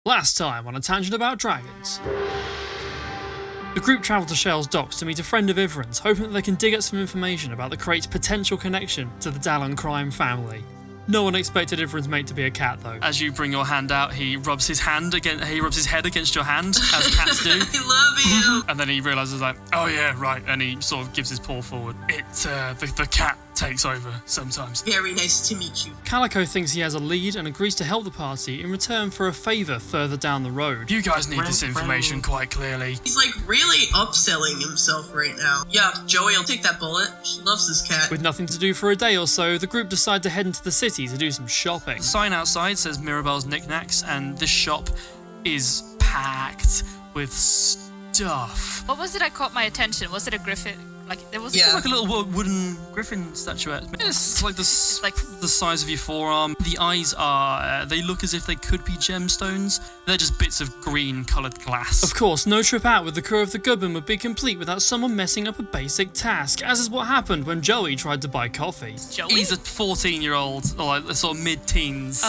Last time on A Tangent About Dragons. The group travelled to Shell's docks to meet a friend of Ivran's, hoping that they can dig up some information about the crate's potential connection to the Dallin crime family. No one expected Ivran's mate to be a cat, though. As you bring your hand out, he rubs his head against your hand, as cats do. I love you! And then he realises, oh yeah, right, and he sort of gives his paw forward. The cat takes over sometimes. Very nice to meet you. Calico thinks he has a lead and agrees to help the party in return for a favour further down the road. You guys need this information quite clearly. He's really upselling himself right now. Yeah, Joey will take that bullet. She loves this cat. With nothing to do for a day or so, the group decide to head into the city to do some shopping. The sign outside says Mirabelle's Knickknacks, and this shop is packed with stuff. What was it that caught my attention? Was it a griffin? There was like a little wooden griffin statuette. It's like the size of your forearm. The eyes they look as if they could be gemstones. They're just bits of green coloured glass. Of course, no trip out with the crew of the Gubben would be complete without someone messing up a basic task, as is what happened when Joey tried to buy coffee. Joey? He's a 14-year-old, or sort of mid-teens,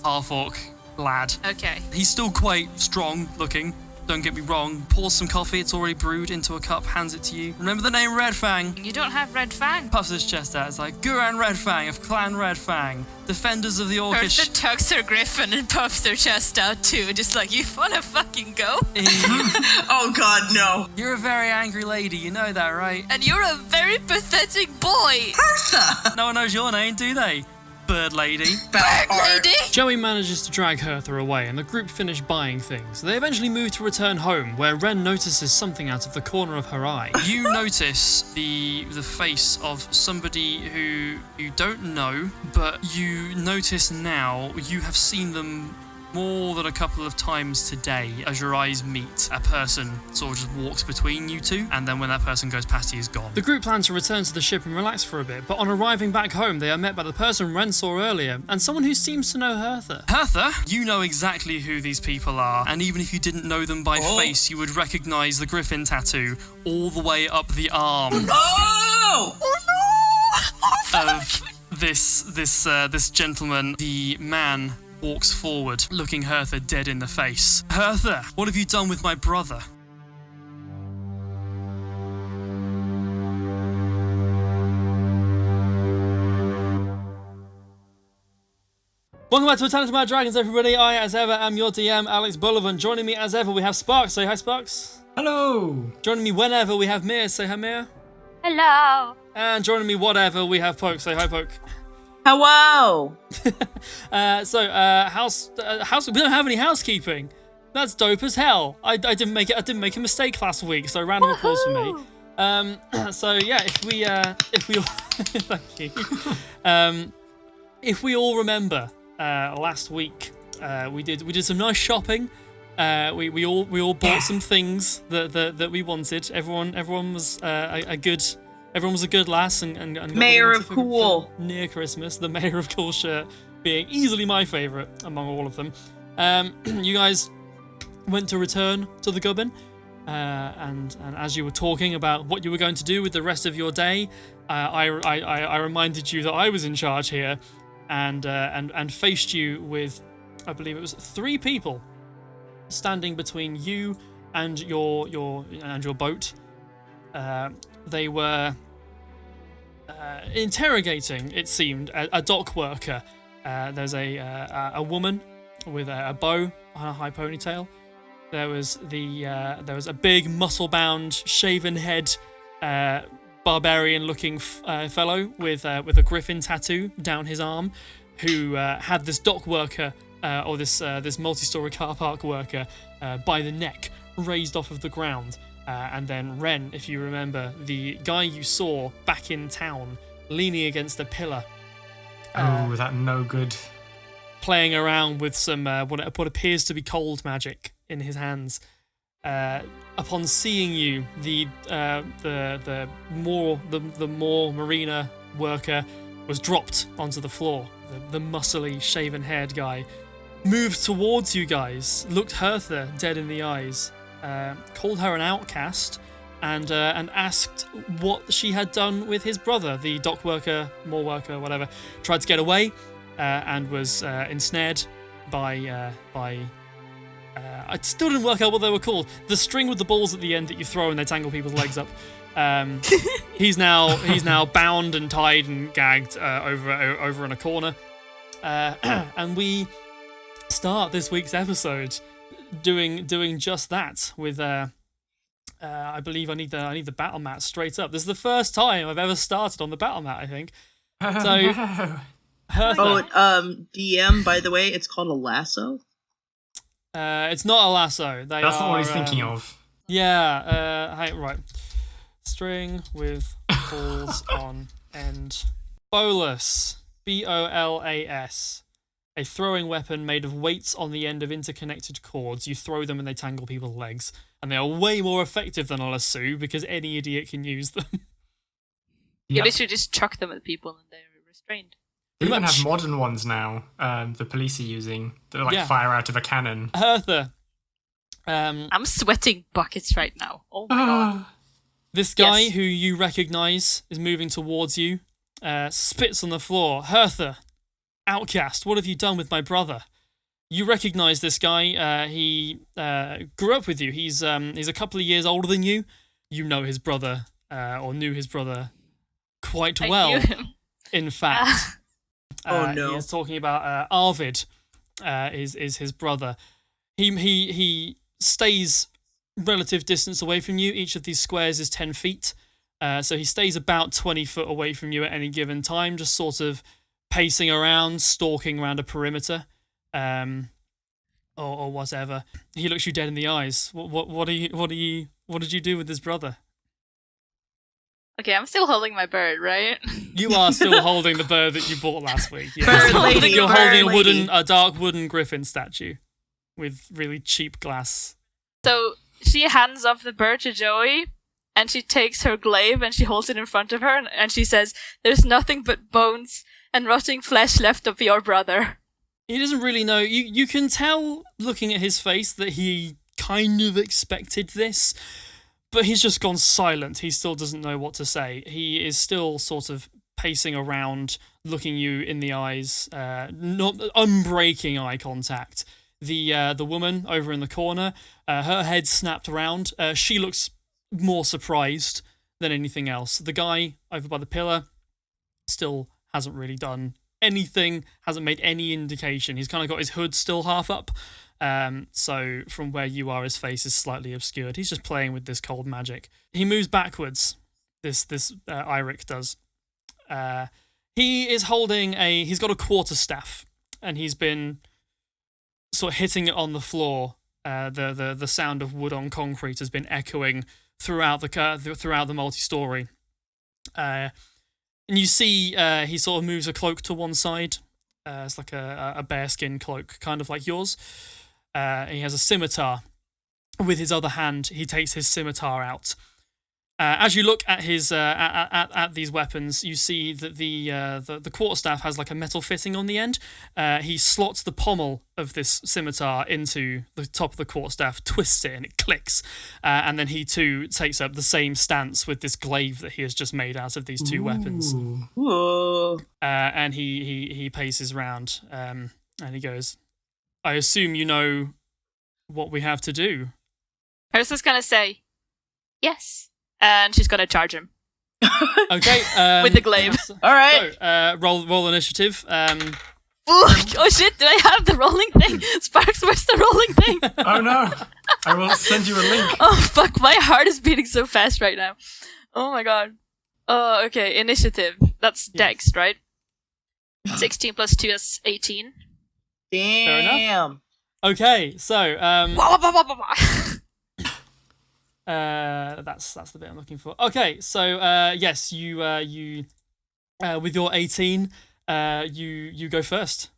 half-orc lad. Okay. He's still quite strong looking. Don't get me wrong, pours some coffee, it's already brewed, into a cup, hands it to you. Remember the name Red Fang? You don't have Red Fang. Puffs his chest out, it's like, Guran Red Fang of Clan Red Fang, defenders of the Orcish... Hertha tucks her griffin and puffs her chest out too, just like, you wanna fucking go? Oh god, no. You're a very angry lady, you know that, right? And you're a very pathetic boy. Hertha! No one knows your name, do they? Bird lady. Bird lady! Joey manages to drag Hertha away and the group finish buying things. They eventually move to return home, where Wren notices something out of the corner of her eye. You notice the face of somebody who you don't know, but you notice now you have seen them more than a couple of times today. As your eyes meet, a person sort of just walks between you two, and then when that person goes past, he is gone. The group plans to return to the ship and relax for a bit, but on arriving back home, they are met by the person Wren saw earlier, and someone who seems to know Hertha. Hertha, you know exactly who these people are, and even if you didn't know them by face, you would recognise the griffin tattoo all the way up the arm. Oh! Of this gentleman. The man walks forward, looking Hertha dead in the face. Hertha, what have you done with my brother? Welcome back to A Tangent About Dragons, everybody. I, as ever, am your DM, Alex Bullivant. Joining me, as ever, we have Sparks. Say hi, Sparks. Hello. Joining me whenever, we have Mia. Say hi, Mia. Hello. And joining me whatever, we have Poke. Say hi, Poke. Hello! House. We don't have any housekeeping. That's dope as hell. I didn't make a mistake last week, so round of applause for me. So yeah, if we thank you. If we all remember, last week we did some nice shopping. We all bought some things that we wanted. Everyone was Everyone was a good lass and got Mayor of for Cool. Near Christmas. The Mayor of Cool shirt being easily my favourite among all of them. You guys went to return to the Gubben, and as you were talking about what you were going to do with the rest of your day, I reminded you that I was in charge here, and faced you with, I believe it was 3 people standing between you and your boat. They were interrogating, it seemed, a dock worker. There's a woman with a bow on a high ponytail. There was a big muscle-bound, shaven head, barbarian-looking fellow with a griffin tattoo down his arm, who had this dock worker or this multi-story car park worker by the neck, raised off of the ground. And then Wren, if you remember, the guy you saw back in town, leaning against a pillar. That no good. Playing around with some what appears to be cold magic in his hands. Upon seeing you, the more marina worker was dropped onto the floor. The muscly, shaven-haired guy moved towards you guys, looked Hertha dead in the eyes. Called her an outcast, and asked what she had done with his brother, the dock worker, moor worker, whatever. Tried to get away, and was ensnared by I still didn't work out what they were called. The string with the balls at the end that you throw and they tangle people's legs up. He's now bound and tied and gagged over in a corner. And we start this week's episode doing just that with I believe I need the battle mat straight up. This is the first time I've ever started on the battle mat, I think. So Hertha. DM, by the way, it's called a lasso. It's not a lasso. That's not what he's thinking of. Yeah. Right. String with balls on end. Bolus. Bolas. A throwing weapon made of weights on the end of interconnected cords. You throw them and they tangle people's legs. And they are way more effective than a lasso because any idiot can use them. You literally just chuck them at people and they're restrained. We even have modern ones now, the police are using, that fire out of a cannon. Hertha. I'm sweating buckets right now. Oh my god. This guy who you recognise is moving towards you, spits on the floor. Hertha, outcast, what have you done with my brother? You recognise this guy. He grew up with you. He's a couple of years older than you. You know his brother, or knew his brother quite well. I knew him. In fact. Oh no! He is talking about Arvid, is his brother. He stays relative distance away from you. Each of these squares is 10 feet, so he stays about 20 foot away from you at any given time, just sort of pacing around, stalking around a perimeter, or whatever. He looks you dead in the eyes. What did you do with his brother? Okay, I'm still holding my bird, right? You are still holding the bird that you bought last week. Yeah. Bird lady, You're bird holding lady. a dark wooden griffin statue with really cheap glass. So she hands off the bird to Joey, and she takes her glaive and she holds it in front of her, and she says, "There's nothing but bones and rotting flesh left of your brother." He doesn't really know. You can tell looking at his face that he kind of expected this. But he's just gone silent. He still doesn't know what to say. He is still sort of pacing around, looking you in the eyes, not unbreaking eye contact. The woman over in the corner, her head snapped around. She looks more surprised than anything else. The guy over by the pillar still hasn't really done anything, hasn't made any indication. He's kind of got his hood still half up. So from where you are, his face is slightly obscured. He's just playing with this cold magic. He moves backwards. This Eirick does. He is holding he's got a quarterstaff, and he's been sort of hitting it on the floor. The sound of wood on concrete has been echoing throughout the multi-story. And you see he sort of moves a cloak to one side. It's like a bearskin cloak, kind of like yours. He has a scimitar. With his other hand, he takes his scimitar out. As you look at his at these weapons, you see that the quarterstaff has like a metal fitting on the end. He slots the pommel of this scimitar into the top of the quarterstaff, twists it, and it clicks. And then he too takes up the same stance with this glaive that he has just made out of these two weapons. Whoa. And he paces round, and he goes, "I assume you know what we have to do." Ursa's gonna say, "Yes." And she's gonna charge him. Okay. With the glaive. All right. So, roll initiative. Oh shit, do I have the rolling thing? Sparks, where's the rolling thing? Oh no! I will send you a link. Oh fuck, my heart is beating so fast right now. Oh my god. Oh, okay, initiative. That's Dex, right? 16 plus 2 is 18. Damn. Okay, so Wah, wah, wah, wah, wah. that's the bit I'm looking for. Okay, so yes, you with your 18, you go first.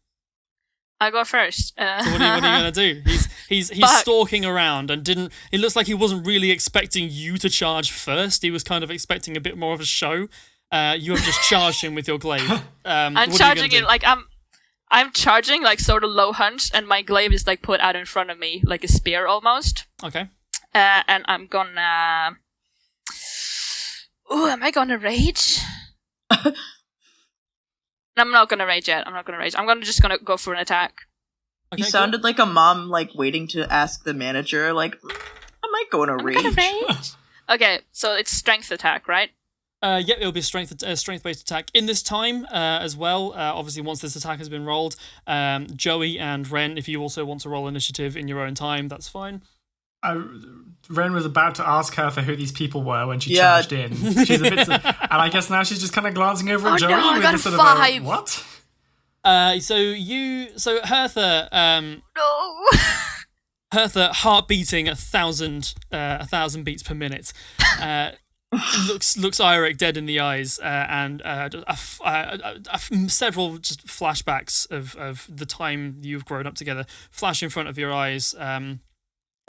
I go first. So what are you gonna do? He's stalking around and didn't. It looks like he wasn't really expecting you to charge first. He was kind of expecting a bit more of a show. You have just charged him with your glaive. I'm charging it like I'm charging like sort of low hunch, and my glaive is like put out in front of me like a spear almost. Okay. And I'm gonna. Ooh, am I gonna rage? I'm not gonna rage yet. I'm not gonna rage. I'm just gonna go for an attack. Okay, You sounded like a mom, like, waiting to ask the manager, like, I might go in a rage. Okay, so it's strength attack, right? Yep, it'll be a strength-based attack. In this time, as well, obviously once this attack has been rolled, Joey and Wren, if you also want to roll initiative in your own time, that's fine. Wren was about to ask Hertha who these people were when she charged in. She's a bit, and I guess now she's just kind of glancing over at Joey with a sort of a, what? So Hertha, No. Hertha, heart beating 1,000 beats per minute, looks Eirick dead in the eyes, and several just flashbacks of the time you've grown up together flash in front of your eyes.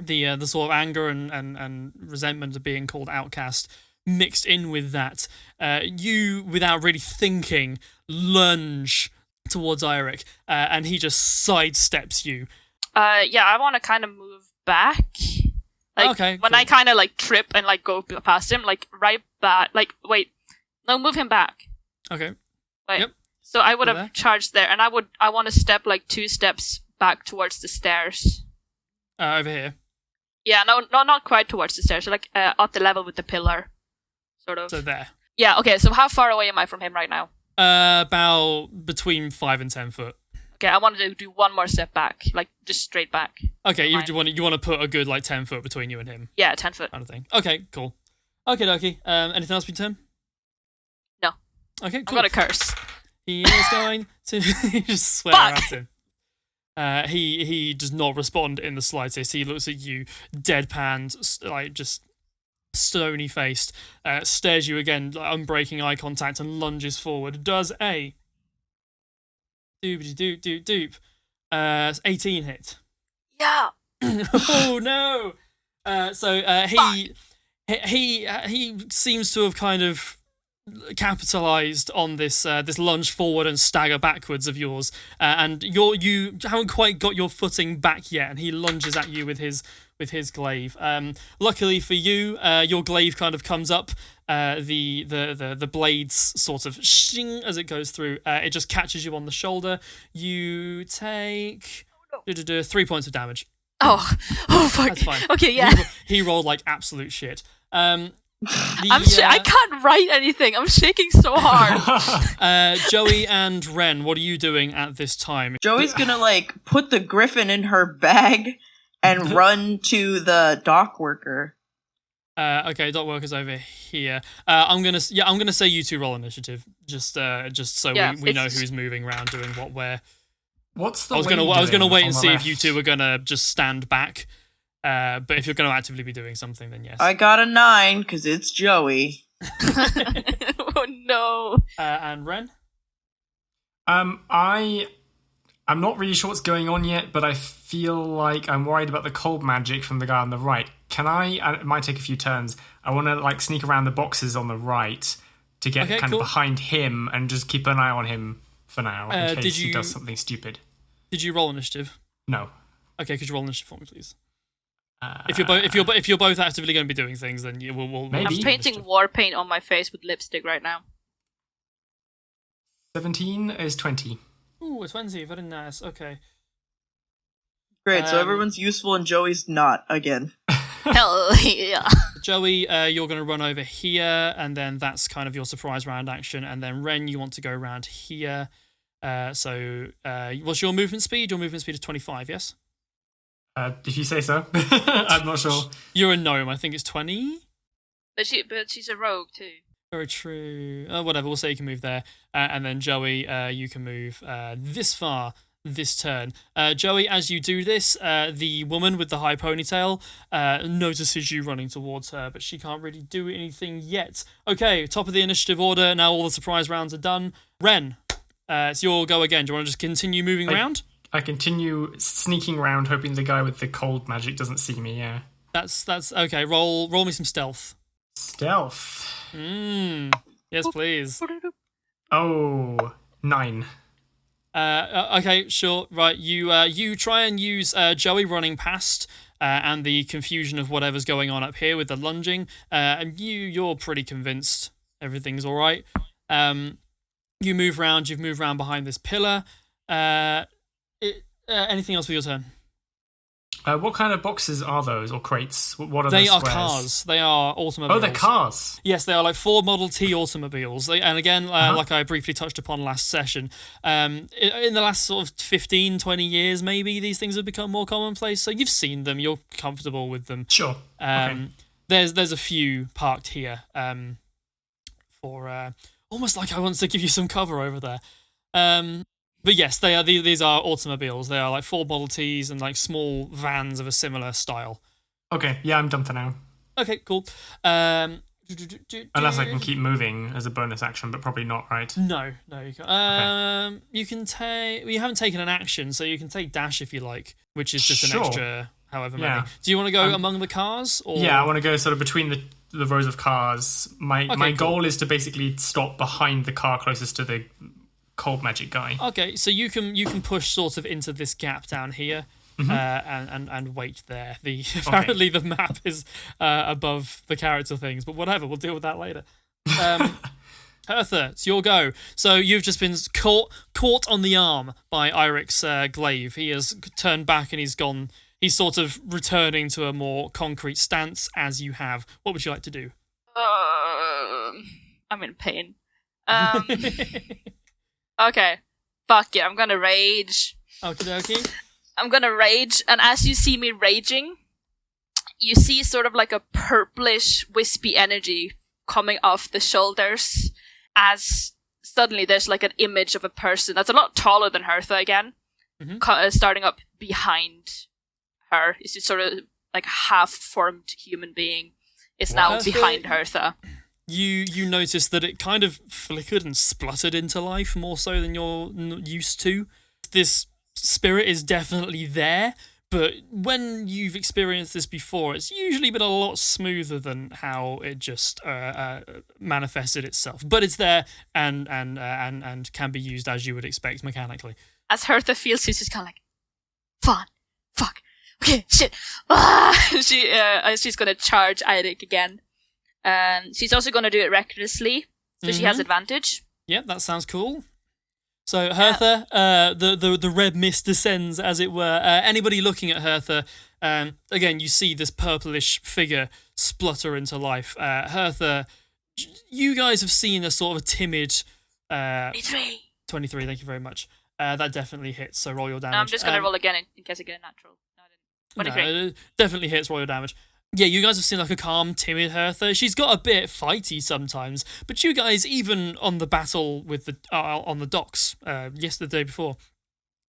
The sort of anger and resentment of being called outcast mixed in with that. You, without really thinking, lunge towards Eirick, and he just sidesteps you. Yeah, I want to kind of move back. Like, okay, when cool. I kind of like trip and like go past him, like right back. Like, wait, no, move him back. Okay. Wait. Yep. So I would Go have there. charged there, and I want to step like 2 steps back towards the stairs. Over here. Yeah, no, not quite towards the stairs. So like at the level with the pillar, sort of. So there. Yeah. Okay. So how far away am I from him right now? About between 5 and 10 foot. Okay, I wanted to do one more step back, like just straight back. Okay, you Fine. want to put a good like 10 foot between you and him, Yeah, 10 foot. kind of thing. Okay, cool. Okay, dokie. Anything else, Tim? No. Okay, I'm cool. gonna curse. He is going to he just swear Fuck! at him. He does not respond in the slightest. He looks at you, deadpanned, like just stony faced, stares you again, like, unbreaking eye contact, and lunges forward. Does a doop 18 hit. Yeah. Oh no! He seems to have kind of capitalized on this this lunge forward and stagger backwards of yours, and you haven't quite got your footing back yet, and he lunges at you with his glaive. Luckily for you, your glaive kind of comes up. The blades sort of shing as it goes through. It just catches you on the shoulder. You take 3 points of damage. Oh fuck. That's fine. Okay, yeah. He rolled like absolute shit. I can't write anything. I'm shaking so hard. Joey and Wren, what are you doing at this time? Joey's gonna, like, put the griffin in her bag and run to the dock worker. Okay, dock worker's over here. I'm gonna say you two roll initiative, just so we know who's moving around, doing what, where. What's the I was gonna wait and see left? if you two were gonna just stand back. But if you're gonna actively be doing something, then yes. I got a 9, because it's Joey. Oh no. And Wren? I'm not really sure what's going on yet, but I feel like I'm worried about the cold magic from the guy on the right. It might take a few turns. I want to like sneak around the boxes on the right to get Okay, kind cool. of behind him and just keep an eye on him for now in case he does something stupid. Did you roll initiative? No. Okay, could you roll initiative for me, please? If you're both actively going to be doing things, then we'll Maybe. I'm do painting initiative. war paint on my face with lipstick right now. 17 is 20. Ooh, a 20, very nice. Okay. Great, so everyone's useful and Joey's not, again. Hell yeah. Joey, you're going to run over here, and then that's kind of your surprise round action. And then Wren, you want to go around here. So what's your movement speed? Your movement speed is 25, yes? If you say so. I'm not sure. You're a gnome, I think it's 20? But she's a rogue too. Very true. Whatever, we'll say you can move there. And then Joey, you can move this far this turn. Joey, as you do this, the woman with the high ponytail notices you running towards her, but she can't really do anything yet. Okay, top of the initiative order. Now all the surprise rounds are done. Wren, it's your go again. Do you want to just continue moving around? I continue sneaking around, hoping the guy with the cold magic doesn't see me, yeah. That's okay. Roll me some stealth. Stealth. Yes, please. Oh, 9. Okay, sure. Right, you try and use Joey running past and the confusion of whatever's going on up here with the lunging. And you're pretty convinced everything's all right. You've moved around behind this pillar. Anything else for your turn? What kind of boxes are those, or crates? What are They the are squares? cars. They are automobiles. Oh, they're cars. Yes, they are like Ford Model T automobiles. And again, like I briefly touched upon last session, in the last sort of 15, 20 years, maybe, these things have become more commonplace. So you've seen them. You're comfortable with them. Sure. Okay. There's a few parked here for almost like I want to give you some cover over there. But yes, they are. These are automobiles. They are like Ford Model Ts and like small vans of a similar style. Okay, yeah, I'm done for now. Okay, cool. Unless I can keep moving as a bonus action, but probably not, right? No, you can't. You can take. Well, you haven't taken an action, so you can take dash if you like, which is just an extra however many. Yeah. Do you want to go among the cars? Or? Yeah, I want to go sort of between the rows of cars. My cool. goal is to basically stop behind the car closest to the cold magic guy. Okay, so you can push sort of into this gap down here, and wait there. Apparently the map is above the character things, but whatever, we'll deal with that later. Hertha, it's your go. So you've just been caught on the arm by Eirick's glaive. He has turned back and he's gone. He's sort of returning to a more concrete stance as you have. What would you like to do? I'm in pain. Okay. Fuck it, I'm gonna rage. Okie dokie. I'm gonna rage, and as you see me raging, you see sort of like a purplish, wispy energy coming off the shoulders, as suddenly there's like an image of a person that's a lot taller than Hertha again, starting up behind her. It's just sort of like a half-formed human being is now behind Hertha. You notice that it kind of flickered and spluttered into life more so than you're used to. This spirit is definitely there, but when you've experienced this before, it's usually been a lot smoother than how it just manifested itself. But it's there and can be used as you would expect mechanically. As Hertha feels, she's just kind of like, fun, fuck, okay, shit. She's gonna charge Eirick again. She's also going to do it recklessly, so she has advantage. Yep, that sounds cool. So Hertha, the red mist descends, as it were. Anybody looking at Hertha, again, you see this purplish figure splutter into life. Hertha, you guys have seen a sort of a timid... 23, thank you very much. That definitely hits, so roll your damage. No, I'm just going to roll again in case I get a natural. No, I didn't. 23. No, it definitely hits, roll your damage. Yeah, you guys have seen like a calm, timid Hertha. She's got a bit fighty sometimes, but you guys, even on the battle with the on the docks yesterday before,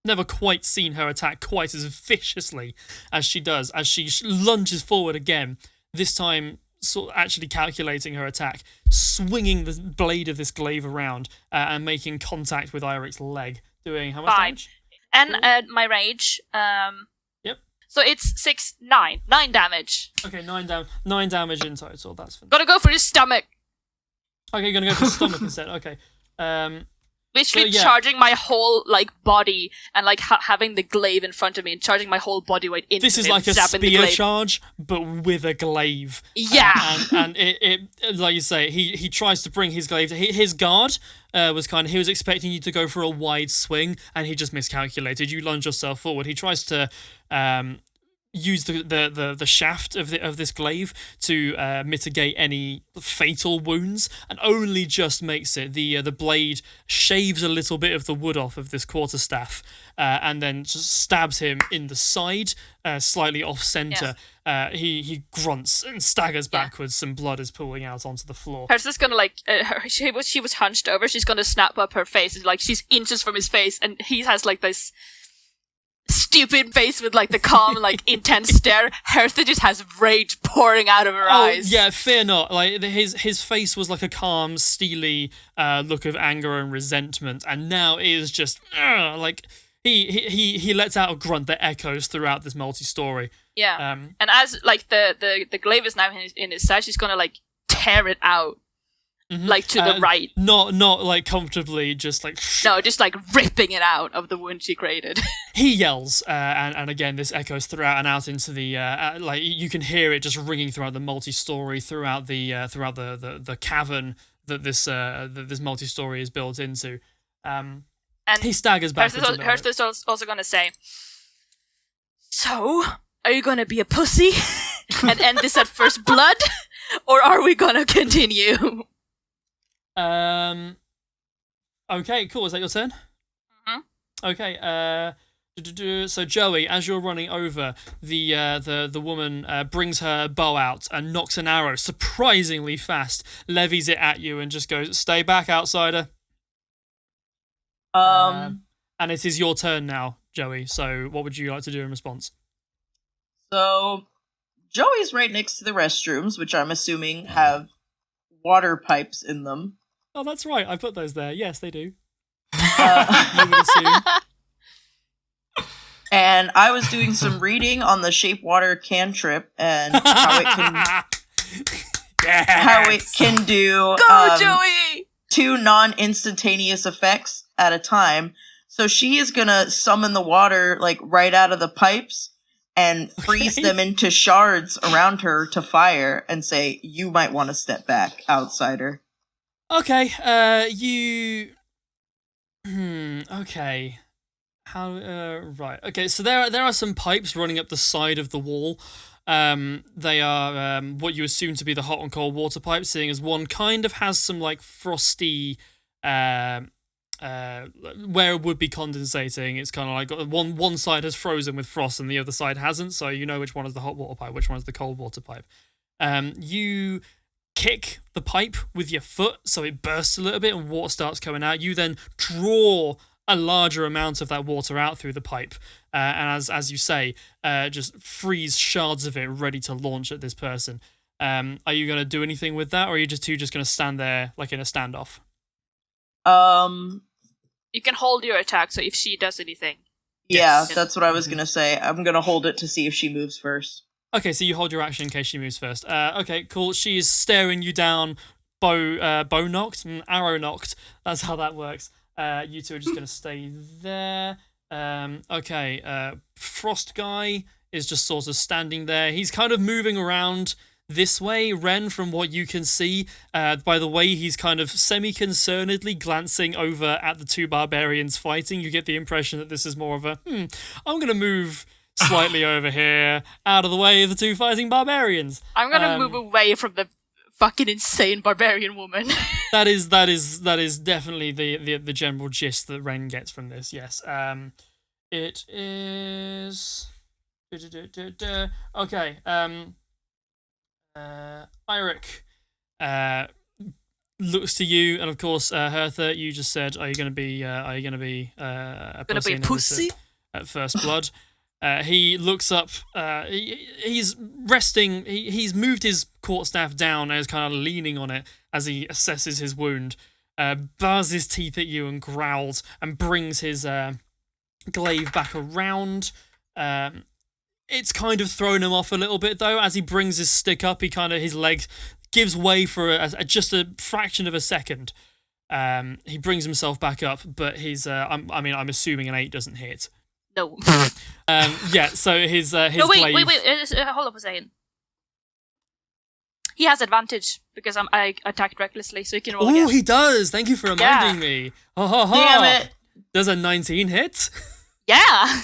never quite seen her attack quite as viciously as she does, as she lunges forward again, this time sort of actually calculating her attack, swinging the blade of this glaive around and making contact with Eirick's leg, doing how much damage? And my rage... So it's 9 damage. Okay, 9 damage in total. That's fantastic. Gotta go for his stomach. Okay, you're gonna go for his stomach instead. Okay. Literally charging my whole like body and like having the glaive in front of me and charging my whole body weight into This is him, like a spear charge, but with a glaive. Yeah. And it like you say, he tries to bring his glaive. His guard was he was expecting you to go for a wide swing, and he just miscalculated. You lunge yourself forward. He tries to use the shaft of this glaive to mitigate any fatal wounds, and only just makes it. The blade shaves a little bit of the wood off of this quarterstaff, and then just stabs him in the side, slightly off center. Yes. He grunts and staggers backwards. Some blood is pooling out onto the floor. Her's gonna like she was hunched over. She's gonna snap up her face. Like she's inches from his face, and he has like this stupid face with like the calm, like intense stare. Hertha just has rage pouring out of her eyes. Yeah, fear not. Like his face was like a calm, steely look of anger and resentment, and now it is just like he lets out a grunt that echoes throughout this multi-story. Yeah, and as like the glaive is now in his side, she's gonna like tear it out. Mm-hmm. Like to the right. Not like comfortably, just like... No, just like ripping it out of the wound she created. He yells, and again, this echoes throughout and out into the... like, you can hear it just ringing throughout the multi-story, throughout the cavern that this multi-story is built into. And He staggers backwards a little bit. Hertha's also gonna say, "So, are you gonna be a pussy and end this at first blood, or are we gonna continue?" Okay, cool. Is that your turn? Mm-hmm. Okay. So Joey, as you're running over, the woman brings her bow out and knocks an arrow surprisingly fast, levies it at you, and just goes, "Stay back, outsider." And it is your turn now, Joey. So what would you like to do in response? So Joey's right next to the restrooms, which I'm assuming have water pipes in them. Oh, that's right. I put those there. Yes, they do. You would assume. And I was doing some reading on the shape water cantrip and how it can do Go, Joey! 2 non-instantaneous effects at a time. So she is gonna summon the water like right out of the pipes and freeze them into shards around her to fire and say, "You might want to step back, outsider." Okay, okay. How, right. Okay, so there are some pipes running up the side of the wall. They are, what you assume to be the hot and cold water pipes, seeing as one kind of has some, like, frosty, where it would be condensating. It's kind of like, one side has frozen with frost and the other side hasn't, so you know which one is the hot water pipe, which one is the cold water pipe. You kick the pipe with your foot so it bursts a little bit and water starts coming out. You then draw a larger amount of that water out through the pipe, and as you say, just freeze shards of it ready to launch at this person. Are you going to do anything with that, or are you just going to stand there like in a standoff? You can hold your attack, so if she does anything. Yeah, that's what I was gonna say. I'm gonna hold it to see if she moves first. Okay, so you hold your action in case she moves first. Okay, cool. She is staring you down, bow knocked, arrow knocked. That's how that works. You two are just going to stay there. Okay, Frost Guy is just sort of standing there. He's kind of moving around this way, Wren, from what you can see. By the way, he's kind of semi-concernedly glancing over at the 2 barbarians fighting. You get the impression that this is more of a, I'm going to move slightly over here, out of the way of the 2 fighting barbarians. I'm going to move away from the fucking insane barbarian woman. That is definitely the general gist that Wren gets from this. Yes. It is. Okay. Eirick looks to you, and of course, Hertha. You just said, "Are you going to be? A pussy at first blood?" He looks up. He's resting. He's moved his quarterstaff down and is kind of leaning on it as he assesses his wound. Bars his teeth at you and growls and brings his glaive back around. It's kind of thrown him off a little bit though. As he brings his stick up, his leg gives way for just a fraction of a second. He brings himself back up, but I'm assuming an 8 doesn't hit. No. Yeah, so his no, glaive... wait, hold up a second. He has advantage because I attacked recklessly, so he can roll again. Oh, he does! Thank you for reminding me. Ha ha ha! Damn it! Does a 19 hit? Yeah!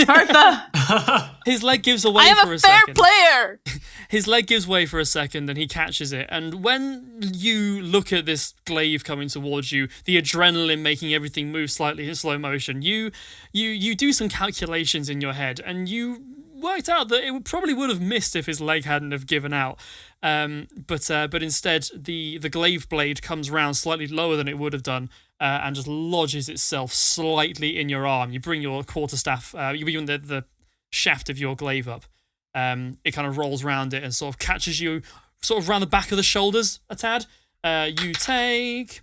Hertha! His leg gives away for a second. I am a fair player! His leg gives way for a second and he catches it. And when you look at this glaive coming towards you, the adrenaline making everything move slightly in slow motion, you do some calculations in your head and you worked out that it probably would have missed if his leg hadn't have given out. But instead, the glaive blade comes round slightly lower than it would have done and just lodges itself slightly in your arm. You bring your quarterstaff, you bring the shaft of your glaive up. It kind of rolls round it and sort of catches you sort of around the back of the shoulders a tad. You take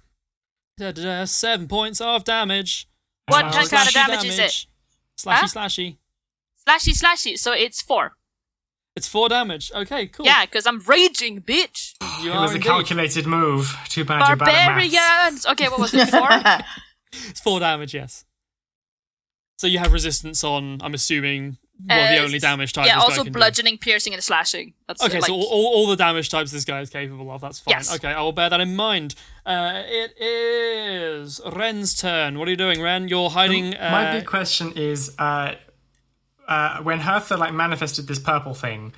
7 points of damage. What kind of damage is it? Slashy. Slashy, so it's 4. It's 4 damage. Okay, cool. Yeah, because I'm raging, bitch. You It are was a indeed. Calculated move. Too bad you're bad at maths. Barbarians! Okay, what was it, 4? It's 4 damage, yes. So you have resistance on, I'm assuming, the only damage type. Yeah, this guy also can bludgeoning, piercing, and slashing. That's do. Okay, like, so all the damage types this guy is capable of. That's fine. Yes. Okay, I will bear that in mind. It is Wren's turn. What are you doing, Wren? You're hiding. My big question is, when Hertha manifested this purple thing,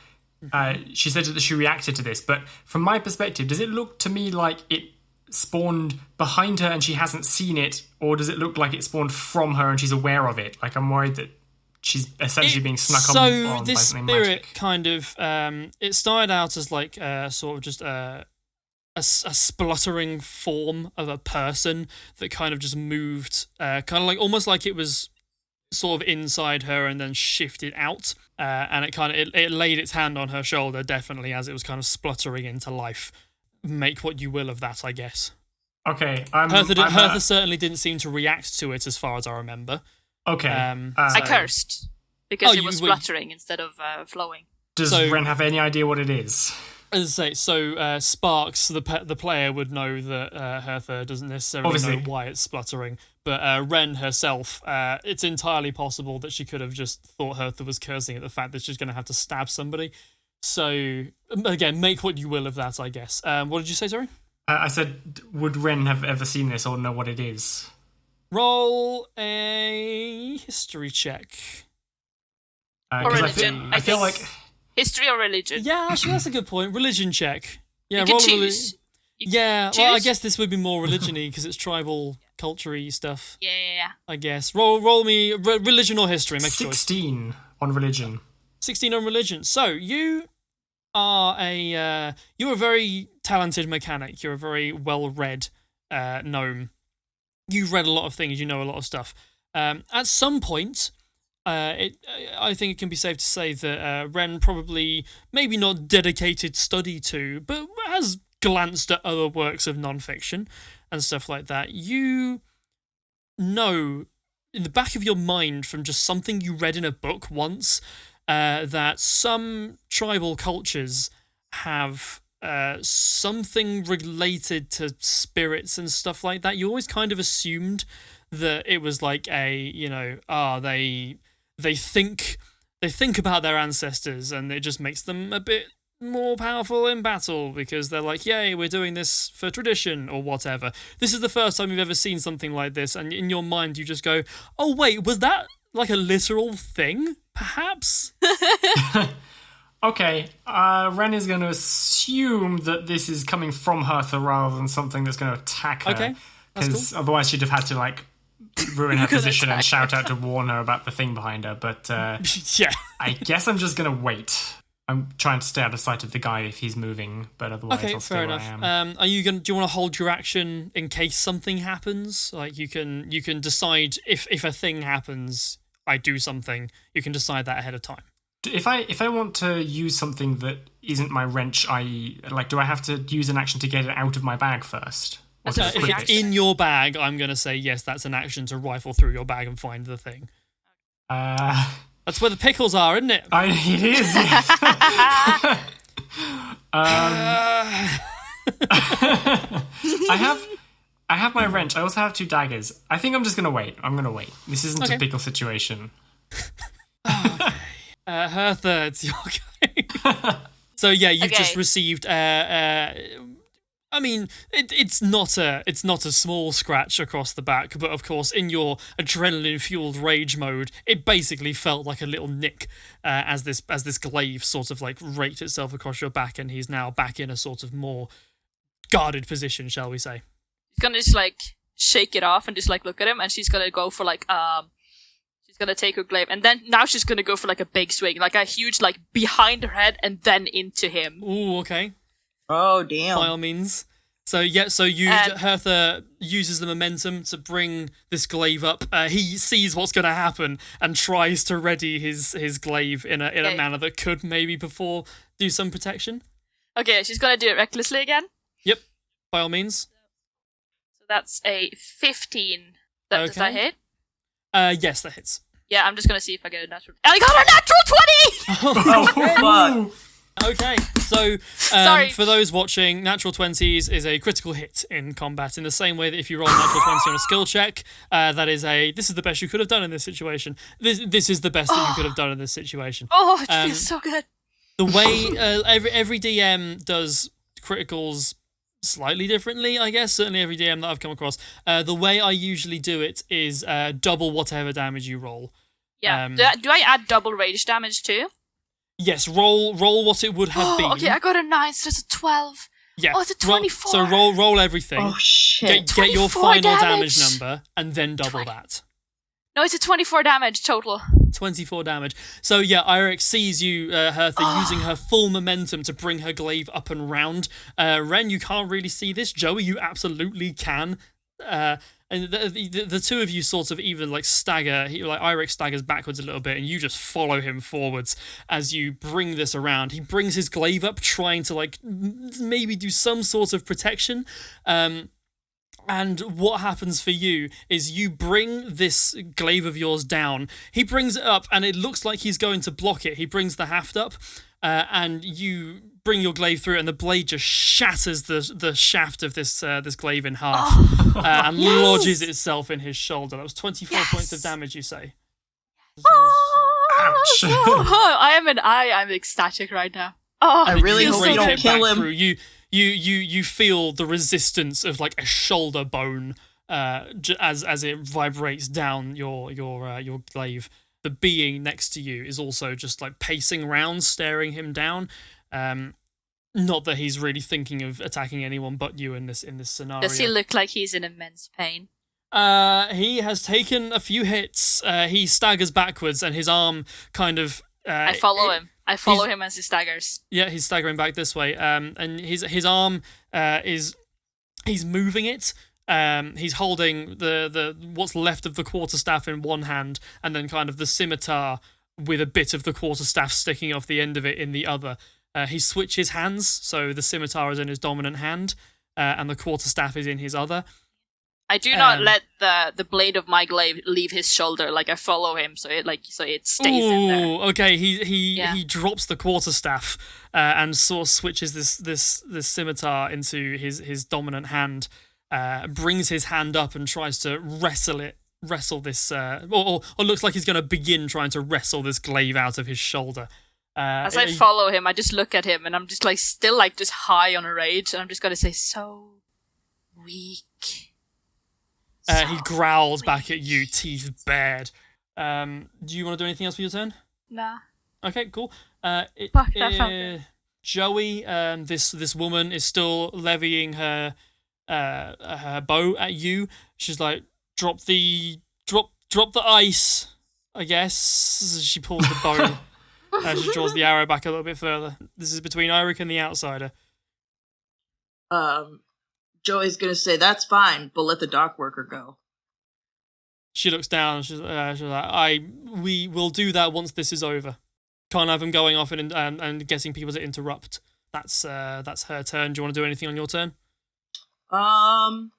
she said that she reacted to this. But from my perspective, does it look to me like it spawned behind her and she hasn't seen it, or does it look like it spawned from her and she's aware of it? I'm worried that she's essentially being snuck on by this something spirit magic. kind of it started out as sort of just a spluttering form of a person that kind of just moved, kind of almost like it was sort of inside her and then shifted out, and it laid its hand on her shoulder, definitely, as it was kind of spluttering into life. Make what you will of that, I guess. Okay, Hertha certainly didn't seem to react to it, as far as I remember. Okay, I cursed because it was spluttering instead of flowing. Does Wren have any idea what it is? As I say, Sparks, the player, would know that Hertha doesn't necessarily know why it's spluttering. But Wren herself, it's entirely possible that she could have just thought Hertha was cursing at the fact that she's going to have to stab somebody. So, again, make what you will of that, I guess. What did you say, sorry? I said, would Wren have ever seen this or know what it is? Roll a history check. Or religion. I feel like... History or religion? Yeah, actually, that's a good point. Religion check. Yeah, you can choose. Well, I guess this would be more religion-y because it's tribal, culture-y stuff. Yeah. I guess. Roll me religion or history. Make a choice. 16 on religion. 16 on religion. So you are you're a very talented mechanic. You're a very well-read gnome. You've read a lot of things. You know a lot of stuff. At some point, I think it can be safe to say that Wren probably, maybe not dedicated study to, but has glanced at other works of non-fiction and stuff like that. You know in the back of your mind from just something you read in a book once that some tribal cultures have something related to spirits and stuff like that. You always kind of assumed that it was like they think about their ancestors and it just makes them a bit more powerful in battle because they're like, yay, we're doing this for tradition or whatever. This is the first time you've ever seen something like this, and in your mind you just go, oh wait, was that like a literal thing, perhaps? Okay, Wren is going to assume that this is coming from Hertha rather than something that's going to attack her. Okay, because otherwise she'd have had to ruin her position and shout out to warn her about the thing behind her. But yeah, I guess I'm just going to wait. I'm trying to stay out of sight of the guy if he's moving, but otherwise I'll stay where I am. Do you want to hold your action in case something happens? Like you can decide if a thing happens, I do something. You can decide that ahead of time. If I want to use something that isn't my wrench, do I have to use an action to get it out of my bag first? If it's in your bag, I'm going to say yes, that's an action to rifle through your bag and find the thing. That's where the pickles are, isn't it? It is, yes. I have my wrench. I also have 2 daggers. I think I'm just going to wait. I'm going to wait. This isn't a pickle situation. Okay. Hertha, it's your game. So yeah, you've just received. I mean, it's not a small scratch across the back, but of course, in your adrenaline-fueled rage mode, it basically felt like a little nick as this glaive sort of raked itself across your back, and he's now back in a sort of more guarded position, shall we say? She's gonna just shake it off and just look at him, and she's gonna go for she's gonna take her glaive, and then now she's gonna go for a big swing, a huge behind her head and then into him. Ooh, okay. Oh, damn. By all means. So Hertha uses the momentum to bring this glaive up. He sees what's going to happen and tries to ready his glaive in a manner that could maybe do some protection. Okay, she's gonna do it recklessly again. Yep, by all means. So that's a 15. Does that hit? Yes, that hits. Yeah, I'm just gonna see if I get a natural. I got a natural 20. Oh, fuck. Okay, So, Sorry. for those watching, natural 20s is a critical hit in combat, in the same way that if you roll a natural 20 on a skill check, this is the best you could have done in this situation. This is the best that you could have done in this situation. Oh, it feels so good. The way every DM does criticals slightly differently, I guess. Certainly every DM that I've come across. The way I usually do it is double whatever damage you roll. Yeah. Do I add double rage damage too? Yes, roll what it would have been. Okay, I got a 9, so it's a 12. Yeah. Oh, it's a 24. So roll everything. Oh shit! Get your 24 final damage damage number and then double that. No, it's a 24 damage total. 24 damage. So yeah, Eirick sees you, Hertha, using her full momentum to bring her glaive up and round. Wren, you can't really see this. Joey, you absolutely can. And the two of you sort of even like stagger. Eirick staggers backwards a little bit, and you just follow him forwards as you bring this around. He brings his glaive up, trying to like maybe do some sort of protection. And what happens for you is you bring this glaive of yours down. He brings it up, and it looks like he's going to block it. He brings the haft up, and you bring your glaive through, and the blade just shatters the shaft of this glaive in half, and lodges itself in his shoulder. That was 24 points of damage, you say? Ouch. I'm ecstatic right now. Oh, I really hope bring you don't it kill back him. through. You feel the resistance of like a shoulder bone as it vibrates down your glaive. The being next to you is also just like pacing around, staring him down. Not that he's really thinking of attacking anyone but you in this scenario. Does he look like he's in immense pain? He has taken a few hits. He staggers backwards, and his arm kind of. I follow him. I follow him as he staggers. Yeah, he's staggering back this way. And his arm he's moving it. He's holding the what's left of the quarterstaff in one hand, and then kind of the scimitar with a bit of the quarterstaff sticking off the end of it in the other. He switches hands, so the scimitar is in his dominant hand, and the quarterstaff is in his other. I do not let the blade of my glaive leave his shoulder. Like I follow him, so it stays in there. Okay. He drops the quarterstaff and sort of switches this scimitar into his dominant hand. Brings his hand up and tries to wrestle this, or looks like he's going to begin trying to wrestle this glaive out of his shoulder. As I follow him, I just look at him, and I'm just like still like just high on a rage, and I'm just gonna say, so weak. He growls back at you, teeth bared. Do you want to do anything else for your turn? Nah. Okay, cool. Fuck, that felt good. Joey, this woman is still levying her bow at you. She's like, drop the ice, I guess. She pulls the bow. She draws the arrow back a little bit further. This is between Eirick and the outsider. Joey's gonna say, that's fine, but let the dock worker go. She looks down and she's like, we will do that once this is over. Can't have him going off and getting people to interrupt. That's her turn. Do you want to do anything on your turn? What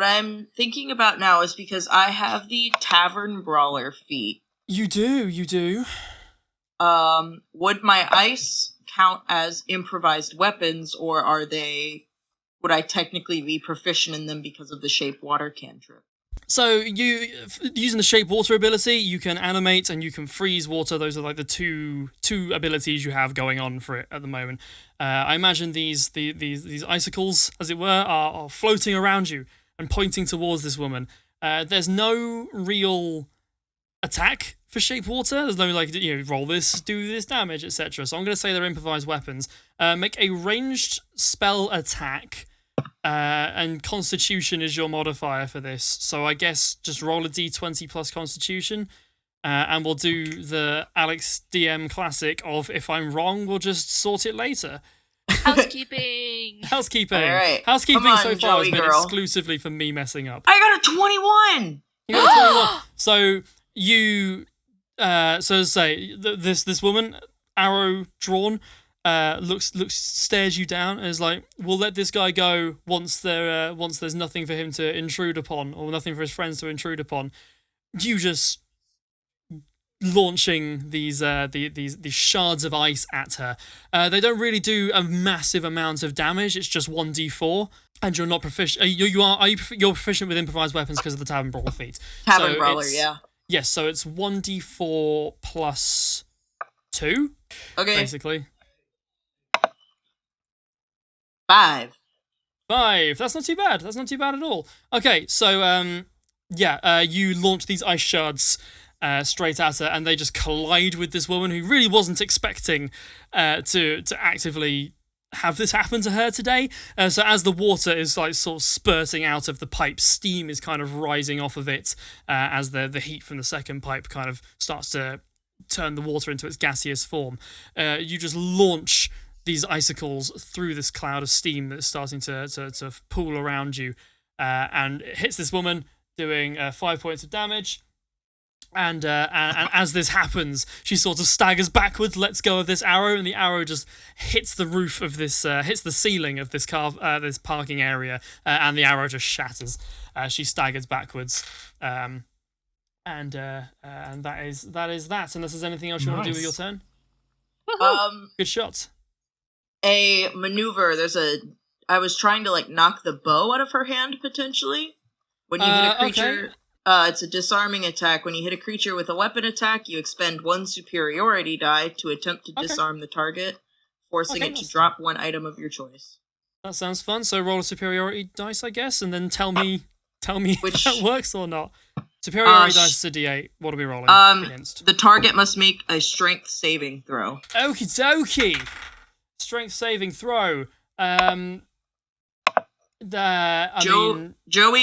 I'm thinking about now is because I have the Tavern Brawler feat. You do. Would my ice count as improvised weapons, or would I technically be proficient in them because of the shape water cantrip? So you using the shape water ability, you can animate and you can freeze water. Those are like the two abilities you have going on for it at the moment. I imagine these icicles, as it were, are floating around you and pointing towards this woman. There's no real attack for shape water. There's no roll this, do this damage, etc. So I'm going to say they're improvised weapons. Make a ranged spell attack, and Constitution is your modifier for this. So I guess just roll a d20 plus Constitution, and we'll do the Alex DM classic of if I'm wrong, we'll just sort it later. Housekeeping. All right. Housekeeping Come on, so far Joey has been girl. exclusively for me messing up. I got a 21! You got a 21. So you, so to say, this woman, arrow drawn, stares you down and is like, we'll let this guy go once there's nothing for him to intrude upon, or nothing for his friends to intrude upon. You just launching these shards of ice at her. They don't really do a massive amount of damage. It's just 1d4, and you're not proficient. You're proficient with improvised weapons because of the Tavern Brawler feat. Tavern Brawler, yeah. Yes, so it's 1d4 plus 2, Okay. basically. 5. 5. That's not too bad. That's not too bad at all. Okay, so you launch these ice shards straight at her, and they just collide with this woman who really wasn't expecting to actively have this happen to her today. So as the water is like sort of spurting out of the pipe, steam is kind of rising off of it as the heat from the second pipe kind of starts to turn the water into its gaseous form. You just launch these icicles through this cloud of steam that's starting to pool around you, and it hits this woman, doing 5 points of damage. And as this happens, she sort of staggers backwards, lets go of this arrow, and the arrow just hits the roof of this, hits the ceiling of this this parking area, and the arrow just shatters. She staggers backwards, and that is that. Unless there's anything else you want to do with your turn. Good shot. A maneuver. I was trying to like knock the bow out of her hand potentially. When you hit a creature, it's a disarming attack. When you hit a creature with a weapon attack, you expend 1 superiority die to attempt to disarm the target, forcing it to drop one item of your choice. That sounds fun. So roll a superiority dice, I guess, and then tell me if that works or not. Superiority dice is a D8. What are we rolling against? The target must make a strength saving throw. Okie dokie. Strength saving throw. Joey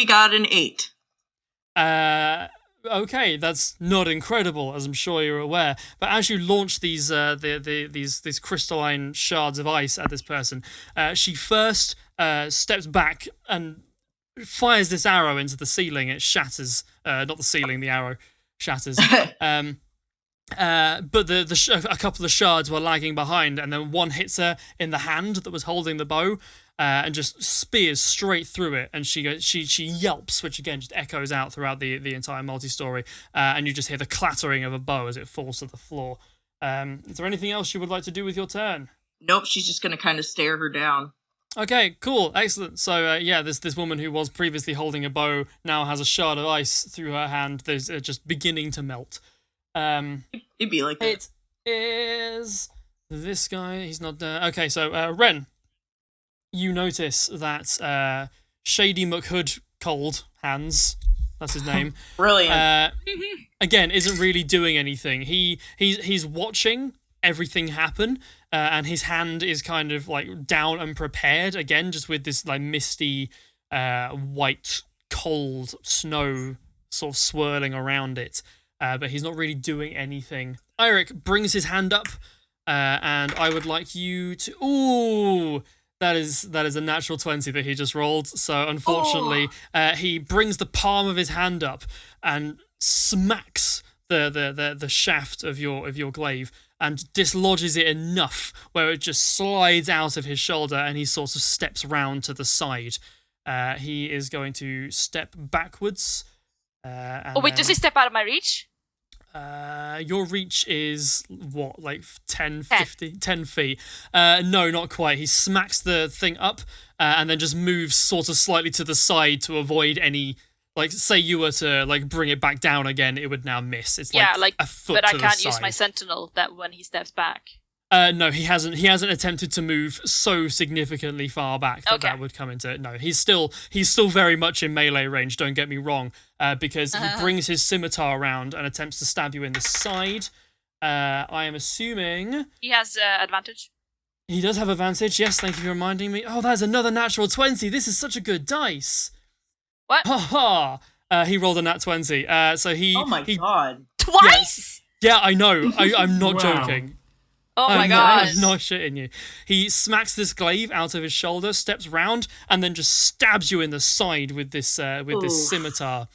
got an 8. Okay, that's not incredible, as I'm sure you're aware. But as you launch these these crystalline shards of ice at this person, she first steps back and fires this arrow into the ceiling. It shatters. Not the ceiling, the arrow shatters. But a couple of shards were lagging behind, and then one hits her in the hand that was holding the bow, and just spears straight through it. And she yelps, which again just echoes out throughout the entire multi-story. And you just hear the clattering of a bow as it falls to the floor. Is there anything else you would like to do with your turn? Nope, she's just gonna kind of stare her down. Okay, cool, excellent. So this woman who was previously holding a bow now has a shard of ice through her hand. There's just beginning to melt. It'd be like that. It is this guy. He's not there. Okay, so Wren, you notice that Shady McHood Cold Hands, that's his name. Brilliant. Again, isn't really doing anything. He's watching everything happen, and his hand is kind of like down and prepared again, just with this like misty, white, cold snow sort of swirling around it. But he's not really doing anything. Eirick brings his hand up, and I would like you to... Ooh! That is a natural 20 that he just rolled. So unfortunately, he brings the palm of his hand up and smacks the shaft of your glaive and dislodges it enough where it just slides out of his shoulder, and he sort of steps round to the side. He is going to step backwards. Does he step out of my reach? Your reach is what, like 10 feet? No, not quite. He smacks the thing up and then just moves sort of slightly to the side to avoid any, like, say you were to like bring it back down again, it would now miss. It's like a foot but to the side. I can't use my sentinel that when he steps back. No, he hasn't attempted to move so significantly far back that would come into it. No, he's still very much in melee range, don't get me wrong, because he brings his scimitar around and attempts to stab you in the side. I am assuming... He has advantage. He does have advantage, yes, thank you for reminding me. Oh, that's another natural 20. This is such a good dice. What? Ha ha! He rolled a nat 20. So he... Oh my god. Twice? Yeah, I know. I'm not joking. Oh my god. I'm not shitting you. He smacks this glaive out of his shoulder, steps round, and then just stabs you in the side with this scimitar.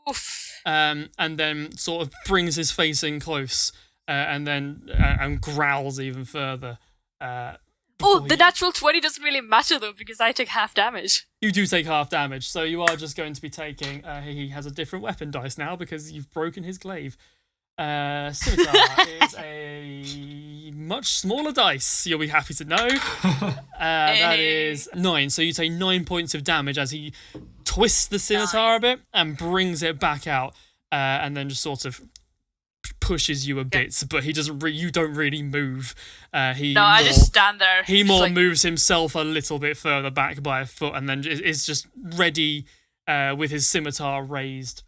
Oof. And then sort of brings his face in close, and growls even further. The natural 20 doesn't really matter though, because I take half damage. You do take half damage, so you are just going to be taking... he has a different weapon dice now because you've broken his glaive. Scimitar is a much smaller dice, you'll be happy to know. That is 9, so you take 9 points of damage as he twists the scimitar a bit and brings it back out, and then just sort of pushes you a bit, but he doesn't. You don't really move. I just stand there. He more moves himself a little bit further back by a foot, and then is just ready with his scimitar raised.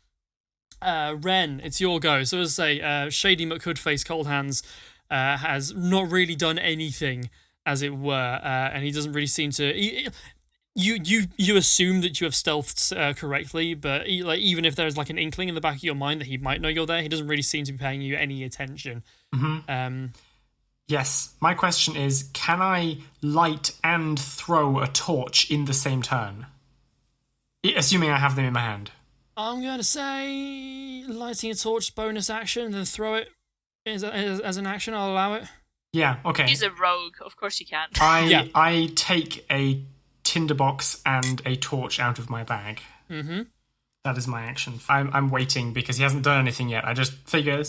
Wren, it's your go. So as I say, Shady McHoodface Cold Hands has not really done anything, as it were, and he doesn't really seem to. You assume that you have stealthed correctly, but even if there's like an inkling in the back of your mind that he might know you're there, he doesn't really seem to be paying you any attention. Yes, my question is, can I light and throw a torch in the same turn? Assuming I have them in my hand. I'm going to say lighting a torch bonus action, then throw it as an action. I'll allow it. Yeah, okay. He's a rogue. Of course you can. I take a tinderbox and a torch out of my bag. Mm-hmm. That is my action. I'm waiting because he hasn't done anything yet. I just figure,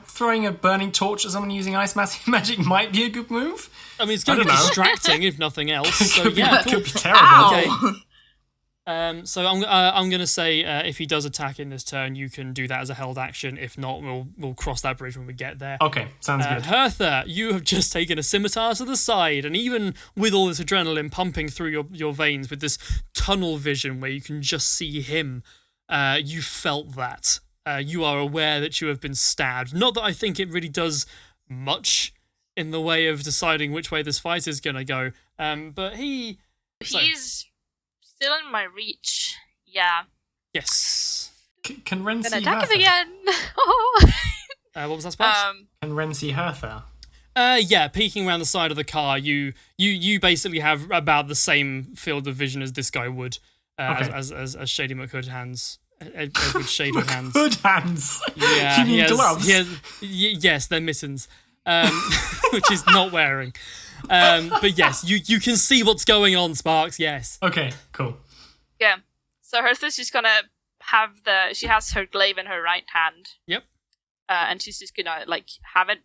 throwing a burning torch at someone using ice magic might be a good move. I mean, it's going to be distracting if nothing else. So could cool. be terrible. Ow. Okay. So I'm going to say if he does attack in this turn, you can do that as a held action. If not, we'll cross that bridge when we get there. Okay, sounds good. Hertha, you have just taken a scimitar to the side, and even with all this adrenaline pumping through your veins, with this tunnel vision where you can just see him, you felt that. You are aware that you have been stabbed. Not that I think it really does much in the way of deciding which way this fight is going to go, but he's still in my reach. Yeah. Yes. Can Wren see attack Hertha? him again. What was that supposed? Can Wren see Hertha? Yeah, peeking around the side of the car, you basically have about the same field of vision as this guy would, as Shady McHood Hands. Edward Shady Hands. Hood hands. Yeah, you mean gloves? Yes, they're mittens, which he's not wearing. But yes, you can see what's going on, Sparks. Yes. Okay, cool. Yeah. So Hertha's just gonna have she has her glaive in her right hand. Yep. And she's just gonna have it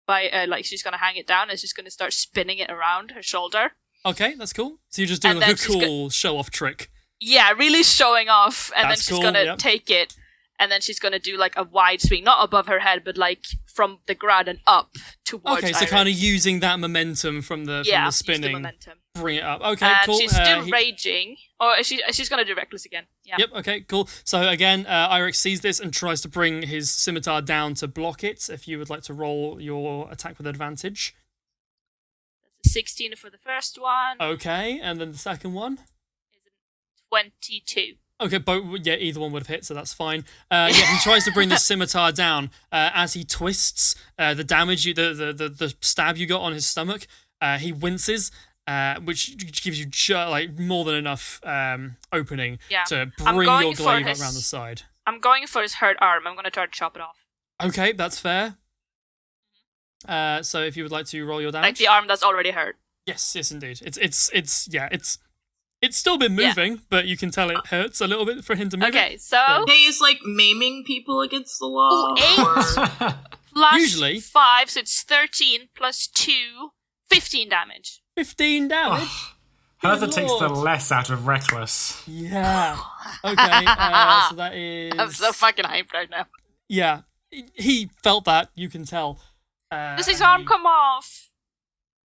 by she's gonna hang it down and she's gonna start spinning it around her shoulder. Okay, that's cool. So you're just doing a cool show-off trick. Yeah, really showing off, and That's then she's gonna take it, and then she's gonna do a wide swing, not above her head, but from the ground and up towards. Okay, so Eirick. kind of using that momentum from the spinning, use the momentum. Bring it up. Okay, And cool. she's still raging. Or she's gonna do reckless again. Yeah. Yep. Okay. Cool. So again, Eirick sees this and tries to bring his scimitar down to block it. If you would like to roll your attack with advantage. That's a 16 for the first one. Okay, and then the second one. 22. Okay, either one would have hit, so that's fine. He tries to bring the scimitar down as he twists. The damage, the stab you got on his stomach, he winces, which gives you more than enough opening to bring your glaive around the side. I'm going for his hurt arm. I'm going to try to chop it off. Okay, that's fair. So if you would like to roll your damage, the arm that's already hurt. Yes, indeed. It's still been moving, but you can tell it hurts a little bit for him to move. Okay, so Hey, is maiming people against the law? 8 plus Usually 5, so it's 13 plus 2, 15 damage. 15 damage. Hertha takes the less out of reckless. Yeah. Okay. So that is. I'm so fucking hyped right now. Yeah, he felt that. You can tell. Does his arm come off?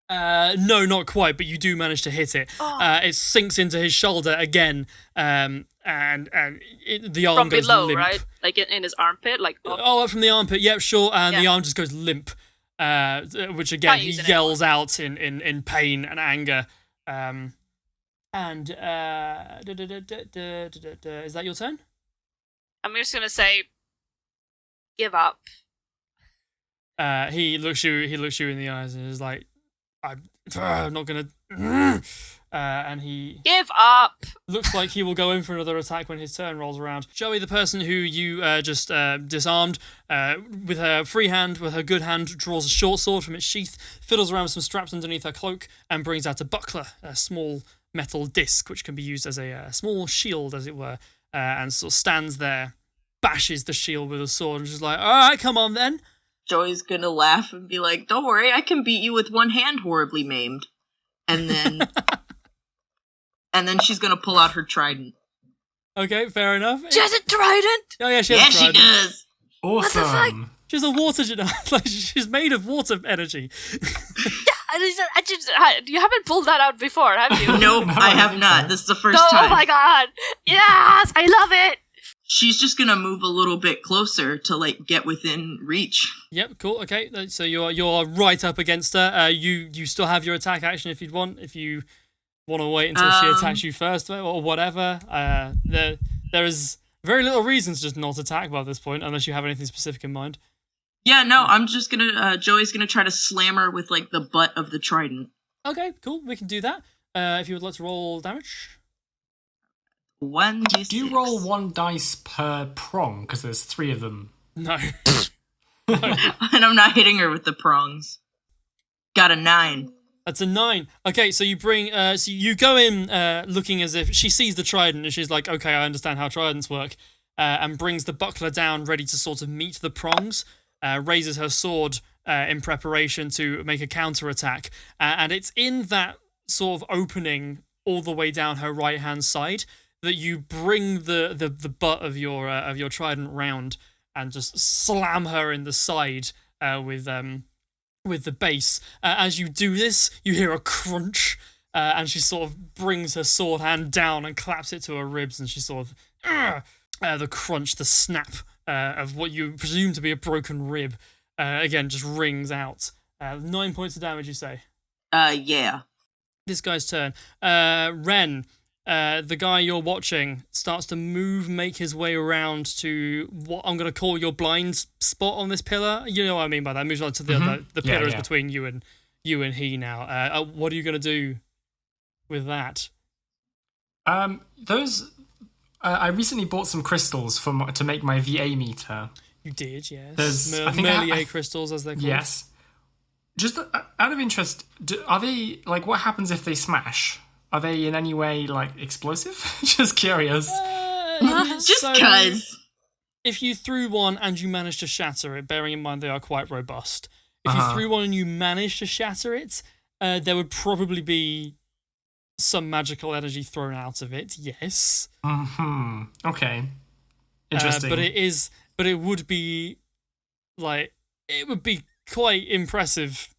No, not quite, but you do manage to hit it. It sinks into his shoulder again, and the arm From goes below, limp. right? In his armpit, Up from the armpit, yeah, sure, and the arm just goes limp, which again he yells out in pain and anger. Is that your turn? I'm just gonna say, give up. He looks you in the eyes and is like, I'm not gonna. And he Give up. looks like he will go in for another attack when his turn rolls around. Joey, the person who you just disarmed, with her free hand, with her good hand, draws a short sword from its sheath, fiddles around with some straps underneath her cloak, and brings out a buckler, a small metal disc, which can be used as a small shield, as it were, and sort of stands there bashes the shield with a sword and she's like, alright, come on then. Joey's gonna laugh and be like, don't worry, I can beat you with one hand horribly maimed. And then and then she's gonna pull out her trident. Okay, fair enough. She has a trident! Oh yeah, she has a trident. She does. Awesome. She's a water like she's made of water energy. You haven't pulled that out before, have you? Nope, No, I I have think not. so. This is the first Oh time. my god! Yes! I love it! She's just gonna move a little bit closer to like get within reach. Yep, cool. Okay, so you're right up against her. You still have your attack action if you'd want. If you want to wait until she attacks you first or whatever. There is very little reason to just not attack by this point, unless you have anything specific in mind. Yeah, no, I'm just gonna. Joey's gonna try to slam her with like the butt of the trident. Okay, cool. We can do that. If you would like to roll damage. 1d6. Do you roll 1 dice per prong? Because there's 3 of them. No. And I'm not hitting her with the prongs. Got a 9. That's a 9. Okay, so you bring, so you go in looking as if she sees the trident and she's like, okay, I understand how tridents work, and brings the buckler down ready to sort of meet the prongs, raises her sword in preparation to make a counterattack, and it's in that sort of opening all the way down her right-hand side that you bring the butt of your trident round and just slam her in the side with the base. As you do this, you hear a crunch, and she sort of brings her sword hand down and claps it to her ribs, and she sort of the crunch, the snap of what you presume to be a broken rib, again just rings out. 9 points of damage, you say? Yeah. This guy's turn. Wren, the guy you're watching, starts to make his way around to what I'm going to call your blind spot on this pillar. You know what I mean by that. Moves on to the pillar is between you and he now. What are you going to do with that? I recently bought some crystals to make my VA meter. You did, yes. There's Myrrieki crystals, as they're called. Yes. Just out of interest, are they, like, what happens if they smash? Are they in any way, like, explosive? Just curious. Just so, cuz. If you threw one and you managed to shatter it, bearing in mind they are quite robust, if you threw one and you managed to shatter it, there would probably be some magical energy thrown out of it, yes. Okay. Interesting. But it would be, like, it would be quite impressive,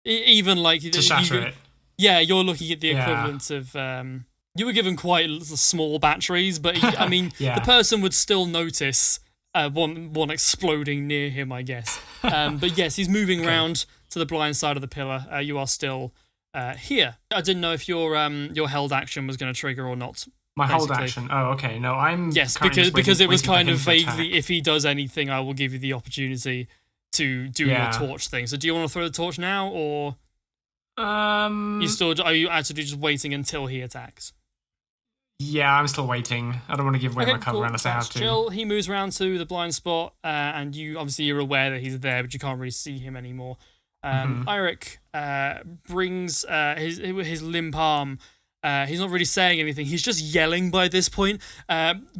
even like to shatter it. Yeah, you're looking at the equivalent of you were given quite small batteries, but I mean the person would still notice one exploding near him, I guess. But yes, he's moving around to the blind side of the pillar. You are still here. I didn't know if your held action was going to trigger or not. My basically. hold action. Oh, okay. No, I'm yes, because it was kind of vaguely. If he does anything, I will give you the opportunity to do your torch thing. So, do you want to throw the torch now, or are you actually just waiting until he attacks? Yeah, I'm still waiting. I don't want to give away my cover unless I have to. Chill. He moves around to the blind spot, and you're aware that he's there, but you can't really see him anymore. Eirick brings his limp arm. He's not really saying anything. He's just yelling by this point.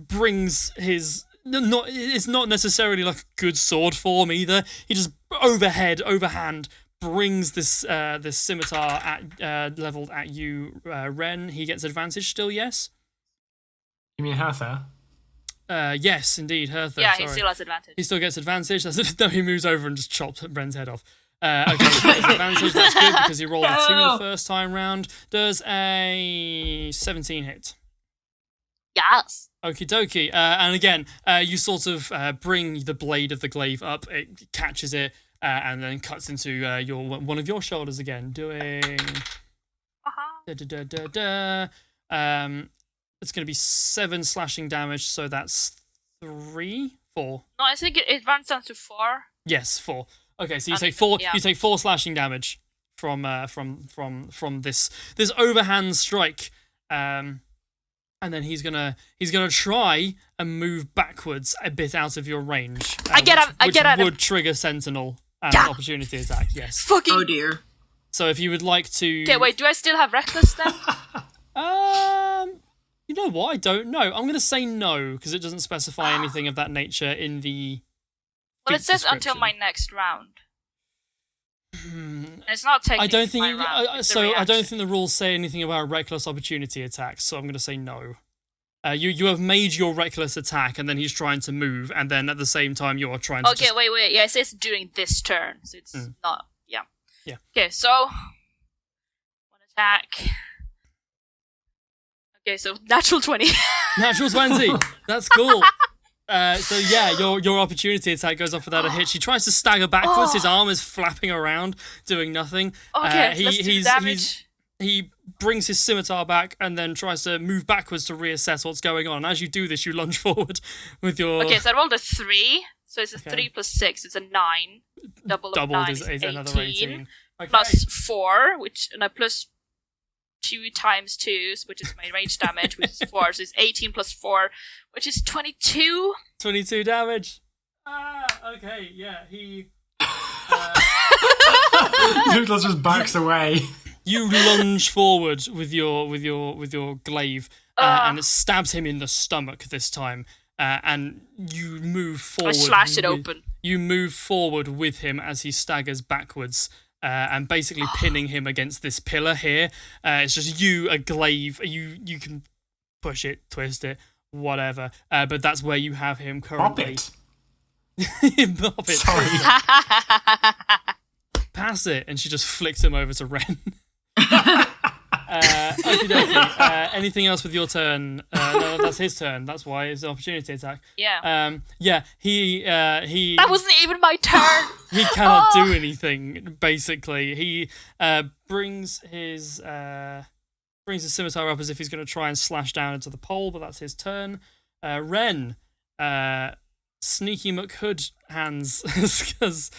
Brings his it's not necessarily like a good sword form either. He just overhand brings this scimitar at leveled at you, Wren. He gets advantage still. Yes. You mean Hertha? Yes, indeed, Hertha. Yeah, sorry. he still has advantage. He still gets advantage. No, he moves over and just chops Wren's head off. Okay, he gets advantage. That's good because he rolled a 2 the first time round. Does a 17 hit? Yes. Okie dokie. And again, you sort of bring the blade of the glaive up. It catches it and then cuts into one of your shoulders again, doing. It's going to be 7 slashing damage, so that's 4. No, I think it advanced down to 4. Yes, 4. Okay, so you take 4. Yeah. You take 4 slashing damage from this overhand strike, and then he's gonna try and move backwards a bit out of your range. Which would trigger Sentinel opportunity attack. Yes. Fucking. Oh dear. So if you would like to. Okay, wait. Do I still have reckless then? You know what? I don't know. I'm going to say no, because it doesn't specify anything of that nature in the Well, it says until description. my next round. And it's not technically I don't think my round, it's a so. I don't reaction. think the rules say anything about reckless opportunity attacks. So I'm going to say no. You have made your reckless attack, and then he's trying to move, and then at the same time you are trying to. Okay, wait. Yeah, it says during this turn, so it's not. Yeah. Yeah. Okay, so 1 attack. Okay, so natural 20. Natural 20. That's cool. So yeah, your opportunity attack goes off without a hit. She tries to stagger backwards. His arm is flapping around, doing nothing. Okay, let's do damage. He brings his scimitar back and then tries to move backwards to reassess what's going on. And as you do this, you lunge forward with your... Okay, so I rolled a 3, so it's a 3 plus 6, it's a 9. Doubled of 9 is 18, another 18. Okay. Plus 4, and I plus 2 times 2, which is my rage damage, which is 4, so it's 18 plus 4, which is 22. 22 damage. Okay, yeah, he... Douglas just backs away. You lunge forward with your glaive, and it stabs him in the stomach this time. And you move forward. I slashed it open. You move forward with him as he staggers backwards, and basically pinning him against this pillar here. It's just you, a glaive. You can push it, twist it, whatever. But that's where you have him currently. Bop it. Sorry. Pass it, and she just flicks him over to Wren. Okey-dokey. Anything else with your turn? No, that's his turn. That's why it's an opportunity attack. Yeah. Yeah. He. That wasn't even my turn. He cannot do anything. Basically, he brings his scimitar up as if he's going to try and slash down into the pole, but that's his turn. Wren. Sneaky McHood hands because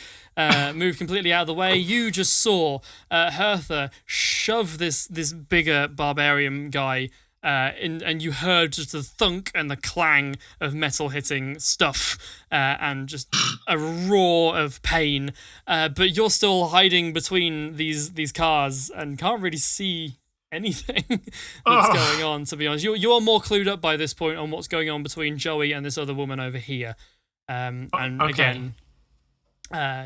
move completely out of the way. You just saw Hertha shove this bigger barbarian guy and you heard just the thunk and the clang of metal hitting stuff and just a roar of pain. But you're still hiding between these cars and can't really see anything that's going on, to be honest. You are more clued up by this point on what's going on between Joey and this other woman over here. Again,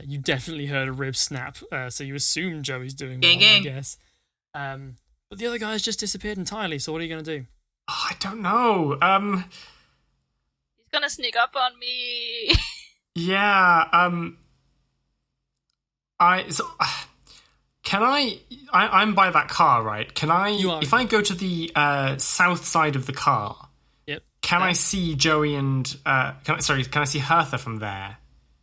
you definitely heard a rib snap, so you assume Joey's doing well, I guess. But the other guy's just disappeared entirely, so what are you going to do? Oh, I don't know. He's gonna sneak up on me. Yeah, I'm by that car, right? Can I... You are. If I go to the south side of the car, Yep. can I see Joey and... can I see Hertha from there?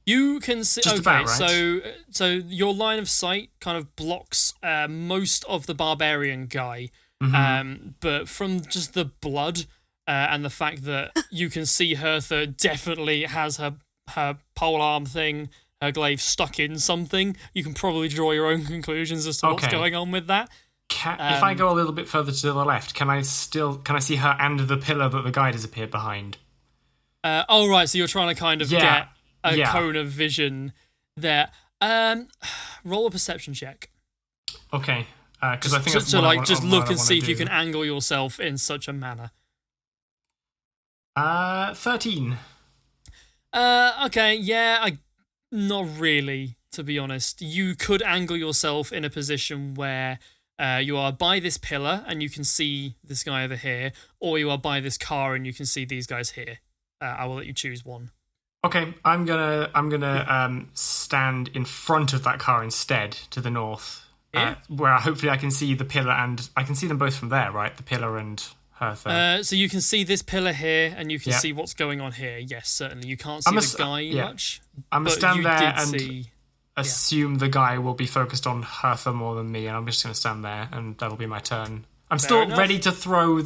You can see... Just okay, about, right? so your line of sight kind of blocks most of the barbarian guy, but from just the blood and the fact that you can see Hertha definitely has her pole arm thing, her glaive stuck in something, you can probably draw your own conclusions as to what's going on with that. If I go a little bit further to the left, can I see her and the pillar that the guy disappeared behind? Right, so you're trying to kind of get a cone of vision there. Roll a perception check. Okay, because I think just that's to just look and see if you can angle yourself in such a manner. 13. Okay, yeah, not really, to be honest. You could angle yourself in a position where you are by this pillar and you can see this guy over here, or you are by this car and you can see these guys here. I will let you choose one. Okay, I'm gonna stand in front of that car instead, to the north, where hopefully I can see the pillar, and I can see them both from there, right? The pillar and Hertha. So you can see this pillar here, and you can see what's going on here. Yes, certainly. You can't see the guy much. I'm gonna stand there and see, assume the guy will be focused on Hertha more than me, and I'm just gonna stand there, and that'll be my turn. I'm still ready to throw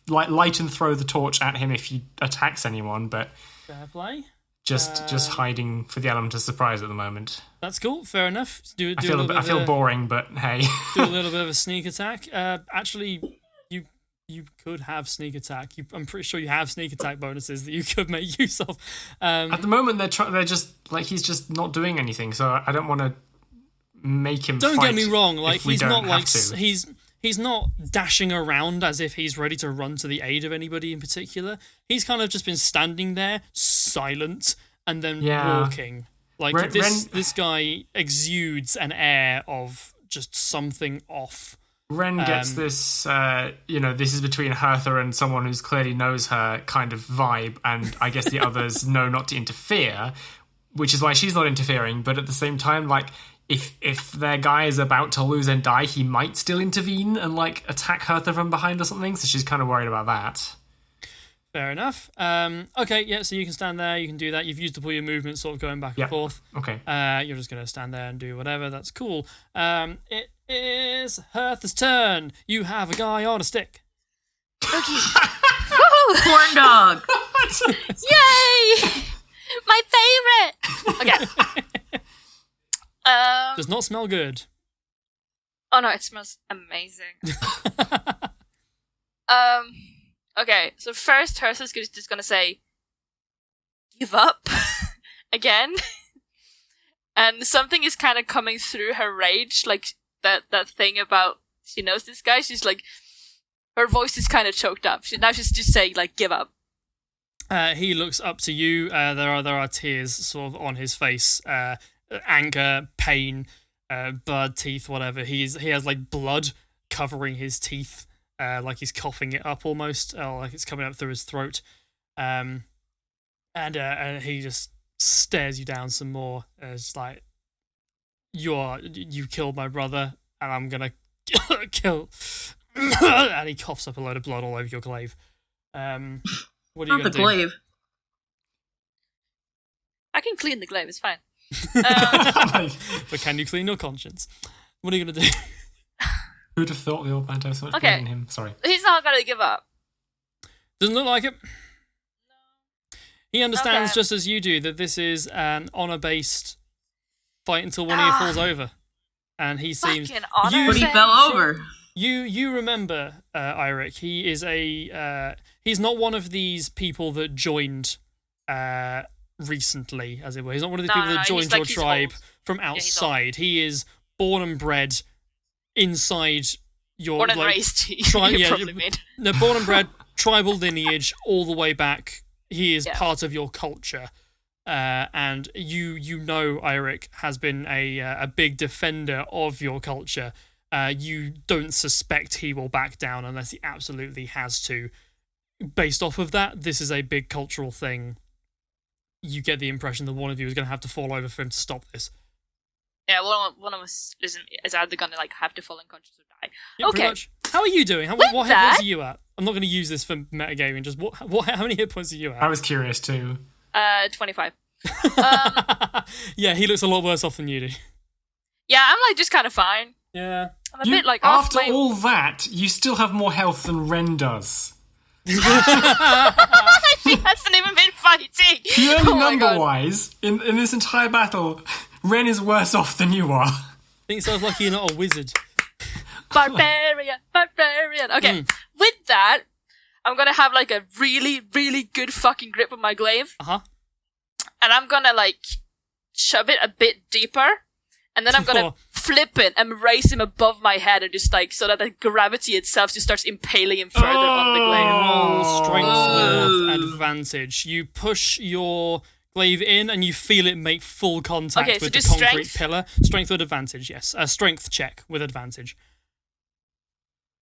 light and throw the torch at him if he attacks anyone, but fair play. Just hiding for the element of surprise at the moment. That's cool. Fair enough. I feel boring, but hey. Do a little bit of a sneak attack. Actually, you could have sneak attack. I'm pretty sure you have sneak attack bonuses that you could make use of. At the moment, they're just like, he's just not doing anything, so I don't want to make him. Don't fight get me wrong. Like, he's not like he's not dashing around as if he's ready to run to the aid of anybody in particular. He's kind of just been standing there, silent, and then walking. Like, this guy exudes an air of just something off. Wren gets this, this is between Hertha and someone who's clearly knows her kind of vibe, and I guess the others know not to interfere, which is why she's not interfering, but at the same time, like, if their guy is about to lose and die, he might still intervene and, like, attack Hertha from behind or something, so she's kind of worried about that. Fair enough. Okay, yeah, so you can stand there, you can do that. You've used up all your movement, sort of going back and forth. Okay. You're just going to stand there and do whatever. That's cool. It is Hertha's turn. You have a guy on a stick. Okay. Corn dog. Yay! My favorite! Okay. Does not smell good. Oh no, it smells amazing. Okay, so first Hertha's just gonna say, give up, again. And something is kind of coming through her rage, like that thing about she knows this guy. She's like, her voice is kind of choked up. She's just saying, like, give up. He looks up to you. There are tears sort of on his face. Anger, pain, blood, teeth, whatever. He has like blood covering his teeth. Like he's coughing it up almost, like it's coming up through his throat. And he just stares you down some more. It's like, you killed my brother, and I'm gonna kill. And he coughs up a load of blood all over your glaive. What are you gonna do? Glaive. I can clean the glaive, it's fine. But can you clean your conscience? What are you gonna do? Who'd have thought the old man had so much blood in him? Sorry. He's not gonna give up. Doesn't look like it. No. He understands just as you do that this is an honor-based fight until one of you falls over. And he seems... But he fell over. You remember, Eirick, he is he's not one of these people that joined recently, as it were. He's not one of these people that joined your tribe from outside. He is born and bred inside your... Born and raised, probably mean. No, born and bred, tribal lineage, all the way back. He is part of your culture. And you know Eirick has been a big defender of your culture. You don't suspect he will back down unless he absolutely has to. Based off of that, this is a big cultural thing. You get the impression that one of you is going to have to fall over for him to stop this. Yeah, one of us is either going to like have to fall unconscious or die. Yeah, okay. Pretty much. How are you doing? What hit points are you at? I'm not going to use this for metagaming. Just how many hit points are you at? I was curious too. 25. Yeah, he looks a lot worse off than you do. Yeah, I'm like just kind of fine. Yeah. I'm a bit like after all that, you still have more health than Wren does. She hasn't even been fighting. Purely number-wise, in this entire battle, Wren is worse off than you are. I think it sounds like you're not a wizard. Barbarian. Okay, with that, I'm gonna have like a really, really good fucking grip on my glaive. Uh-huh. And I'm gonna like shove it a bit deeper, and then I'm gonna flip it and raise him above my head, and just like so that the gravity itself just starts impaling him further on the glaive. Roll strength with advantage. You push your glaive in, and you feel it make full contact with the concrete pillar. Strength with advantage, yes. A strength check with advantage.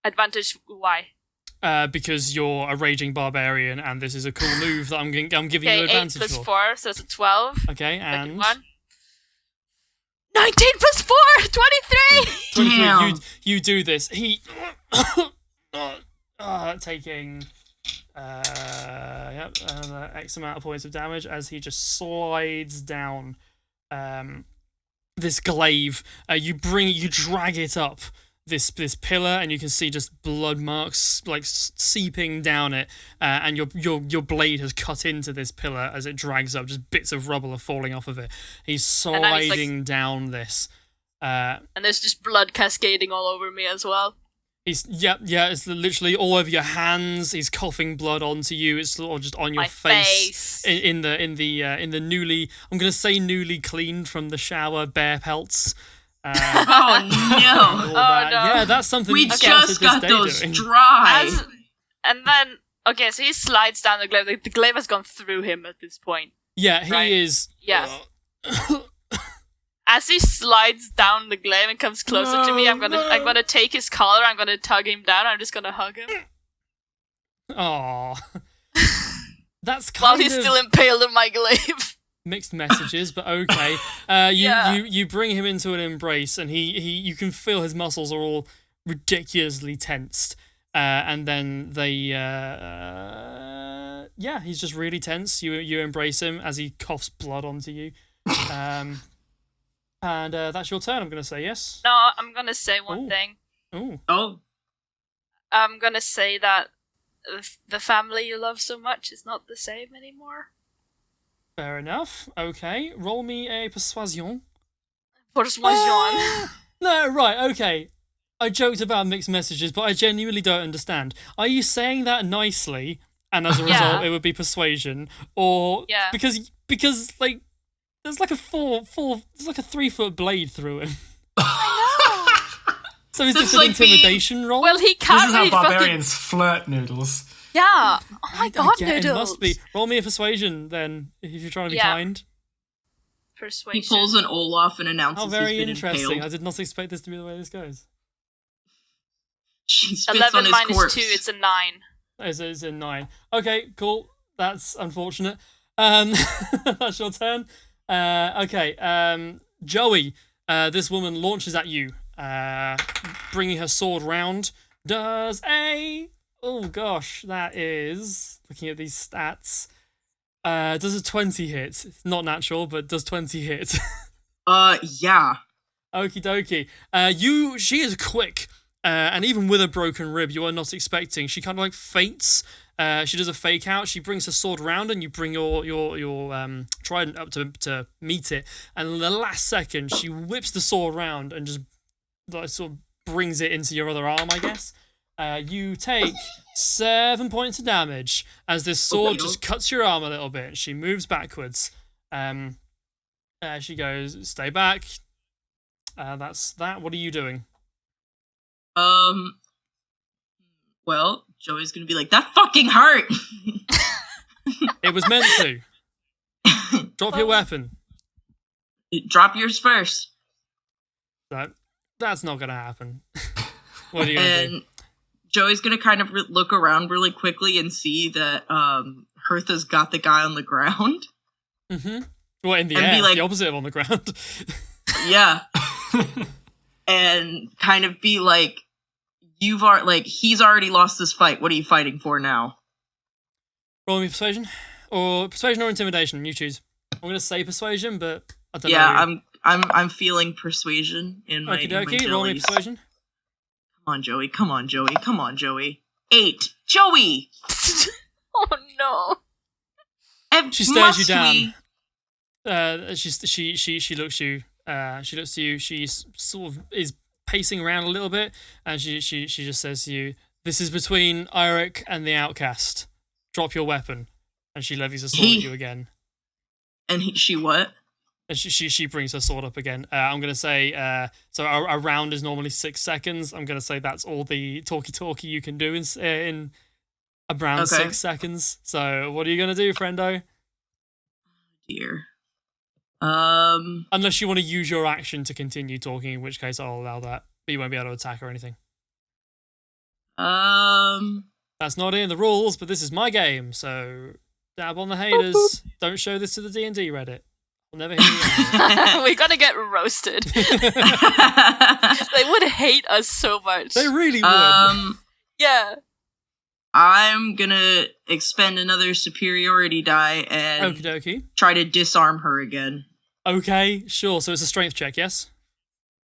Advantage? Why? Because you're a raging barbarian, and this is a cool move that I'm giving you advantage 8 plus for. 4, so it's a 12. Okay, and 19 plus 4, 23. Damn. You do this. He taking X amount of points of damage as he just slides down this glaive. You drag it up this pillar, and you can see just blood marks like seeping down it, and your blade has cut into this pillar as it drags up. Just bits of rubble are falling off of it. He's sliding down this, and there's just blood cascading all over me as well. It's literally all over your hands. He's coughing blood onto you. It's all just on your face. In the newly, I'm gonna say newly cleaned from the shower bare pelts. Oh all no! that. no. Yeah, that's something We you started just this got day those doing. dry. And then, okay, so he slides down the glaive. Like, the glaive has gone through him at this point. Yeah, he Right. is. Yeah. As he slides down the glaive and comes closer to me, I'm gonna take his collar. I'm gonna tug him down. I'm just gonna hug him Aw. That's while kind he's of still impaled in my glaive. mixed messages, but okay. You bring him into an embrace, and he you can feel his muscles are all ridiculously tensed. And then he's just really tense. You embrace him as he coughs blood onto you. And that's your turn, I'm going to say, yes? No, I'm gonna say one Ooh. thing. Ooh. Oh, I'm gonna say that the family you love so much is not the same anymore. Fair enough. Okay. Roll me a persuasion. Persuasion. No, right, okay. I joked about mixed messages, but I genuinely don't understand. Are you saying that nicely, and as a result Yeah. it would be persuasion? Or Yeah. because like there's like a 3-foot blade through him. So is this That's an like being- intimidation roll? Well, he This can't is how really fucking... barbarians flirt, Noodles. Yeah. Oh my god, Yeah, it Noodles. must be. Roll me a persuasion then, if you're trying to be Yeah. kind. Persuasion. he pulls an Olaf and announces How very he's been interesting. impaled. I did not expect this to be the way this goes. She spits on 11 his minus corpse. 2, it's a 9. It's a 9. Okay, cool. That's unfortunate. That's your turn. Okay, Joey, this woman launches at you, bringing her sword round. Does oh gosh, that is, looking at these stats, does a 20 hit? It's not natural, but does 20 hit? Yeah. Okie dokie. She is quick, and even with a broken rib, you are not expecting. She kind of like faints. She does a fake out. She brings her sword round, and you bring your trident up to meet it. And in the last second, she whips the sword round and just like, sort of brings it into your other arm, I guess. You take 7 points of damage as this sword just cuts your arm a little bit. She moves backwards. She goes, "Stay back." That's that. What are you doing? Well, Joey's gonna be like, that fucking hurt! It was meant to. Drop your weapon. Drop yours first. That's not gonna happen. What are you gonna do? And Joey's gonna kind of look around really quickly and see that Hertha's got the guy on the ground. Mm-hmm. Well, in the And air, be it's like- the opposite of on the ground. Yeah. And kind of be like, he's already lost this fight. What are you fighting for now? Roll me persuasion, or intimidation. You choose. I'm gonna say persuasion, but I don't know. Yeah, I'm feeling persuasion in my, Okie in my dokie. Roll me jellies. persuasion. Come on, Joey. Come on, Joey. Come on, Joey. 8. Joey! Oh no. She stares you Must down. we- She looks you. She looks to you. She sort of is pacing around a little bit, and she just says to you, "This is between Eirick and the outcast. Drop your weapon." And she levies a sword at you again. And she what? And she brings her sword up again. I'm gonna say so. A round is normally 6 seconds. I'm gonna say that's all the talkie you can do in around Okay. 6 seconds. So what are you gonna do, friendo? Dear. Unless you want to use your action to continue talking, in which case I'll allow that. But you won't be able to attack or anything. That's not in the rules, but this is my game, so dab on the haters. Don't show this to the D&D Reddit. I'll never hear you. We're gonna get roasted. They would hate us so much. They really would. Yeah. I'm gonna expend another superiority die and Okie dokie. try to disarm her again. Okay, sure. So it's a strength check, yes?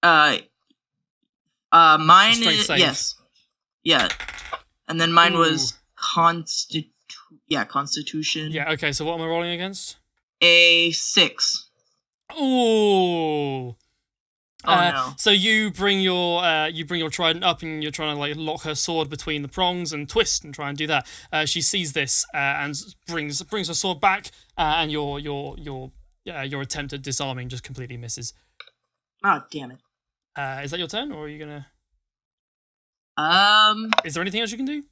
Mine Strength is save. yes, yeah, and then mine Ooh. was Constitution. Yeah, okay, so what am I rolling against? A 6. Ooh. No. So you bring your trident up and you're trying to like lock her sword between the prongs and twist and try and do that. She sees this and brings her sword back, and your attempt at disarming just completely misses. Oh, damn it. Is that your turn, or are you gonna? Is there anything else you can do?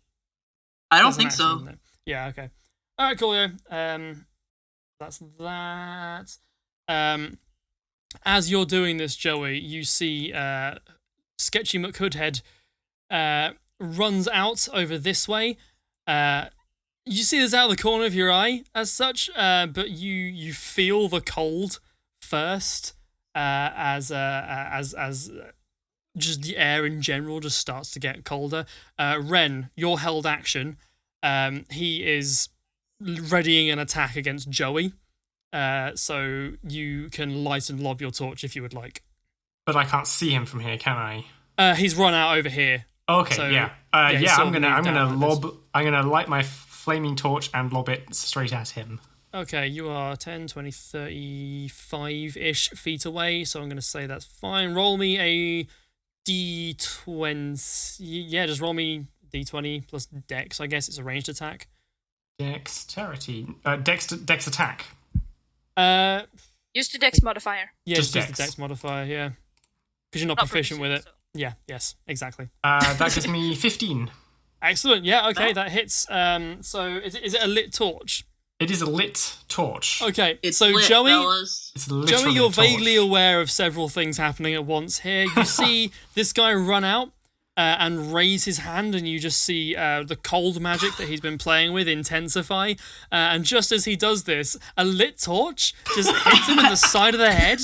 I don't That's an think action, so. isn't it? Yeah. Okay. All right. Cool. Yeah. That's that. As you're doing this, Joey, you see Sketchy McHoodhead runs out over this way. You see this out of the corner of your eye, as such, but you feel the cold first, as just the air in general just starts to get colder. Wren, your held action. He is readying an attack against Joey. So you can light and lob your torch if you would like. But I can't see him from here, can I? He's run out over here. Okay, So, yeah. he's Yeah, sort I'm of gonna moved down like lob. I'm gonna light my flaming torch and lob it straight at him. Okay, you are 10, 20, 35-ish feet away, so I'm going to say that's fine. Roll me a d20. Yeah, just roll me d20 plus dex. I guess it's a ranged attack. Dexterity. Dex attack. Use the dex modifier. Yeah, Just just use the dex. dex modifier, yeah. Because you're not proficient with it. so- Yeah, yes, exactly. That gives me 15. Excellent, yeah, okay, Oh. that hits. So is it a lit torch? It is a lit torch. Okay, It's so lit, Joey... fellas. It's literally Joey, you're a torch. vaguely aware of several things happening at once here. You see this guy run out and raise his hand, and you just see the cold magic that he's been playing with intensify. And just as he does this, a lit torch just hits him in the side of the head.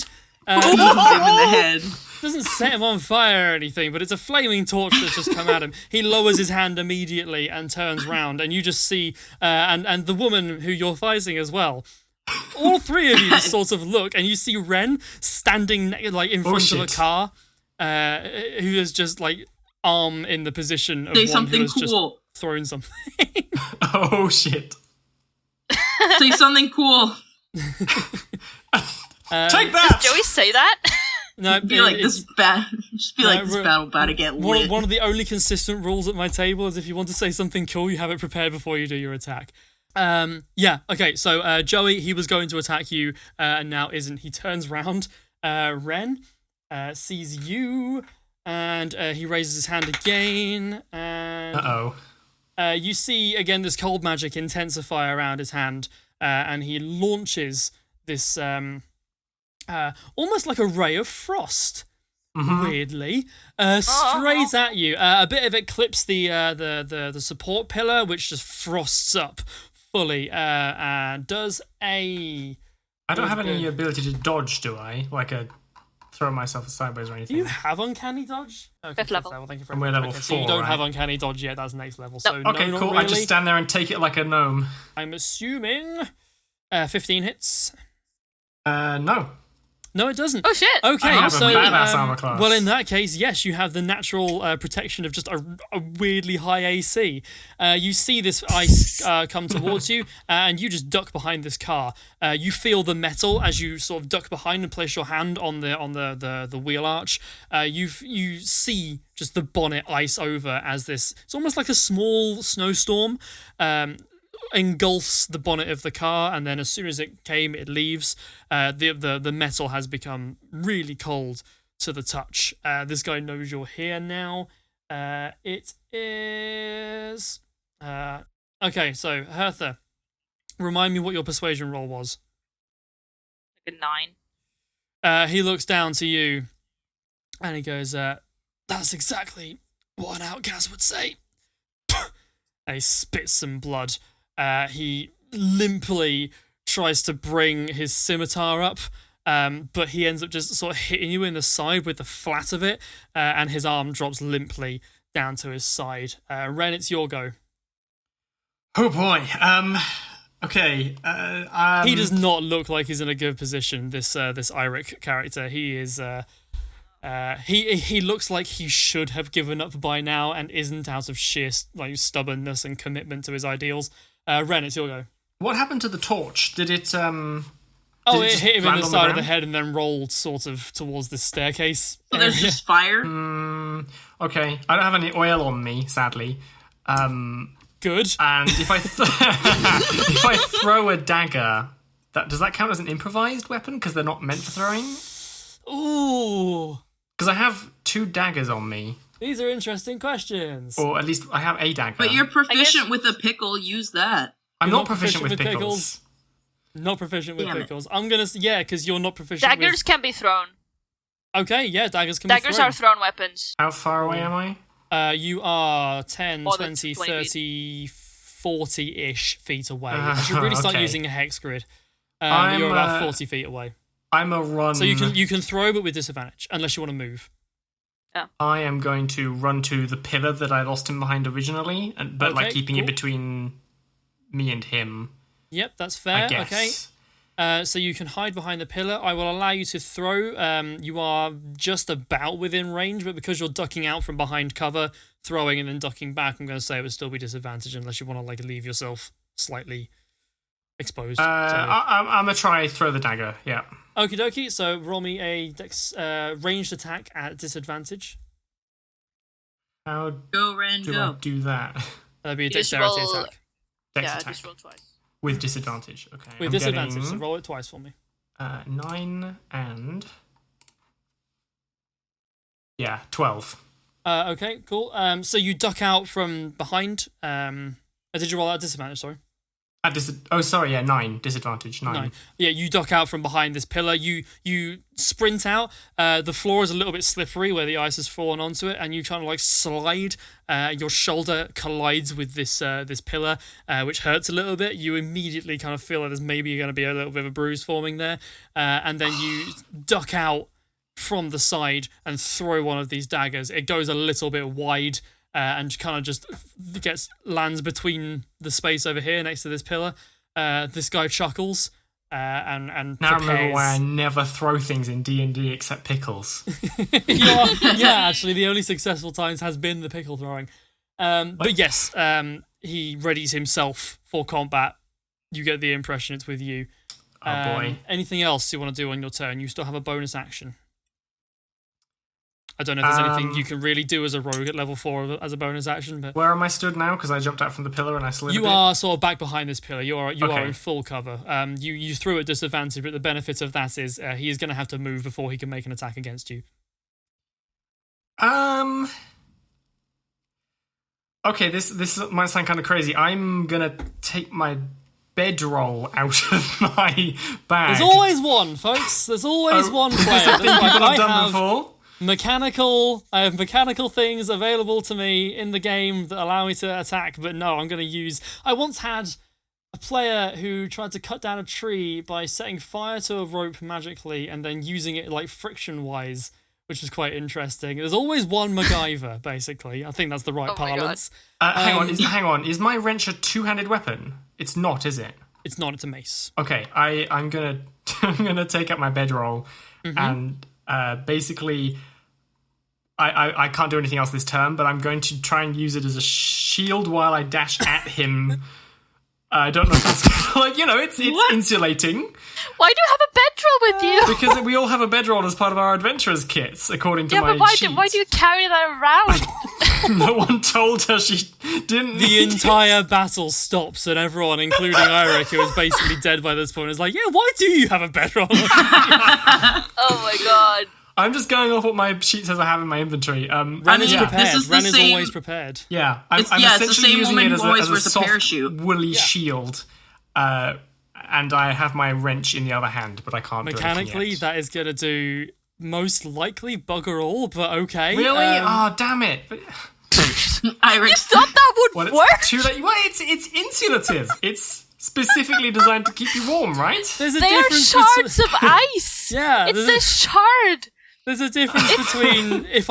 Him in the head. Doesn't set him on fire or anything, but it's a flaming torch that's just come at him. He lowers his hand immediately and turns round, and you just see, and the woman who you're fighting as well. All three of you just sort of look, and you see Wren standing like in front of a shit. car, who is just like arm in the position of Say one who something has just cool. thrown something. Oh shit! Say something cool. Take that! Joey say that? No, Be like it's- this bad. Just be like No, this we're- battle about to get lit. one of the only consistent rules at my table is if you want to say something cool, you have it prepared before you do your attack. Yeah, okay, so Joey, he was going to attack you, and now isn't. He turns round. Wren sees you, and he raises his hand again, and Uh-oh. you see again this cold magic intensify around his hand, and he launches this almost like a ray of frost. Weirdly, straight at you. A bit of it clips the support pillar, which just frosts up fully. Does a... I don't have any Good. ability to dodge, do I? Like throw myself sideways or Do anything? you have uncanny dodge? Okay, Fifth level. Thank you for And we're level so you 4, don't have right? uncanny dodge yet. That's next level. So Nope. Okay, no, not cool. really. I just stand there and take it like a gnome. I'm assuming 15 hits. No. No, it doesn't. Oh shit! Okay, I have a so badass armor class. well, in that case, yes, you have the natural protection of just a weirdly high AC. You see this ice come towards you, and you just duck behind this car. You feel the metal as you sort of duck behind and place your hand on the wheel arch. You see just the bonnet ice over as this. It's almost like a small snowstorm. Engulfs the bonnet of the car, and then as soon as it came, it leaves. The metal has become really cold to the touch. This guy knows you're here now. It is okay. So Hertha, remind me what your persuasion roll was. Like a 9. He looks down to you, and he goes, "That's exactly what an outcast would say." And he spits some blood. He limply tries to bring his scimitar up, but he ends up just sort of hitting you in the side with the flat of it, and his arm drops limply down to his side. Wren, it's your go. Oh boy. Okay. He does not look like he's in a good position, this Eirick character. He is... he looks like he should have given up by now and isn't, out of sheer stubbornness and commitment to his ideals. Wren, it's your go. What happened to the torch? Did it? Oh, did it just hit him in land the on side of the ground? head and then rolled sort of towards the staircase. So there's area. just fire. Okay. I don't have any oil on me, sadly. Good. And if I if I throw a dagger, does that count as an improvised weapon because they're not meant for throwing? Ooh. Because I have 2 daggers on me. These are interesting questions. Or at least I have a dagger. But you're proficient with a pickle. Use that. I'm not proficient with pickles. Not proficient with Damn it. pickles. I'm gonna because you're not proficient. Daggers can be thrown. Okay, yeah, daggers can be thrown. Daggers are thrown weapons. How far away am I? You are 10, More than 20, 20 30, 40-ish feet away. I should really start okay. using a hex grid. I'm, You're about 40 feet away. I'm a run. So you can throw, but with disadvantage, unless you want to move. I am going to run to the pillar that I lost him behind originally, but like Okay, keeping cool. it between me and him. Yep, that's fair. I guess. Okay. So you can hide behind the pillar. I will allow you to throw. You are just about within range, but because you're ducking out from behind cover, throwing and then ducking back, I'm going to say it would still be disadvantage unless you want to like leave yourself slightly exposed. I'm gonna try throw the dagger. Yeah. Okie dokie. So roll me a ranged attack at disadvantage. How Go, Ren, do I go. do that? That'd be a You just dexterity roll- attack Dex attack just roll twice. with disadvantage. Okay. with I'm disadvantage. So getting, roll it twice for me. 9 and 12. Okay, cool. So you duck out from behind. Did you roll out at disadvantage? Sorry. 9 disadvantage. 9. Yeah, you duck out from behind this pillar. You sprint out. The floor is a little bit slippery where the ice has fallen onto it, and you kind of like slide. Your shoulder collides with this pillar, which hurts a little bit. You immediately kind of feel like there's maybe going to be a little bit of a bruise forming there, and then you duck out from the side and throw one of these daggers. It goes a little bit wide. And kind of just lands between the space over here next to this pillar. This guy chuckles and Now I prepares. remember why I never throw things in D&D except pickles. Actually, the only successful times has been the pickle throwing. But yes, he readies himself for combat. You get the impression it's with you. Oh boy. Anything else you want to do on your turn? You still have a bonus action. I don't know if there's anything you can really do as a rogue at level 4 as a bonus action, but Where am I stood now? Because I jumped out from the pillar and I slid a you bit. are sort of back behind this pillar. You are Okay. in full cover. You threw at disadvantage, but the benefit of that is he is going to have to move before he can make an attack against you. Okay, this might sound kind of crazy. I'm gonna take my bedroll out of my bag. There's always one, folks. There's always one player. Is this a thing that's like, people have I done have before? I have mechanical things available to me in the game that allow me to attack, but no, I'm going to use... I once had a player who tried to cut down a tree by setting fire to a rope magically and then using it like friction-wise, which was quite interesting. There's always one MacGyver, basically. I think that's the right Oh my God. parlance. Hang on. Is my wrench a two-handed weapon? It's not, is it? It's not, it's a mace. Okay, I'm gonna I'm gonna take out my bedroll and basically I can't do anything else this turn, but I'm going to try and use it as a shield while I dash at him. I don't know if that's like, it's insulating. Why do you have a bedroll with you? Because we all have a bedroll as part of our adventurer's kits, according to Yeah, my but why sheet. do you carry that around? No one told her she didn't The need entire battle stops and everyone, including Eirick, who is basically dead by this point, is like, yeah, why do you have a bedroll? Oh my God. I'm just going off what my sheet says I have in my inventory. Ren is yeah, prepared. this is the Ren is same- always prepared. Yeah, I'm It's the essentially same using woman it who as always a wears a soft, parachute. woolly shield. And I have my wrench in the other hand, but I can't do anything Mechanically, yet. that is going to do most likely bugger all, but okay. Really? Oh, damn it. But, Eirick, Thought that would well, work? it's too late. Well, it's insulative. It's specifically designed to keep you warm, right? There's a They are difference shards of ice. Yeah, It's there's a shard. There's a difference between if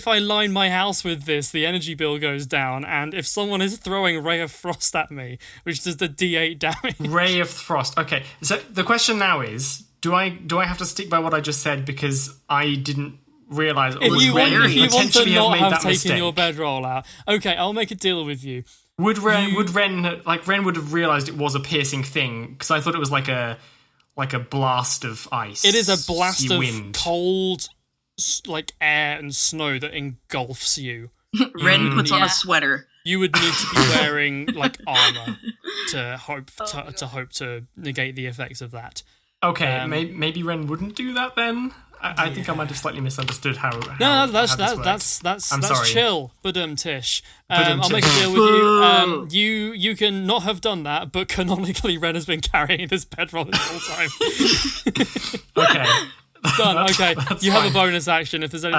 I line my house with this, the energy bill goes down, and if someone is throwing Ray of Frost at me, which does the D8 damage. Ray of Frost. Okay, so the question now is, do I have to stick by what I just said because I didn't realise If you want to potentially have not made have that taken mistake? your bedroll out, okay, I'll make a deal with you. Would Ren would have realised it was a piercing thing because I thought it was like a blast of ice. It is a blast of wind. cold, like air and snow that engulfs you. Ren puts on Yeah. a sweater. You would need to be wearing like armor to hope to negate the effects of that. Okay, maybe Ren wouldn't do that then. I think I might have slightly misunderstood how. No, how that's I'm sorry. chill. Tish. I'll make a deal with you. You can not have done that, but canonically, Wren has been carrying this bedroll this whole time. Okay. Done. Okay, you fine. have a bonus action if there's any.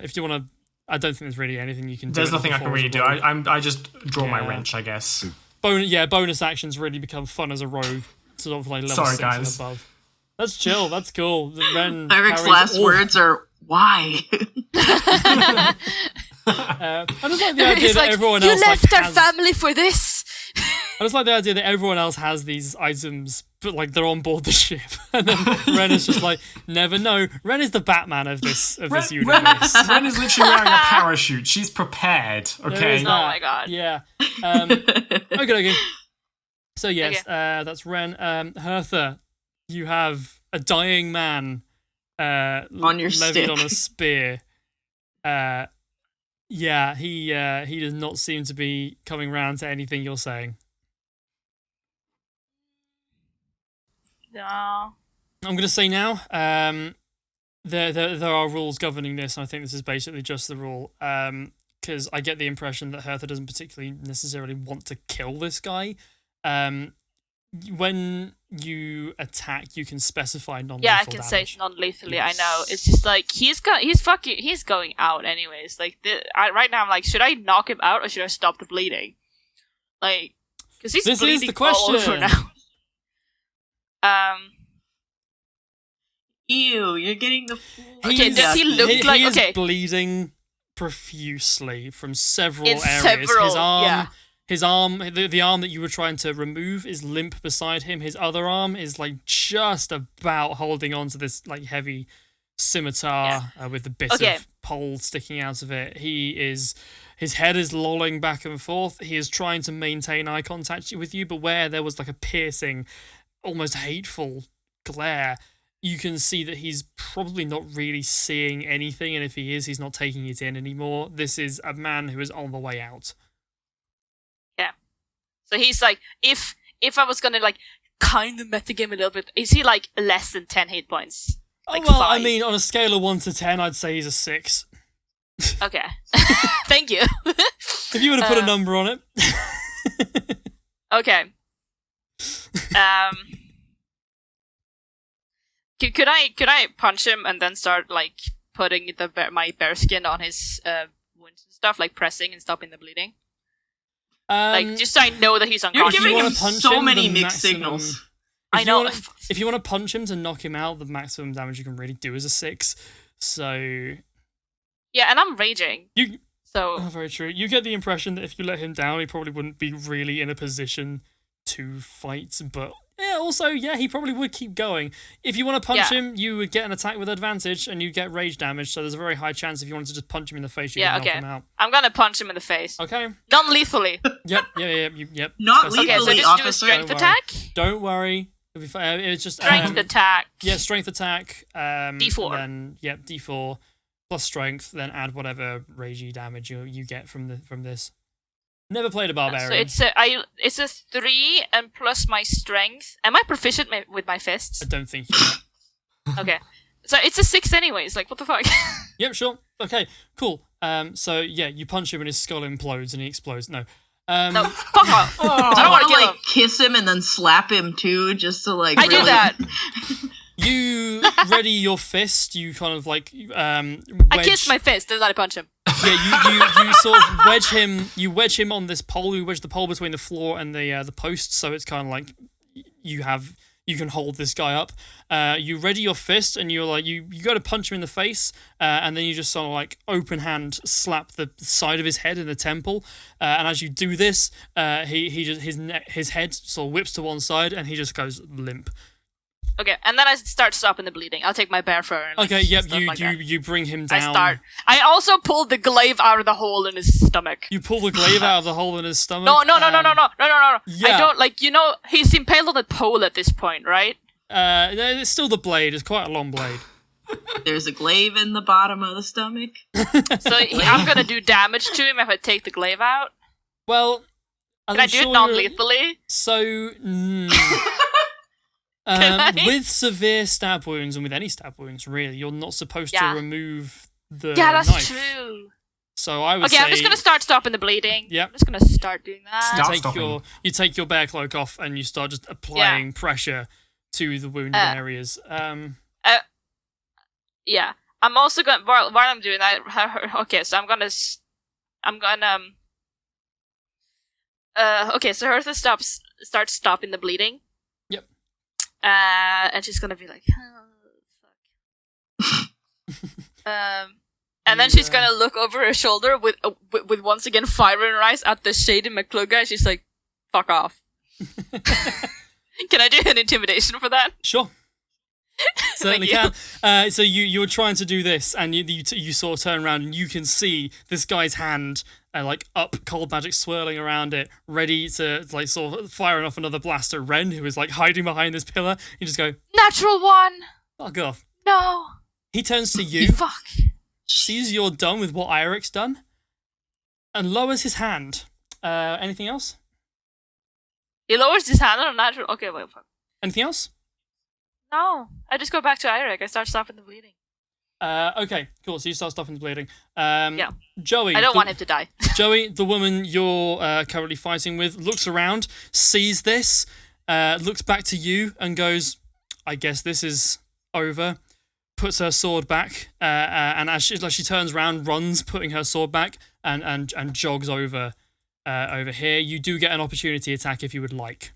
If you want to. I don't think there's really anything you can do. There's nothing I can really do. I just draw my Yeah. wrench, I guess. Bonus actions really become fun as a rogue, sort of like level Sorry, 6 guys. and above. That's chill. That's cool. Wren Eirik's carries last all- words are, why? I just like the idea He's that like, everyone you else left like, our has. family for this. I just like the idea that everyone else has these items, but like they're on board the ship, and then Wren is just like, never know. Wren is the Batman of this universe. Wren is literally wearing a parachute. She's prepared. There Okay. is Oh that. my God. Yeah. Okay. So yes, that's Wren. Hertha, you have a dying man On your levied stick. on a spear. Yeah, he does not seem to be coming round to anything you're saying. No. I'm going to say now, there are rules governing this, and I think this is basically just the rule. Because I get the impression that Hertha doesn't particularly necessarily want to kill this guy. When you attack, you can specify non-lethal Yeah, I can say damage. non-lethally. I know. It's just like he's going out anyways. Like right now, I'm like, should I knock him out or should I stop the bleeding? Like, because he's This is bleeding the question. all over now. Ew, you're getting the full... Okay, does he look like- He is okay. bleeding profusely from several In areas. several, His arm, the arm that you were trying to remove is limp beside him. His other arm is like just about holding on to this like heavy scimitar with the bit of pole sticking out of it. His head is lolling back and forth. He is trying to maintain eye contact with you, but where there was like a piercing, almost hateful glare, you can see that he's probably not really seeing anything, and if he is, he's not taking it in anymore. This is a man who is on the way out. Yeah. So he's like, if I was gonna like kind of metagame a little bit, is he like less than 10 hit points? Like 5? I mean, on a scale of 1 to 10, I'd say he's a 6. Okay. Thank you. If you were to put a number on it. Okay. Could I punch him and then start like putting my bear skin on his wounds and stuff, like pressing and stopping the bleeding? Like just so I know that he's You're unconscious. giving him wanna punch so him, many the mixed signals. I know. If you want to punch him to knock him out, the maximum damage you can really do is a 6. So Yeah, and I'm raging. So very true. You get the impression that if you let him down, he probably wouldn't be really in a position to fight. But yeah, also he probably would keep going. If you want to punch him, you would get an attack with advantage, and you get rage damage. So there's a very high chance if you wanted to just punch him in the face, you could knock him out. I'm gonna punch him in the face. Okay. Non-lethally. Yep. Not Specify. Okay, so lethally, just do a officer. strength Don't worry. attack. Don't worry. It'll be fine. It's just Strength attack. Yeah, strength attack. D4. Then D4 plus strength. Then add whatever ragey damage you get from this. Never played a barbarian. So it's a 3 and plus my strength. Am I proficient with my fists? I don't think you are. Okay. So it's a 6 anyways. Like what the fuck? Yep, sure. Okay, cool. So you punch him and his skull implodes and he explodes. No. No, fuck off. I I don't want want to to kill like him. kiss him and then slap him too, just to like. I do really- that. You ready your fist. You kind of like wedge. I kiss my fist and then I punch him. Yeah, you sort of wedge him. You wedge him on this pole. You wedge the pole between the floor and the post, so it's kind of like you can hold this guy up. You ready your fist, and you're like you go to punch him in the face, and then you just sort of like open hand slap the side of his head in the temple. And as you do this, his head sort of whips to one side, and he just goes limp. Okay, and then I start stopping the bleeding. I'll take my bear fur. And, like, Okay, yep. stuff like that. You bring him down. I also pulled the glaive out of the hole in his stomach. You pull the glaive out of the hole in his stomach. No. Yeah. I don't he's impaled on a pole at this point, right? It's still the blade. It's quite a long blade. There's a glaive in the bottom of the stomach. So I'm gonna do damage to him if I take the glaive out. Well, Can I do it non-lethally? So, With severe stab wounds, and with any stab wounds, really, you're not supposed to remove the that's knife. true. So I would say... Okay, I'm just going to start stopping the bleeding. Yep. I'm just going to start doing that. You take your bear cloak off and you start just applying pressure to the wounded areas. Yeah. I'm also going... While I'm doing that... Okay, so I'm going to... Okay, so Hertha starts stopping the bleeding. Yep. And she's going to be like... Oh, fuck. And then she's gonna look over her shoulder with once again fire in her eyes at the shady McClugga, and she's like, "Fuck off." Can I do an intimidation for that? Sure. Certainly can. So you're trying to do this, and you sort of turn around, and you can see this guy's hand, like up, cold magic swirling around it, ready to like sort of firing off another blaster. Wren, who is like hiding behind this pillar, you just go, "Natural one." Fuck off. No. He turns to you. Fuck. Sees you're done with what Eirick's done, and lowers his hand. Anything else? He lowers his hand on a natural... Okay, wait. Fuck. Anything else? No. I just go back to Eirick. I start stopping the bleeding. Okay, cool. So you start stopping the bleeding. Joey. I don't want him to die. Joey, the woman you're currently fighting with, looks around, sees this, looks back to you, and goes, I guess this is over. Puts her sword back, and as she turns around, runs, putting her sword back, and jogs over here. You do get an opportunity attack if you would like.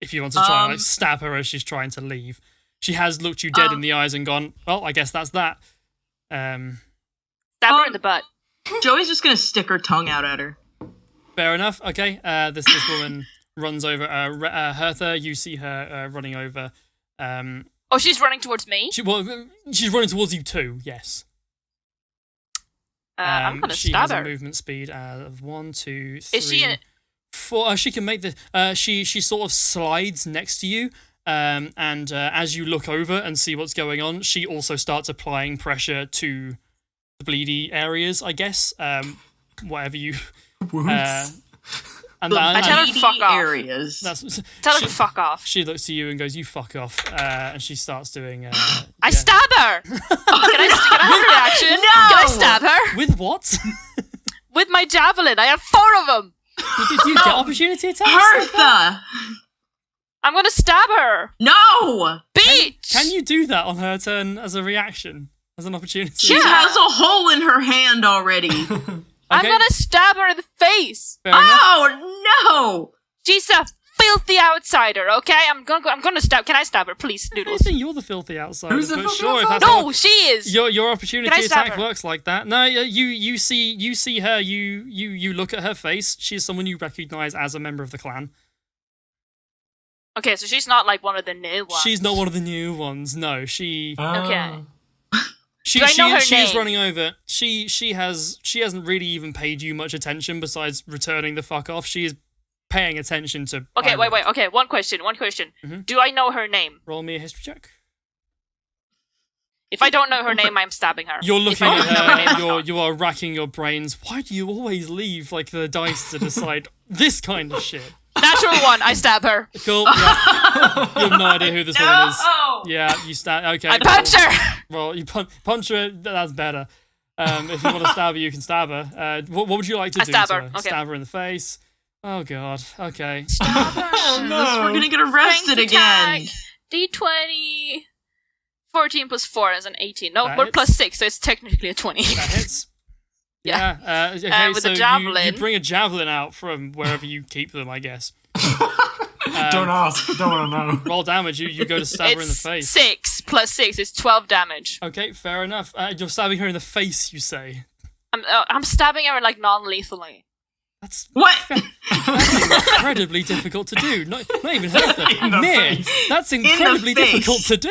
If you want to try and like, stab her as she's trying to leave. She has looked you dead in the eyes and gone, well, I guess that's that. Stab her in the butt. Joey's just gonna stick her tongue out at her. Fair enough. Okay. This woman runs over. Hertha, you see her running over. Oh, she's running towards me? She's running towards you too, yes. I'm gonna she stab has her. a movement speed of 1, 2, 3, Is she 4. She can make the... she sort of slides next to you, and as you look over and see what's going on, she also starts applying pressure to the bleedy areas, I guess. Whatever you... Wounds. I tell her to fuck off. Areas. Tell her to fuck off. She looks to you and goes, you fuck off. And she starts doing... I stab her! Can I have a reaction? No! Can I stab her? With what? With my javelin. I have 4 of them! Did you get opportunity attacks? Hertha! I'm gonna stab her! No! Bitch! Can you do that on her turn as a reaction? As an opportunity? She has a hole in her hand already. I'm gonna stab her in the face! Fair enough. Oh, no! She's a filthy outsider, okay? I'm gonna stab... Can I stab her, please, I Noodles? think you're the filthy outsider. Who's the but filthy sure, if outsider? that's No, she is! your opportunity Can I stab attack her? works like that. No, you see her. You look at her face. She's someone you recognize as a member of the clan. Okay, so she's not like one of the new ones. She's not one of the new ones. No, she. Okay. She Do I know her is name? running over. She hasn't really even paid you much attention besides returning the fuck off. She is paying attention to. Okay, Eirick. wait. Okay, one question. Mhm. Do I know her name? Roll me a history check. If I don't know her name, I'm stabbing her. You're If looking I at don't know her name, I'm her. not. You are racking your brains. Why do you always leave like the dice to decide this kind of shit? Natural one, I stab her. Cool. Yeah. You have no idea who this woman is. No! Yeah, you stab. Okay. I punch her! Well, you punch her. That's better. If you want to stab her, you can stab her. What would you like to I do? stab to her. her? Okay. Stab her in the face. Oh god. Okay. Oh, no. We're gonna get arrested Strength again. attack. D20. 14 plus 4 is an 18. No, That but hits. plus 6, so it's technically a 20. That hits. Yeah. Yeah. Okay. With so a javelin. you bring a javelin out from wherever you keep them, I guess. Don't ask. Don't want to know. Roll damage. You go to stab her in the It's face. 6 plus 6 is 12 damage. Okay. Fair enough. You're stabbing her in the face. You say. I'm stabbing her like non-lethally. That's What? incredibly difficult to do. Not even Hertha. In the Mir, face. that's incredibly face. difficult to do.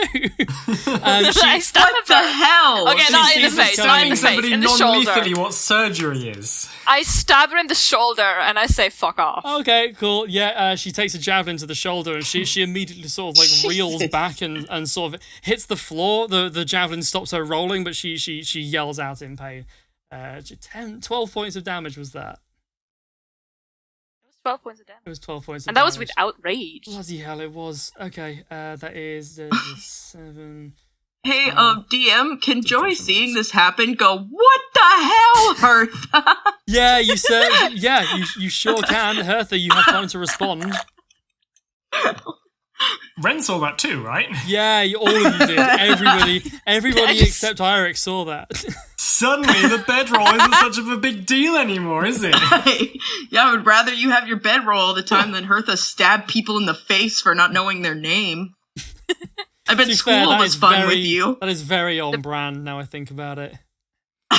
I stab What her. the hell? Okay, not in the This is face, not in telling the face, somebody in the shoulder. non-lethally what surgery is. I stab her in the shoulder and I say fuck off. Okay, cool. Yeah, she takes a javelin to the shoulder and she immediately sort of like reels back and sort of hits the floor. The javelin stops her rolling, but she yells out in pain. 12 points of damage was that. 12 points of damage. It was 12 points. And that was without rage. Bloody hell, it was. Okay, that is 7. Hey, DM, can Joey, seeing this happen, go, what the hell, Hertha? Yeah, you said. Yeah, you sure can, Hertha. You have time to respond. Wren saw that too, right? Yeah, all of you did. Everybody except Eirick saw that. Suddenly, the bedroll isn't such of a big deal anymore, is it? Yeah, I would rather you have your bedroll all the time than Hertha stab people in the face for not knowing their name. I bet school was fun with you. That is very on brand now I think about it.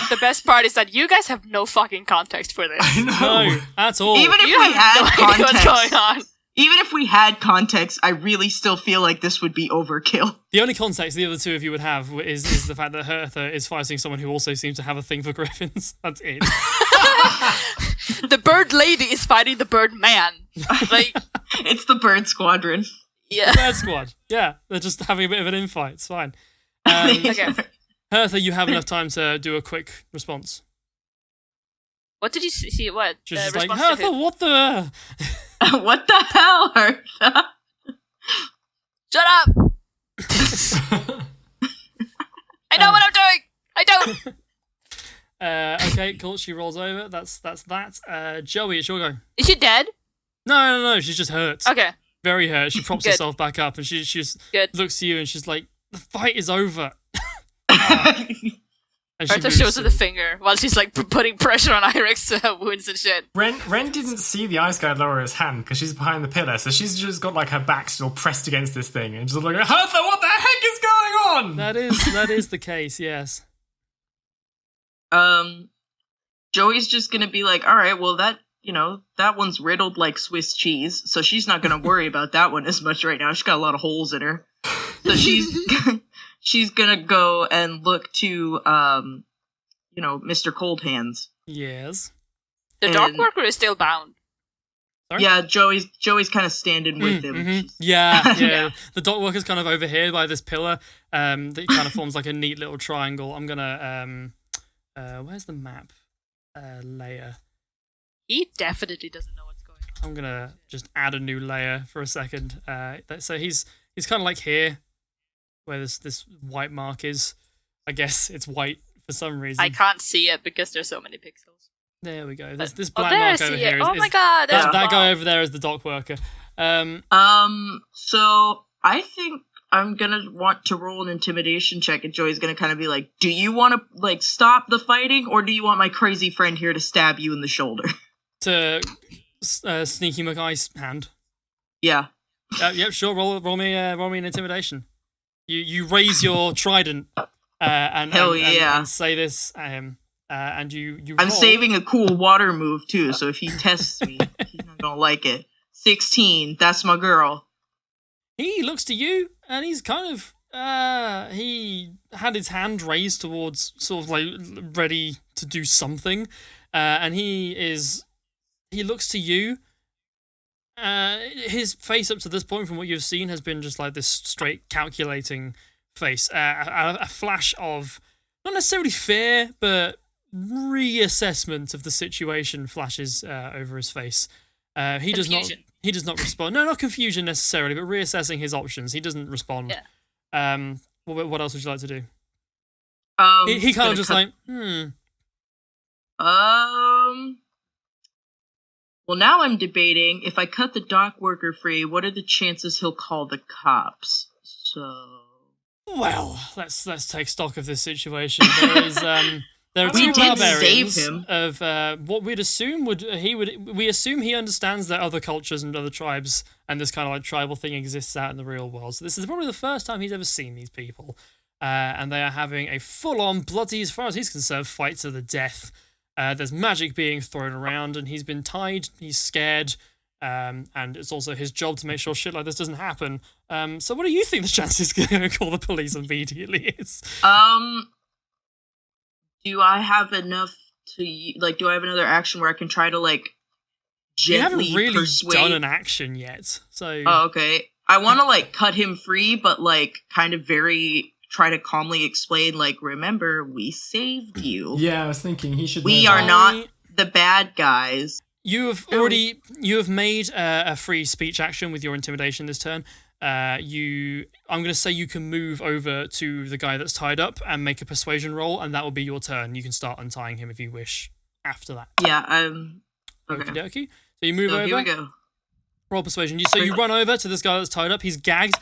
The best part is that you guys have no fucking context for this. I know. No, at all. Even if You we have had no idea context, what's going on. even if we had context, I really still feel like this would be overkill. The only context the other two of you would have is the fact that Hertha is fighting someone who also seems to have a thing for griffins. That's it. The bird lady is fighting the bird man. Like, It's the bird squadron. yeah. Bird squad. Yeah, they're just having a bit of an infight. It's fine. Okay. Hertha, you have enough time to do a quick response. What did you see? What? She's just like, response to Hertha, who? what the? What the hell, Hertha? Shut up! I know what I'm doing! I don't! Okay, cool. She rolls over. That's that. Joey, it's your go. Is she dead? No. She's just hurt. Okay, Very hurt. She props Good. herself back up and she just good. looks to you and she's like, the fight is over. And she Hertha moves shows her the to- finger while she's like putting pressure on Eirick's wounds and shit. Wren didn't see the ice guy lower his hand because she's behind the pillar, so she's just got like her back still pressed against this thing and just like, Hertha, what the heck is going on? That is the case, yes. Joey's just gonna be like, all right, well, that one's riddled like Swiss cheese, so she's not gonna worry about that one as much right now. She's got a lot of holes in her. So she's gonna go and look to, Mr. Cold Hands. Yes. The And- dark worker is still bound. Sorry? Yeah, Joey's kind of standing with him. Mhm. Yeah. Yeah. The dock worker's kind of over here by this pillar. That kind of forms like a neat little triangle. I'm gonna where's the map layer? He definitely doesn't know what's going on. I'm gonna just add a new layer for a second. So he's kind of like here, where this white mark is. I guess it's white for some reason. I can't see it because there's so many pixels. There we go. This Oh, black there I mark see over it. here is, Oh my god, there's that a guy bomb. over there is the dock worker. So I think I'm gonna want to roll an intimidation check, and Joey's gonna kind of be like, do you want to, like, stop the fighting, or do you want my crazy friend here to stab you in the shoulder? To Sneaky McEye's hand. Yeah. Yep, sure. Roll me an intimidation. You raise your trident and Hell yeah. and say this. And you I'm roll. saving a cool water move, too, so if he tests me, he's not gonna like it. 16, that's my girl. He looks to you, and he's kind of he had his hand raised towards sort of like ready to do something, and he looks to you. His face up to this point, from what you've seen, has been just like this straight calculating face. A flash of not necessarily fear, but reassessment of the situation flashes over his face. He does not respond. No, not confusion necessarily, but reassessing his options. He doesn't respond. Yeah. What else would you like to do? He kind gonna of just cut- like, Well, now I'm debating, if I cut the dock worker free, what are the chances he'll call the cops? So... Well, let's take stock of this situation. There are We two did barbarians save him. of what we'd assume we assume he understands that other cultures and other tribes and this kind of like tribal thing exists out in the real world. So this is probably the first time he's ever seen these people, and they are having a full-on bloody, as far as he's concerned, fight to the death. There's magic being thrown around, and he's been tied. He's scared. And it's also his job to make sure shit like this doesn't happen. So what do you think the chances going to call the police immediately is? Do I have enough to, like, do I have another action where I can try to, like, You haven't gently really persuade? done an action yet, so... Oh, okay. I want to, like, cut him free, but, like, kind of try to calmly explain, like, remember, we saved you. Yeah, I was thinking he should. We know are that. not the bad guys. You have made a free speech action with your intimidation this turn. I'm going to say you can move over to the guy that's tied up and make a persuasion roll, and that will be your turn. You can start untying him if you wish after that. Yeah, okay. Okey-dokey. So you move over. Here we go. Roll persuasion. You run over to this guy that's tied up. He's gagged.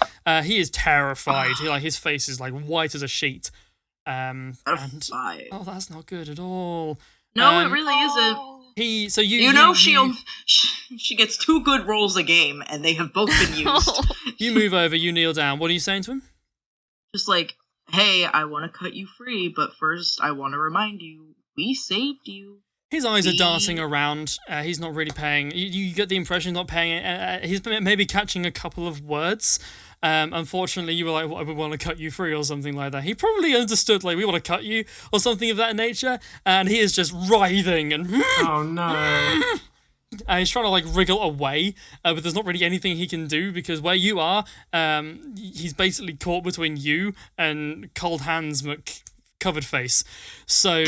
He is terrified. His face is like white as a sheet. And 5. oh, that's not good at all. No, it really isn't. She gets 2 good rolls a game, and they have both been used. You move over, you kneel down. What are you saying to him? Just like, hey, I want to cut you free, but first I want to remind you, we saved you. His eyes are darting around. He's not really paying. You get the impression he's not paying. He's maybe catching a couple of words. Unfortunately, you were like, well, we want to cut you free or something like that. He probably understood, like, we want to cut you or something of that nature. And he is just writhing and... Oh, no. And he's trying to, like, wriggle away. But there's not really anything he can do because where you are, he's basically caught between you and Cold Hands Covered Face. So...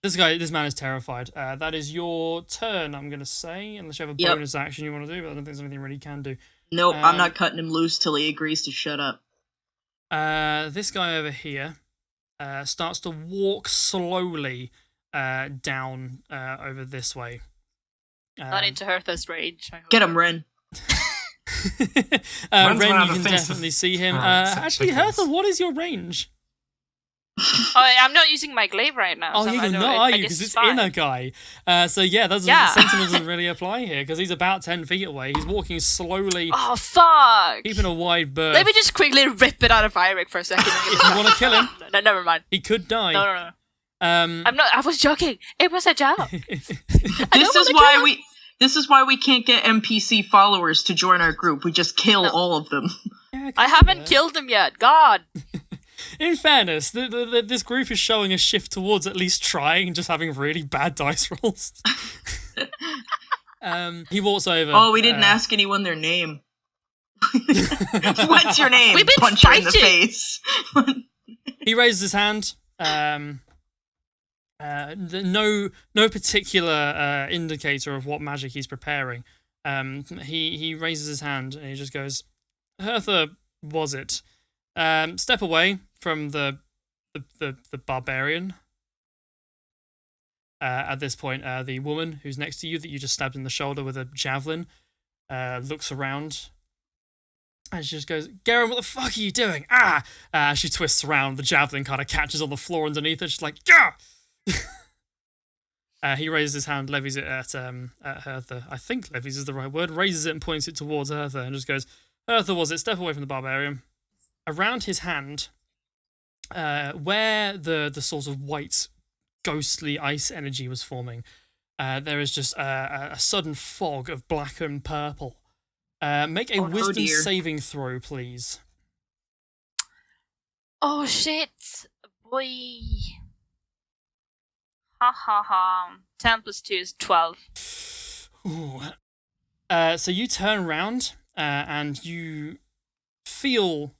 This man is terrified. That is your turn, I'm going to say, unless you have a bonus action you want to do, but I don't think there's anything really you can do. Nope, I'm not cutting him loose till he agrees to shut up. This guy over here starts to walk slowly down over this way. Not into Hertha's rage. Get him, Wren. Wren, you can definitely see him. Actually, Hertha, what is your range? I'm not using my glaive right now. Oh, so you're not, are you? Because it's in a guy. So yeah, the sentiment doesn't really apply here because he's about 10 feet away. He's walking slowly. Oh, fuck! Keeping a wide berth. Let me just quickly rip it out of Eirick for a second. If you want to kill him. No, never mind. He could die. No. I'm not. I was joking. It was a joke. This is why we can't get NPC followers to join our group. We just kill all of them. Yeah, I haven't killed them yet. God. In fairness, this group is showing a shift towards at least trying and just having really bad dice rolls. He walks over. Oh, we didn't ask anyone their name. What's your name? We've been Punch her in the face. He raises his hand. No particular indicator of what magic he's preparing. He raises his hand and he just goes, "Hertha, was it? Step away from the barbarian." At this point, the woman who's next to you that you just stabbed in the shoulder with a javelin looks around and she just goes, "Garen, what the fuck are you doing? Ah!" She twists around, the javelin kind of catches on the floor underneath her. She's like, "Gah!" He raises his hand, levies it at Hertha. I think levies is the right word. Raises it and points it towards Hertha and just goes, "Hertha, was it? Step away from the barbarian." Around his hand, where the sort of white, ghostly ice energy was forming, there is just a sudden fog of black and purple. Make a wisdom saving throw, please. Oh, shit. Boy. Ha ha ha. 10 plus 2 is 12. Ooh. So you turn around and you feel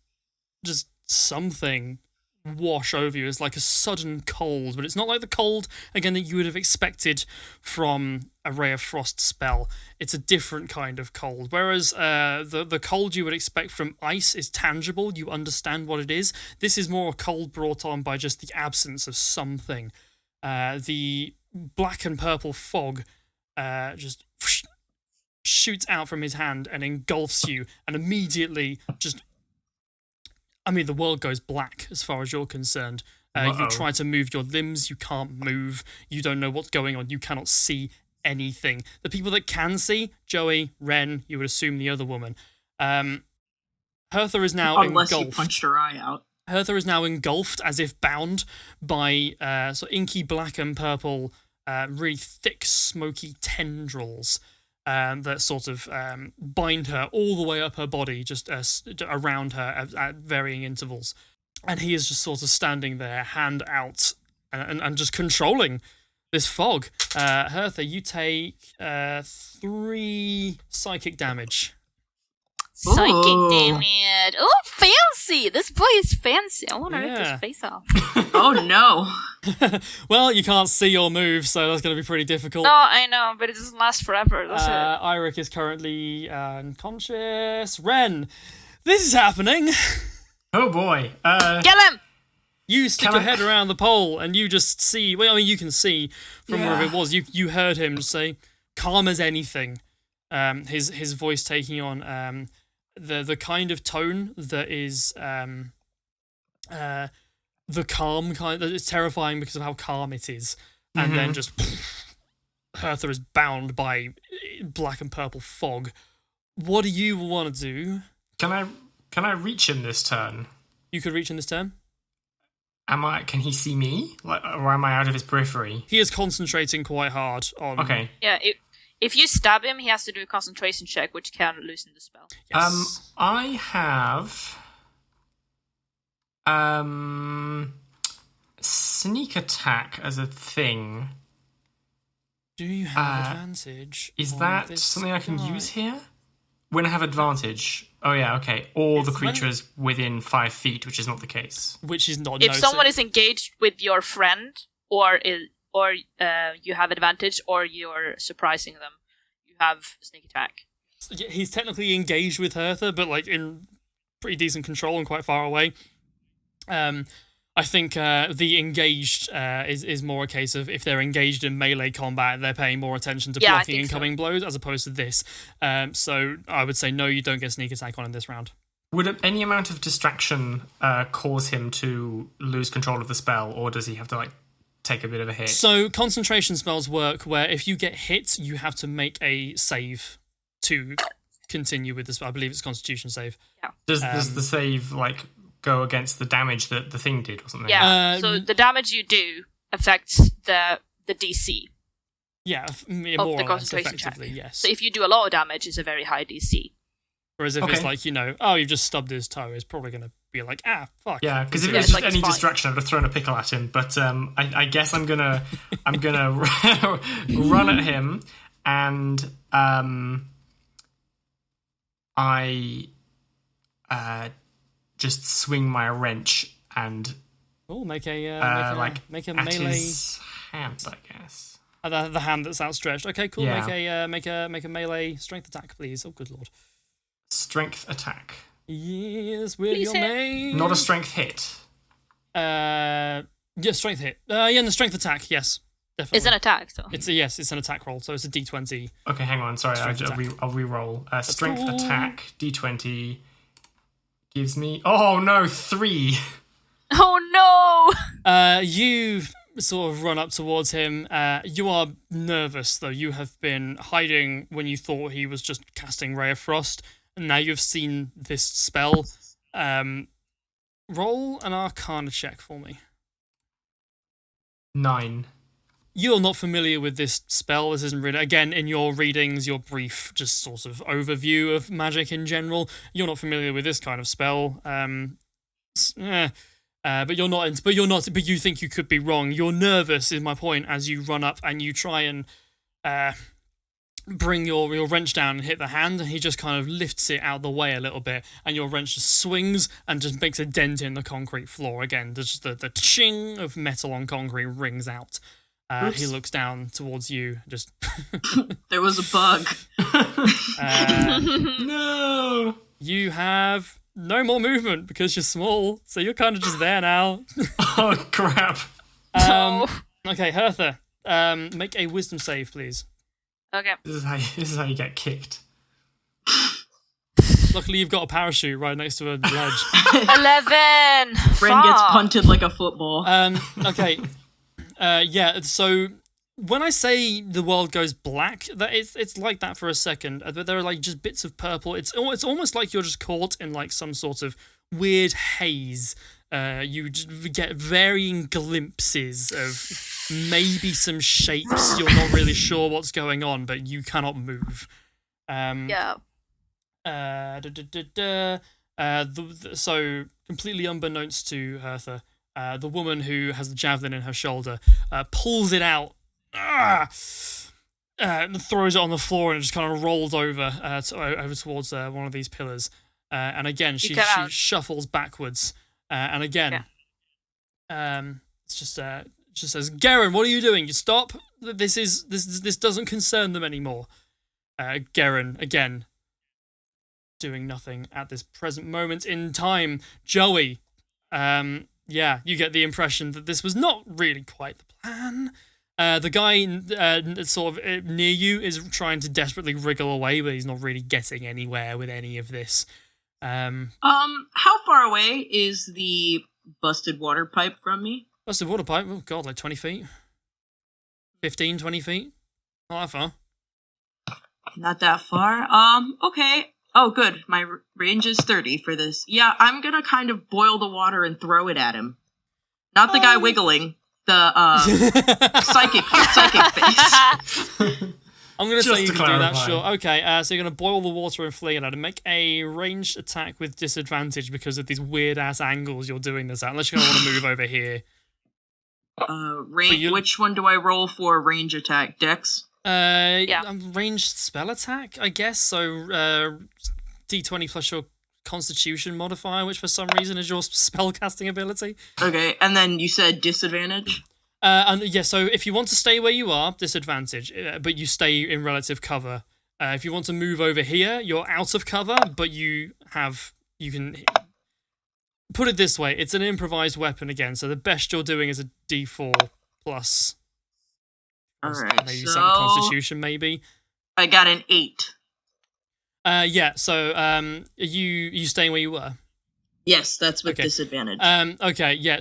just something wash over you. It's like a sudden cold, but it's not like the cold, again, that you would have expected from a Ray of Frost spell. It's a different kind of cold. Whereas the cold you would expect from ice is tangible, you understand what it is. This is more a cold brought on by just the absence of something. The black and purple fog just shoots out from his hand and engulfs you, and immediately just... I mean, the world goes black as far as you're concerned. You try to move your limbs, you can't move. You don't know what's going on. You cannot see anything. The people that can see, Joey, Wren, you would assume the other woman. Hertha is now Unless engulfed. you punched her eye out. Hertha is now engulfed, as if bound by sort of inky black and purple, really thick, smoky tendrils that sort of bind her all the way up her body, just around her at varying intervals. And he is just sort of standing there, hand out, and just controlling this fog. Hertha, you take 3 psychic damage. Psychic Ooh. damage. Oh, fancy! This boy is fancy. I want to rip Yeah. his face off. Oh no. Well, you can't see your move, so that's going to be pretty difficult. No, I know, but it doesn't last forever. That's it. Eirick is currently unconscious. Wren, this is happening. Oh boy. Get him! You stick Can your I- head around the pole and you just see. Well, I mean, you can see from wherever Yeah. it was. You heard him say, "Calm as anything." His voice taking on the kind of tone that is the calm kind. That is terrifying because of how calm it is, and then just Hertha is bound by black and purple fog. What do you want to do? Can I reach him this turn? You could reach in this turn. Can he see me? Like, or am I out of his periphery? He is concentrating quite hard on. Okay. Yeah, if you stab him, he has to do a concentration check, which can loosen the spell. Yes. I have sneak attack as a thing. Do you have advantage? Is on that this something I can guy? use here? When I have advantage. Oh yeah, okay. Or the It's creature when- is within 5 feet, which is not the case. Which is not. If someone is engaged with your friend, or you have advantage, or you're surprising them, you have sneak attack. He's technically engaged with Hertha, but like in pretty decent control and quite far away. I think the engaged is more a case of if they're engaged in melee combat, they're paying more attention to Yeah, I blocking think so. incoming blows as opposed to this. So I would say no, you don't get sneak attack on in this round. Would any amount of distraction cause him to lose control of the spell, or does he have to like take a bit of a hit? So concentration spells work where if you get hit, you have to make a save to continue with the spell. I believe it's a Constitution save. Does the save like go against the damage that the thing did or something? Yeah. So the damage you do affects the DC Yeah, of more the or less, concentration check. effectively, yes. So if you do a lot of damage, it's a very high DC. Whereas if it's Okay. like, oh, you've just stubbed his toe, it's probably going to be like, fuck. Yeah, because if it Yeah, was it's just like it's any fine. distraction, I would have thrown a pickle at him. But I guess I'm gonna run at him, and I just swing my wrench and Oh, make a at melee. his hand, I guess. The hand that's outstretched. Okay, cool. Yeah. Make a melee strength attack, please. Oh, good lord. Strength attack, Yes, with Please your hit. main. not a strength hit. Yeah, strength hit. Yeah, the strength attack. Yes, definitely. It's an attack, so. It's an attack roll. So it's a D20. Okay, hang on. Sorry, Strength attack. I'll re-roll. Strength cool. attack, D20, gives me... Oh, no, 3. Oh no! You sort of run up towards him. You are nervous, though. You have been hiding when you thought he was just casting Ray of Frost, and now you've seen this spell. Roll an Arcana check for me. 9. You're not familiar with this spell. This isn't really, again, in your readings, your brief, just sort of overview of magic in general. You're not familiar with this kind of spell. But you think you could be wrong. You're nervous, is my point, as you run up and you try and bring your wrench down and hit the hand, and he just kind of lifts it out of the way a little bit, and your wrench just swings and just makes a dent in the concrete floor again. Just the ching of metal on concrete rings out. He looks down towards you, just... There was a bug. No! You have no more movement because you're small, so you're kind of just there now. Oh, crap. Okay, Hertha, make a wisdom save, please. Okay. This is how you get kicked. Luckily, you've got a parachute right next to a ledge. 11! Wren gets Fuck. punted like a football. Okay. Yeah, so when I say the world goes black, that it's like that for a second. But there are like just bits of purple. It's almost like you're just caught in like some sort of weird haze. You just get varying glimpses of maybe some shapes. You're not really sure what's going on, but you cannot move. Yeah. So completely unbeknownst to Hertha, the woman who has the javelin in her shoulder pulls it out, throws it on the floor and it just kind of rolls over over towards one of these pillars. And again, she shuffles backwards. And again, it's just says, "Garen, what are you doing? You stop. This doesn't concern them anymore." Garen again, doing nothing at this present moment in time. Joey, you get the impression that this was not really quite the plan. The guy sort of near you is trying to desperately wriggle away, but he's not really getting anywhere with any of this. How far away is the busted water pipe from me? Busted water pipe? Oh god, like 20 feet? 15, 20 feet? Not that far. Not that far. Okay. Oh, good. My range is 30 for this. Yeah, I'm gonna kind of boil the water and throw it at him. Not the guy wiggling. The psychic face. I'm going to say you can clarify. do that, sure. Okay, so you're going to boil the water and fling it at him. Make a ranged attack with disadvantage because of these weird-ass angles you're doing this at, unless you're going to want to move over here. Which one do I roll for range attack? Dex? Ranged spell attack, I guess. So, D20 plus your Constitution modifier, which for some reason is your spellcasting ability. Okay, and then you said disadvantage? So if you want to stay where you are, disadvantage, but you stay in relative cover. If you want to move over here, you're out of cover, but you can... Put it this way, it's an improvised weapon again, so the best you're doing is a D4 plus... Alright, maybe some Constitution, maybe. I got an 8. Are you staying where you were? Yes, that's with disadvantage.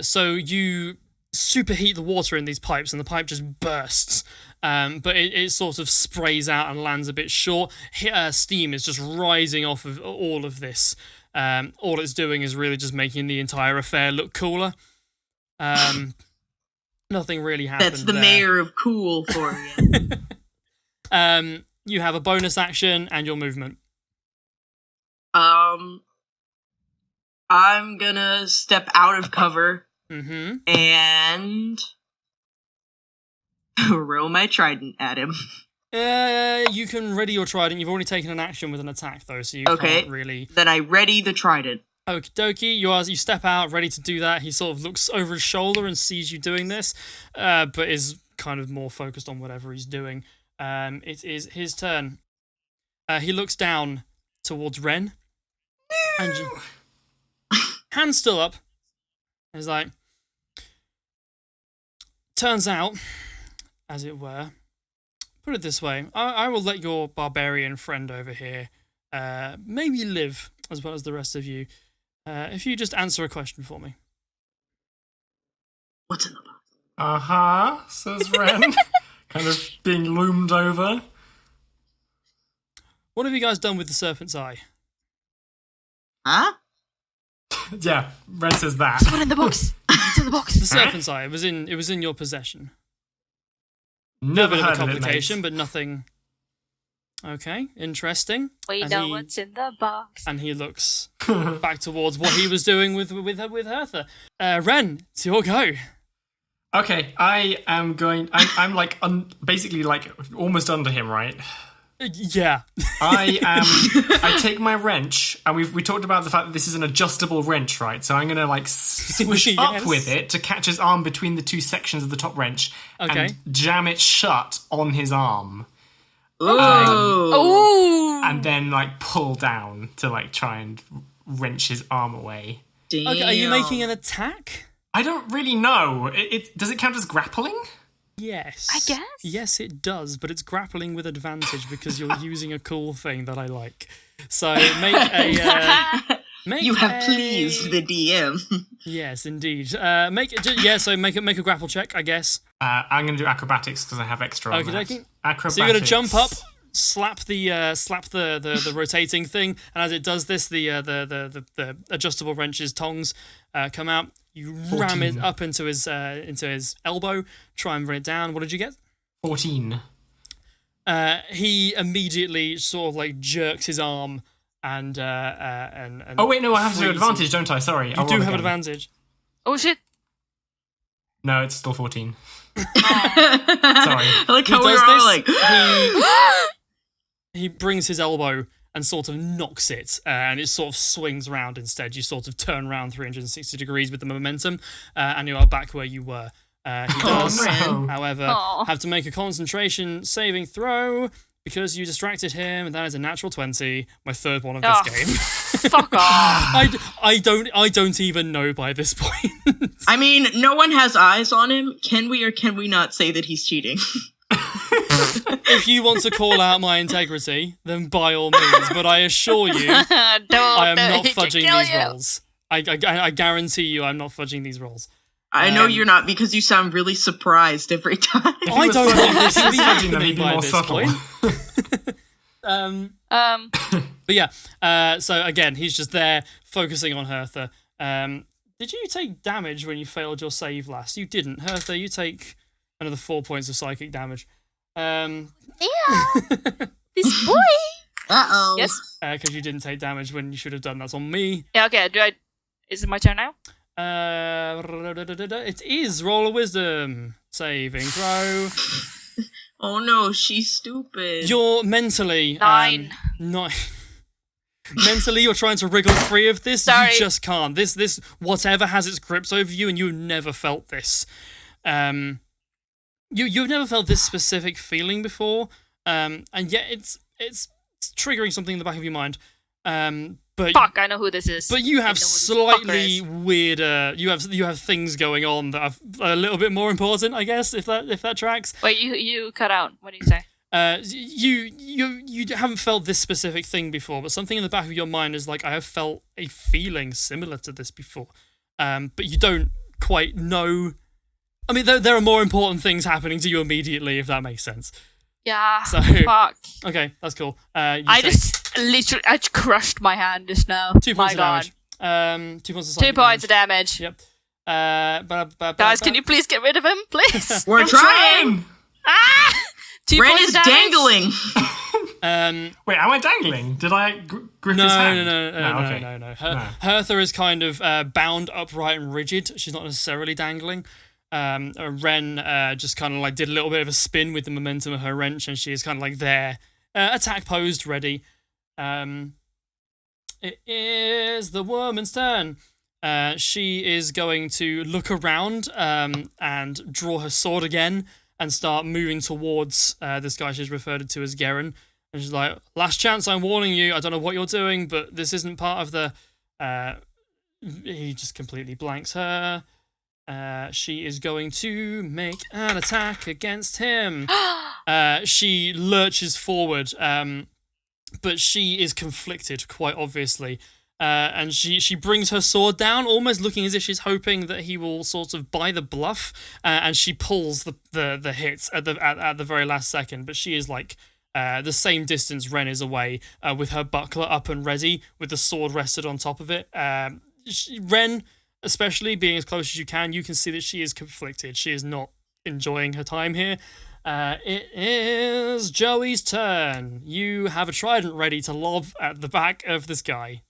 So you superheat the water in these pipes and the pipe just bursts. But it sort of sprays out and lands a bit short. Steam is just rising off of all of this. All it's doing is really just making the entire affair look cooler. Nothing really happened. That's the there. mayor of cool for you. You have a bonus action and your movement. I'm gonna step out of cover and roll my trident at him. You can ready your trident. You've already taken an action with an attack, though, so you can't really... Then I ready the trident. Okie dokie, you step out, ready to do that. He sort of looks over his shoulder and sees you doing this, but is kind of more focused on whatever he's doing. It is his turn. He looks down towards Wren. And hand still up. He's like... Turns out, as it were... Put it this way, I will let your barbarian friend over here maybe live as well as the rest of you if you just answer a question for me. What's in the box? Says Wren, kind of being loomed over. What have you guys done with the serpent's eye? Huh? Yeah, Wren says that. It's in the box. It's in the box. The serpent's eye, it was in your possession. Never bit of heard a complication, of it, but nothing. Okay, interesting. We know what's in the box. And he looks back towards what he was doing with Hertha. Wren, it's your go. Okay, I am going. I'm like basically like almost under him, right? Yeah. I take my wrench, and we talked about the fact that this is an adjustable wrench, right? So I'm gonna like swish Yes. up with it to catch his arm between the two sections of the top wrench, and jam it shut on his arm. Ooh. And then like pull down to like try and wrench his arm away. Damn. Okay, are you making an attack? I don't really know. Does it count as grappling? Yes. I guess. Yes, it does, but it's grappling with advantage because you're using a cool thing that I like. So make a... you have pleased the DM. Yes, indeed. Make a grapple check, I guess. I'm going to do acrobatics because I have extra on that. Okey-dokey. Acrobatics. So you're going to jump up, slap the rotating thing, and as it does this, the adjustable wrench's tongs come out. You 14. ram it up into his elbow, try and bring it down. What did you get? 14. He immediately sort of like jerks his arm and Oh wait, no, I have to do advantage, don't I? Sorry. You do have advantage. Oh shit. No, it's still 14. I like how we does were all this. like, He brings his elbow and sort of knocks it, and it sort of swings round instead. You sort of turn around 360 degrees with the momentum, and you are back where you were. He does, no. however, Aw. have to make a concentration saving throw because you distracted him, and that is a natural 20, my third one of this Oh. game. Fuck off. I don't even know by this point. I mean, no one has eyes on him. Can we or can we not say that he's cheating? If you want to call out my integrity, then by all means. But I assure you, I am not fudging these rolls. I guarantee you, I'm not fudging these rolls. I know you're not because you sound really surprised every time. I don't think this If he is was fudging them, happening he'd be by more this subtle. point. But yeah, so again, he's just there focusing on Hertha. Did you take damage when you failed your save last? You didn't. Hertha, you take another 4 points of psychic damage. Yeah. This boy. Uh-oh. Yes. Because you didn't take damage when you should have done. That's on me. Yeah. Okay. Is it my turn now? It is roll a wisdom saving throw. Oh no, she's stupid. You're mentally 9. Mentally, you're trying to wriggle free of this. Sorry. You just can't. This whatever has its grips over you, and you've never felt this. You've never felt this specific feeling before, and yet it's triggering something in the back of your mind. But Fuck, I know who this is. But you I have know who this slightly fucker is. weirder. You have things going on that are a little bit more important, I guess. If that tracks. Wait, you cut out. What do you say? You haven't felt this specific thing before, but something in the back of your mind is like, I have felt a feeling similar to this before, but you don't quite know. I mean, there are more important things happening to you immediately, if that makes sense. Yeah. So- Fuck. Okay, that's cool. I just crushed my hand just now. 2 My points of God. damage. 2 points of 2 psychic points of damage. damage. Yep. Guys, can you please get rid of him, please? We're trying. Ah! 2 Ren points is of damage. dangling. Wait, am I dangling? Did I grip No, his hand? no. No. Hertha is kind of bound upright and rigid. She's not necessarily dangling. Wren just kind of like did a little bit of a spin with the momentum of her wrench, and she is kind of like there, attack posed, ready. It is the woman's turn. She is going to look around and draw her sword again and start moving towards this guy she's referred to as Geren. And she's like, last chance, I'm warning you. I don't know what you're doing, but this isn't part of the... he just completely blanks her. She is going to make an attack against him. She lurches forward, but she is conflicted, quite obviously. And she brings her sword down, almost looking as if she's hoping that he will sort of buy the bluff. And she pulls the hits at the very last second. But she is like the same distance Wren is away, with her buckler up and ready, with the sword rested on top of it. Wren, especially being as close as you can see that she is conflicted. She is not enjoying her time here. It is Joey's turn. You have a trident ready to lob at the back of this guy.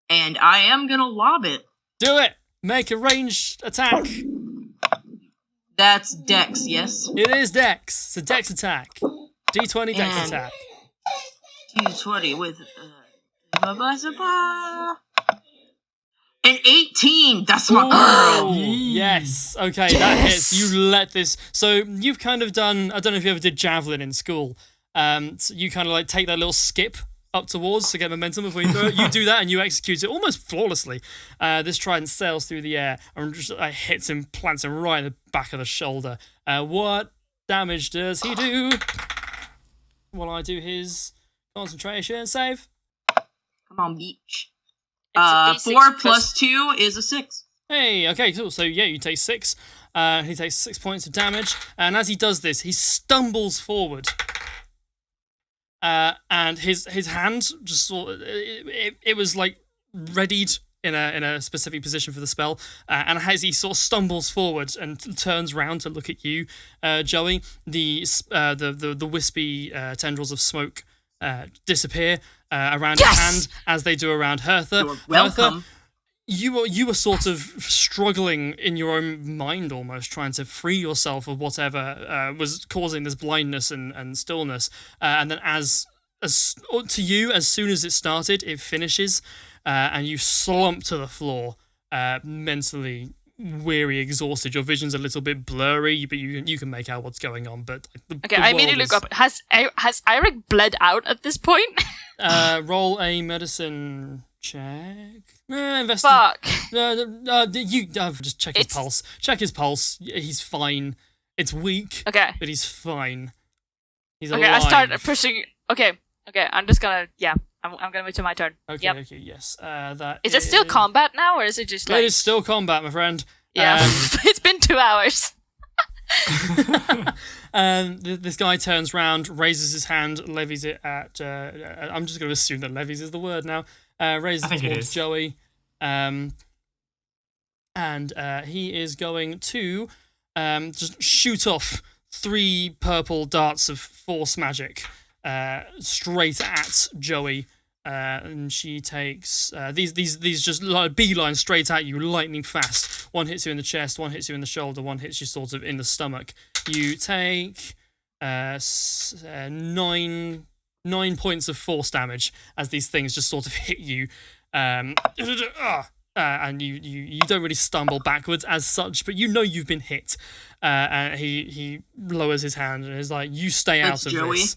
And I am gonna lob it. Do it! Make a ranged attack. That's Dex, yes? It is Dex. It's a Dex attack. D20 Dex And- attack. D20 with... An 18! That's my Oh, girl! yes. Okay, that hits. You let this... So you've kind of done... I don't know if you ever did javelin in school. So you kind of like take that little skip up towards to get momentum before you throw it. You do that and you execute it almost flawlessly. This trident sails through the air and just hits him, plants him right in the back of the shoulder. What damage does he do? While I do his concentration save. Come on, beach. It's a D6 4 plus 2 is a 6. Hey, okay, cool. So yeah, you take 6. He takes 6 points of damage, and as he does this, he stumbles forward. And his hand just sort of, it was like readied in a specific position for the spell, and as he sort of stumbles forward and turns round to look at you, Joey, the wispy tendrils of smoke disappear around his hand as they do around Hertha. You're welcome. Hertha, you were sort of struggling in your own mind, almost trying to free yourself of whatever was causing this blindness and stillness. And then as to you, as soon as it started, it finishes, and you slump to the floor, mentally weary, exhausted. Your vision's a little bit blurry, but you can make out what's going on. But I immediately look up. Has Eirick bled out at this point? Roll a medicine check. Fuck. Just check his pulse. Check his pulse. He's fine. It's weak. Okay. But he's fine. He's Okay, alive. I start pushing. Okay, I'm just gonna. Yeah, I'm gonna move to my turn. Okay, Yep. okay, yes. Is it still combat now, or is it just like? It is still combat, my friend. Yeah, it's been 2 hours. This guy turns round, raises his hand, levies it at. I'm just going to assume that levies is the word now. Raises it towards Joey, and he is going to just shoot off 3 purple darts of force magic straight at Joey. And she takes these just beeline straight at you, lightning fast. One hits you in the chest, one hits you in the shoulder, one hits you sort of in the stomach. You take 9 points of force damage as these things just sort of hit you, and you don't really stumble backwards as such, but you know you've been hit. And he lowers his hand and is like, "You stay out of Joey. this."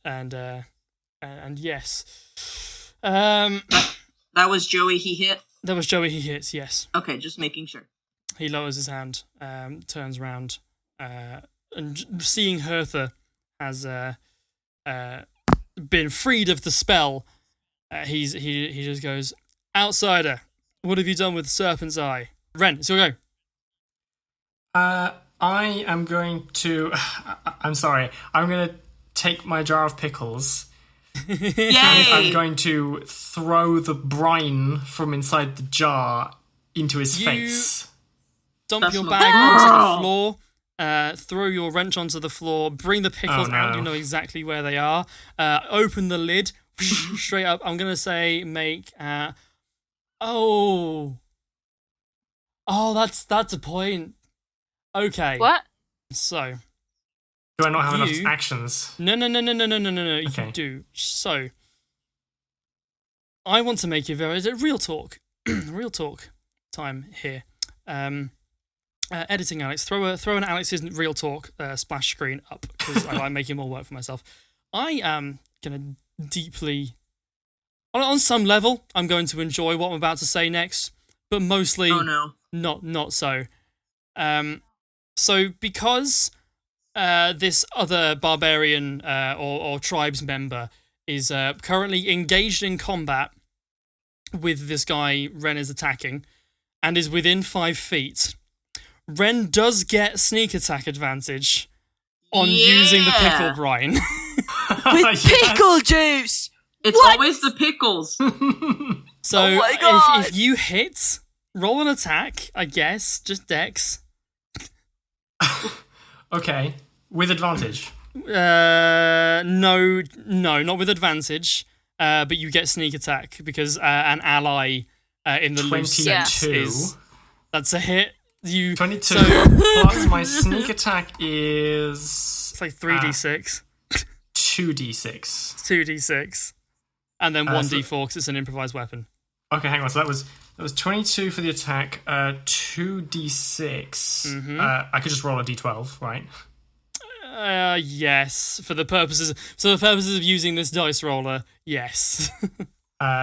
And yes. That was Joey he hit? That was Joey he hits, yes. Okay, just making sure. He lowers his hand, turns around, and seeing Hertha has been freed of the spell, he just goes, "Outsider, what have you done with the Serpent's Eye?" Wren, it's your go. I am going to... I'm sorry. I'm going to take my jar of pickles. Yay! And I'm going to throw the brine from inside the jar into his face. Dump your bag onto the floor, throw your wrench onto the floor, bring the pickles out, you know exactly where they are, open the lid, straight up. I'm going to say make... Oh, that's a point. Okay. What? So... Do I not have enough actions? No. You Okay. do. So, I want to make you very real talk. Real talk time here. Editing Alex. Throw an Alex isn't real talk splash screen up because I like making more work for myself. I am gonna deeply, on some level, I'm going to enjoy what I'm about to say next, but mostly, not so. So because. This other barbarian or tribes member is currently engaged in combat with this guy Wren is attacking and is within 5 feet. Wren does get sneak attack advantage on using the pickle brine. With pickle juice! It's always the pickles. So oh my God. If you hit, roll an attack, I guess, just dex. Okay. With advantage? No, not with advantage. But you get sneak attack because an ally in the loose sense is... That's a hit. 22 plus my sneak attack is... It's like 3d6. 2d6. 2d6. And then 1d4 because it's an improvised weapon. Okay, hang on. So that was 22 for the attack, 2d6. Mm-hmm. I could just roll a d12, right? Yes. For the purposes of using this dice roller, yes.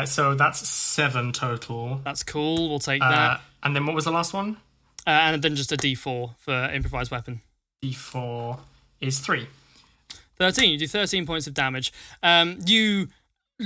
So that's 7 total. That's cool. We'll take that. And then what was the last one? And then just a d4 for improvised weapon. D4 is 3. 13. You do 13 points of damage.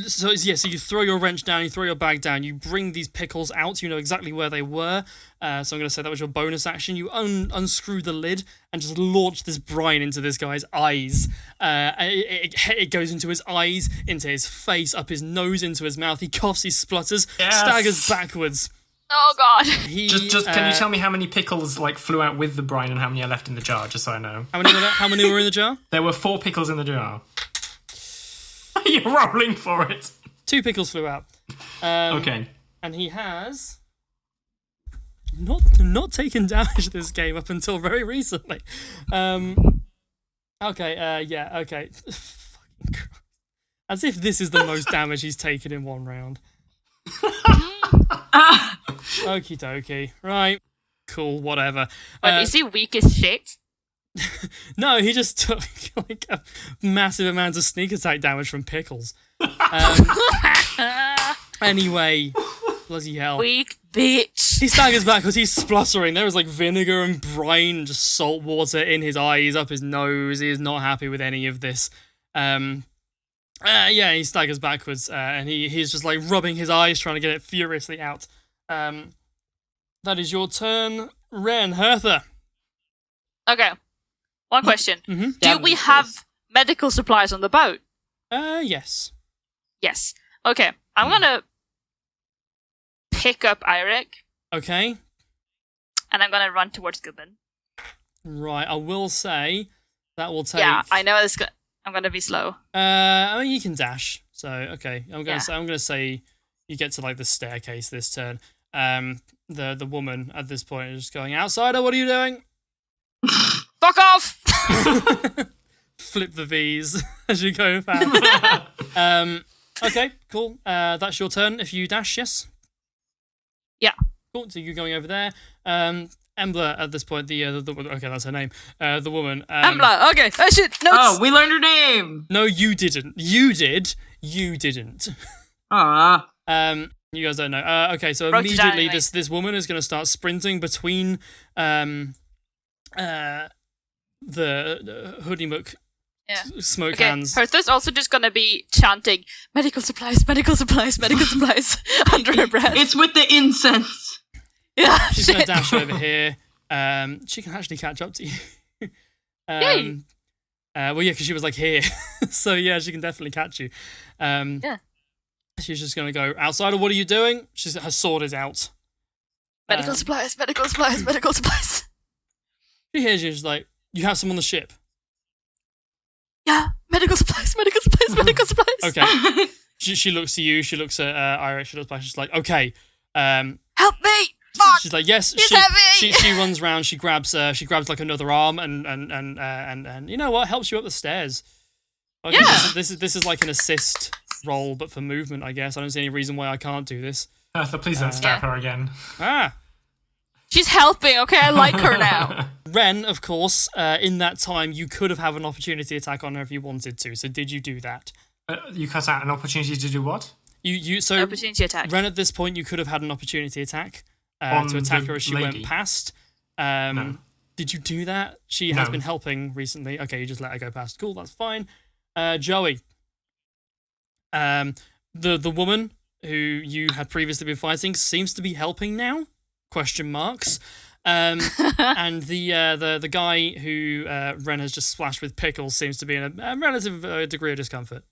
So you throw your wrench down, you throw your bag down, you bring these pickles out, you know exactly where they were. So I'm going to say that was your bonus action. You unscrew the lid and just launch this brine into this guy's eyes. It goes into his eyes, into his face, up his nose, into his mouth. He coughs, he splutters, staggers backwards. Oh God! Just can you tell me how many pickles flew out with the brine and how many are left in the jar, just so I know? How many were in the jar? There were 4 pickles in the jar. You're rolling for it. 2 pickles flew out. Okay. And he has not taken damage this game up until very recently. Okay, yeah, okay. Fucking Christ. As if this is the most damage he's taken in one round. Okie dokie. Right. Cool, whatever. But is he weak as shit? No, he just took like a massive amount of sneak attack damage from pickles. Anyway, bloody hell. Weak bitch. He staggers back because he's spluttering. There is like vinegar and brine, just salt water in his eyes, up his nose. He is not happy with any of this. Yeah, he staggers backwards and he's just like rubbing his eyes, trying to get it furiously out. That is your turn, Wren. Hertha. Okay. One question. Mm-hmm. Do we have medical supplies on the boat? Yes. Yes. Okay. I'm gonna pick up Eirick. Okay. And I'm gonna run towards Gubben. Right, I will say that will take... Yeah, I know I'm gonna be slow. I mean, you can dash. So, okay. I'm gonna say you get to like the staircase this turn. The woman at this point is just going, "Outsider, what are you doing?" Fuck off! Flip the V's as you go past. Okay, cool. That's your turn. If you dash, yes. Yeah. Cool. So you're going over there. Embla at this point. The okay, that's her name. The woman. Embla. Okay. Oh shit. No. Oh, we learned her name. No, you didn't. You did. You didn't. Ah. You guys don't know. Okay, so Wrote it down immediately anyway. this woman is going to start sprinting between the hoodie-muck Yeah. smoke Okay. hands. Hertha's also just gonna be chanting medical supplies, medical supplies, medical supplies under her breath. It's with the incense. Yeah. She's going to Shit. dash over here. She can actually catch up to you. Yay. Well, yeah, because she was like here. So, yeah, she can definitely catch you. Yeah. She's just going to go, "Outsider, what are you doing?" Her sword is out. Medical supplies, medical supplies, medical supplies. She hears you, she's like, "You have some on the ship." Yeah, medical supplies, medical supplies, medical supplies. Okay. She looks to you, she looks at Eirick, she looks back, she's like, "Okay." Help me! Fuck! She's like, "Yes." He's heavy! She runs around, she grabs like another arm and you know what, helps you up the stairs. Okay, Yeah. This is like an assist roll, but for movement, I guess. I don't see any reason why I can't do this. Hertha, please don't stab her again. She's helping, okay? I like her now. Wren, of course, in that time, you could have had an opportunity attack on her if you wanted to. So did you do that? You cut out an opportunity to do what? So Opportunity attack. Wren, at this point, you could have had an opportunity attack On to attack the her as she lady? went past. No. Did you do that? She has No. been helping recently. Okay, you just let her go past. Cool, that's fine. Joey. The woman who you had previously been fighting seems to be helping now? Question marks. And the guy who Wren has just splashed with pickles seems to be in a relative degree of discomfort.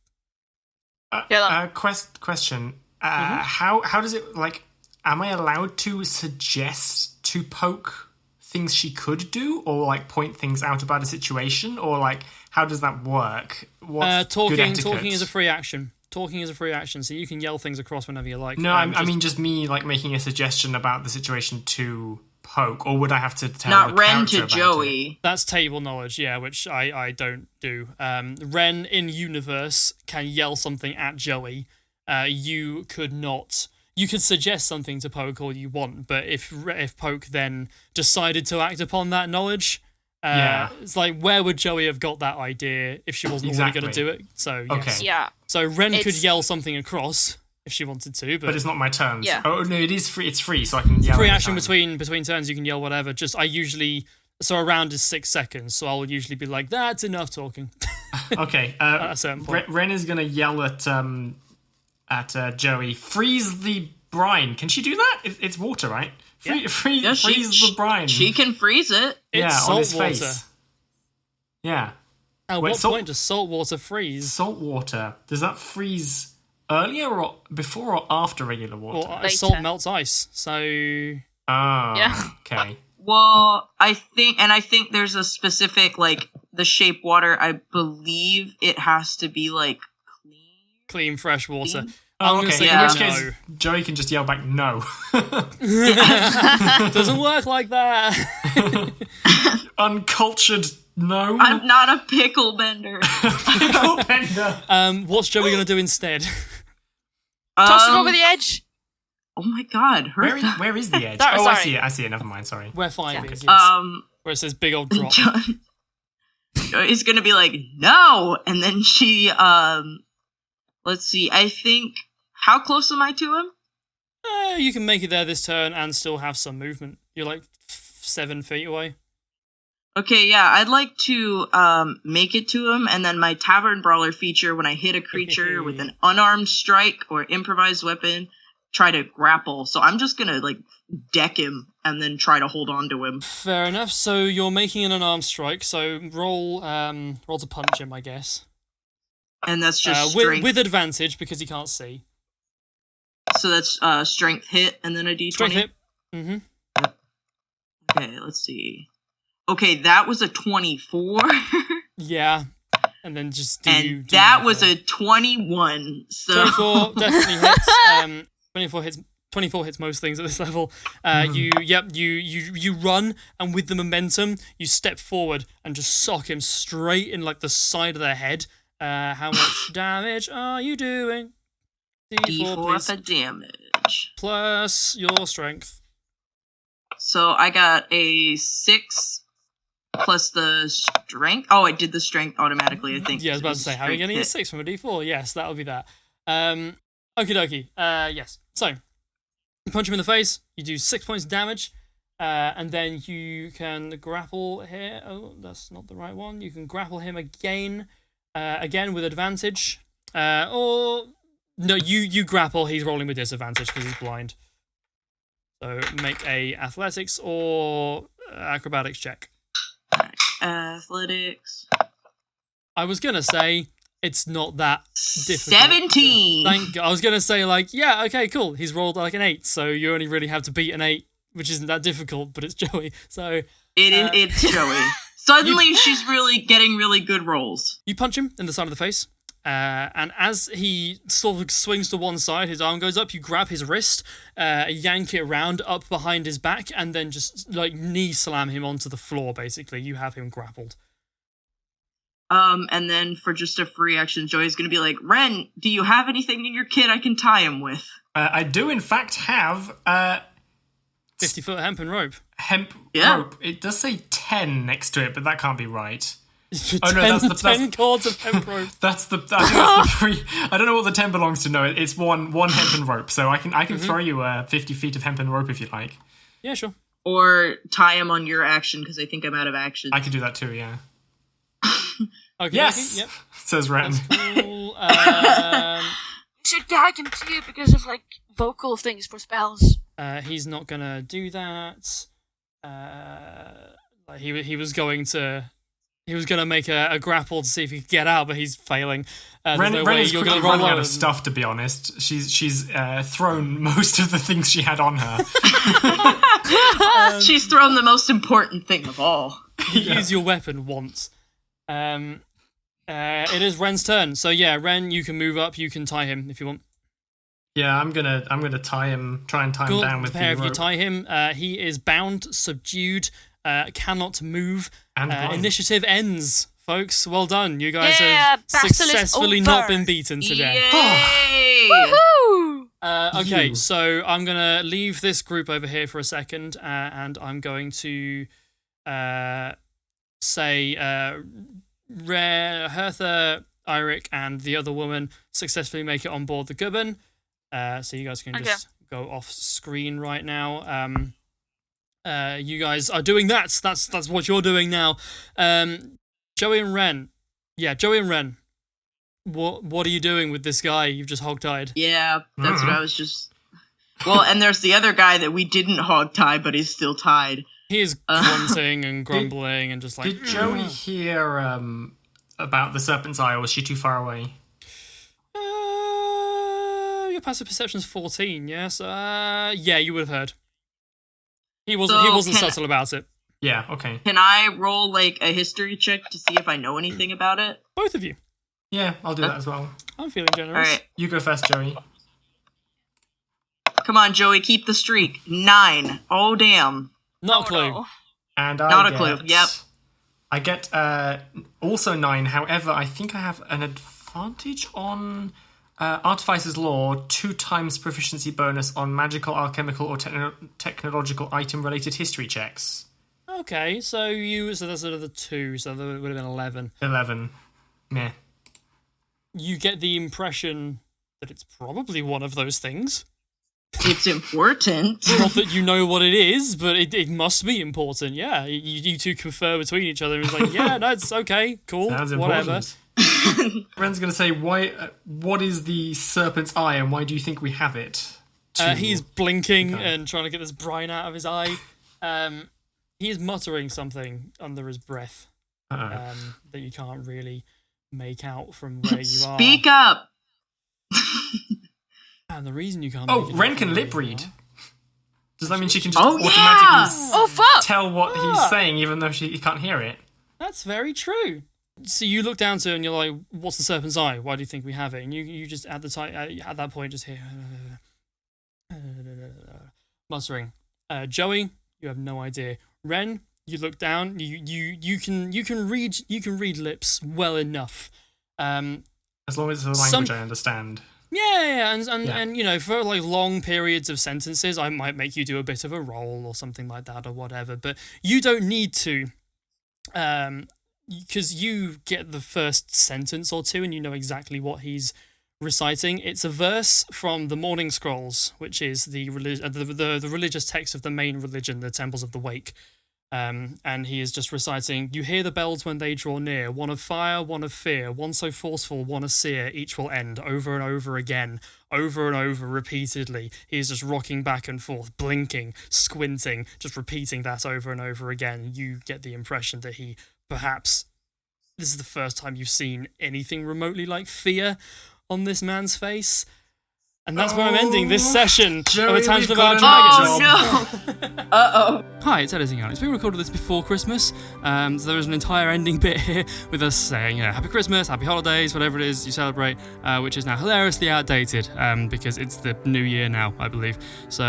Question. How does it, like, am I allowed to suggest to Poke things she could do, or like point things out about a situation, or like how does that work? What's good etiquette? Talking is a free action. Talking is a free action, so you can yell things across whenever you like. No, I mean just me like making a suggestion about the situation to Poke, or would I have to tell Not the Wren character to about Joey. That's table knowledge, yeah, which I don't do. Wren in universe can yell something at Joey. You could not. You could suggest something to Poke all you want, but if Poke then decided to act upon that knowledge, it's like, where would Joey have got that idea if she wasn't already going to do it? So, yes. Okay. Yeah. So Wren could yell something across if she wanted to, but it's not my turn. Yeah. Oh no, it is free. It's free, so I can yell. free any action time. between turns. You can yell whatever. Just so a round is 6 seconds, so I'll usually be like, "That's enough talking." Okay. At a certain point. Wren is gonna yell at Joey. Freeze the brine. Can she do that? It's water, right? Freeze the brine. She can freeze it. It's on his salt water. face. Yeah. At Wait, what point does salt water freeze? Salt water. Does that freeze earlier or before or after regular water? Well, Later. salt melts ice, so Yeah. Okay. Well, I think there's a specific, like, the shape water. I believe it has to be like clean. clean fresh water. Clean? Oh, I'm gonna okay. say In which no. case, Joey can just yell back no. Doesn't work like that. Uncultured no. I'm not a pickle bender. Pickle bender. What's Joey gonna do instead? Toss him over the edge. Oh my god, Hertha. Where is the edge? Sorry, I sorry. see it. I see it. Never mind. Sorry. Where 5 Yeah. is, yes. Where it says big old drop. Joey's gonna be like, no! And then she, let's see, I think, how close am I to him? You can make it there this turn and still have some movement. You're like 7 feet away. Okay, yeah, I'd like to, make it to him, and then my Tavern Brawler feature, when I hit a creature with an unarmed strike or improvised weapon, try to grapple. So I'm just gonna, like, deck him and then try to hold on to him. Fair enough. So you're making an unarmed strike. So roll to punch him, I guess. And that's just strength. with advantage because he can't see. So that's strength hit and then a d20. Strength hit. Mm-hmm. Okay, let's see. Okay, that was a 24. Yeah. And then just do and that was a 21. So 24 definitely hits. 24 hits most things at this level. You run, and with the momentum, you step forward and just sock him straight in like the side of the head. How much damage are you doing? D4 for damage. Plus your strength. So I got a 6 plus the strength. Oh, I did the strength automatically, I think. Yeah, I was about to say, how are you getting a 6 from a D4? Yes, that'll be that. Okie dokie. Yes. So, you punch him in the face, you do 6 points of damage, and then you can grapple here. Oh, that's not the right one. You can grapple him again with advantage. Or, no, you grapple, he's rolling with disadvantage because he's blind. So, make a athletics or acrobatics check. Athletics. I was going to say, it's not that difficult. 17! Thank God. I was going to say, like, yeah, okay, cool. He's rolled like an 8, so you only really have to beat an 8, which isn't that difficult, but it's Joey. So It's Joey. Suddenly, she's really getting really good rolls. you punch him in the side of the face, and as he sort of swings to one side, his arm goes up, you grab his wrist, yank it around up behind his back, and then just, like, knee slam him onto the floor, basically. You have him grappled. And then for just a free action, Joey's gonna be like, Wren, do you have anything in your kit I can tie him with? I do, in fact, have 50-foot hempen rope. hemp Yeah. rope. It does say 10 next to it, but that can't be right. Oh, no, that's 10 cords of hemp rope. I think that's the free. I don't know what the 10 belongs to. No, it's one hempen rope. So I can throw you 50 feet of hempen rope if you like. Yeah, sure. Or tie him on your action, because I think I'm out of action. I could do that too. Yeah. Okay, Yes. yep. Says Wren. Cool. You should gag him too because of like vocal things for spells. He's not gonna do that. He was going to. He was going to make a grapple to see if he could get out, but he's failing. There's Ren no way is you're quickly going to roll running out over. of stuff, to be honest. She's thrown most of the things she had on her. She's thrown the most important thing of all. You use your weapon once. It is Ren's turn. So yeah, Ren, you can move up. You can tie him if you want. Yeah, I'm gonna tie him. Try and tie him Cool. down with Prepare the if you rope. tie him. He is bound, subdued, cannot move. And blind. Initiative ends, folks. Well done. You guys Yeah, have basilisk successfully over. not been beaten today. Yay! Woohoo! Okay, You. so I'm going to leave this group over here for a second, and I'm going to say Hertha, Eirick, and the other woman successfully make it on board the Gubben. So you guys can just go off screen right now. You guys are doing that. That's what you're doing now. Joey and Wren. Yeah, Joey and Wren. What are you doing with this guy you've just hogtied? Yeah, that's what I was just... Well, and there's the other guy that we didn't hog tie, but he's still tied. He is grunting and grumbling and just like... Did Joey hear about the Serpent's Eye, or was she too far away? Your passive perception's 14, yes? Yeah, you would have heard. He wasn't subtle about it. Yeah, okay. Can I roll, like, a history check to see if I know anything about it? Both of you. Yeah, I'll do that as well. I'm feeling generous. Alright. You go first, Joey. Come on, Joey, keep the streak. 9. Oh, damn. Not a clue. No. And Not a clue. Yep. I get also 9. However, I think I have an advantage on Artificer's Law, 2 times proficiency bonus on magical, alchemical, or technological item-related history checks. Okay, so that's sort of the 2, so that would have been 11. 11. Meh. You get the impression that it's probably one of those things. It's important. Not that you know what it is, but it must be important, yeah. You two confer between each other, and it's like, yeah, no, it's okay, cool, Sounds whatever. important. Ren's going to say, what is the serpent's eye, and why do you think we have it? He's blinking and trying to get this brine out of his eye. He is muttering something under his breath that you can't really make out from where you are. Speak up! And the reason you can't. Ren can lip read. Does that mean she can just Oh, automatically tell what he's saying, even though he can't hear it? That's very true. So you look down to it and you're like, "What's the serpent's eye? Why do you think we have it?" And you just at that point just hear muttering. Joey, you have no idea. Ren, you look down. You can read lips well enough. As long as it's a language I understand. Yeah, and you know, for like long periods of sentences, I might make you do a bit of a roll or something like that or whatever, but you don't need to, because you get the first sentence or two and you know exactly what he's reciting. It's a verse from the Morning Scrolls, which is the religious text of the main religion, the Temples of the Wake. And he is just reciting, "You hear the bells when they draw near, one of fire, one of fear, one so forceful, one a seer, each will end," over and over again, over and over, repeatedly. He is just rocking back and forth, blinking, squinting, just repeating that over and over again. You get the impression that he, perhaps, this is the first time you've seen anything remotely like fear on this man's face. And that's where I'm ending this session of A Tangent About Dragons. Oh, no! Uh-oh. Hi, it's Editing Alex. We recorded this before Christmas, so there is an entire ending bit here with us saying, Happy Christmas, Happy Holidays, whatever it is you celebrate, which is now hilariously outdated, because it's the new year now, I believe. So,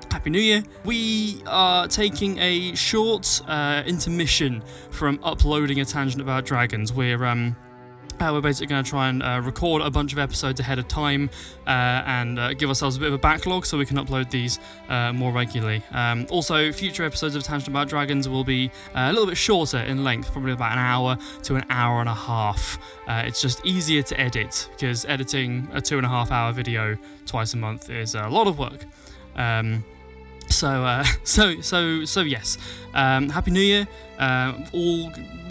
Happy New Year. We are taking a short intermission from uploading A Tangent About Dragons. We're basically going to try and record a bunch of episodes ahead of time and give ourselves a bit of a backlog so we can upload these more regularly. Also, future episodes of Tangent About Dragons will be a little bit shorter in length, probably about an hour to an hour and a half. It's just easier to edit because editing a 2.5 hour video twice a month is a lot of work. So yes. Happy New Year.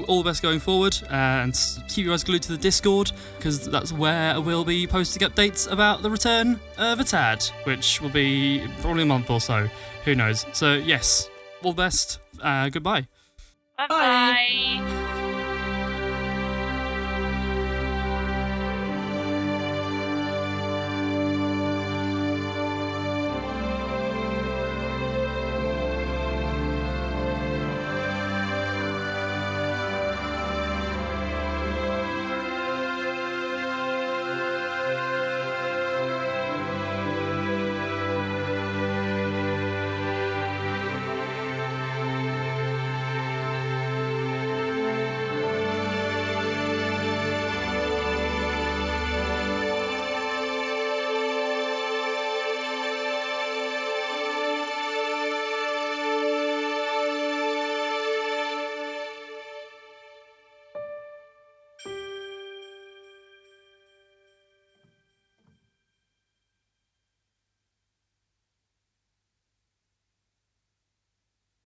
All the best going forward, and keep your eyes glued to the Discord because that's where we'll be posting updates about the return of a Tad, which will be probably a month or so. Who knows? So yes, all the best. Goodbye. Bye.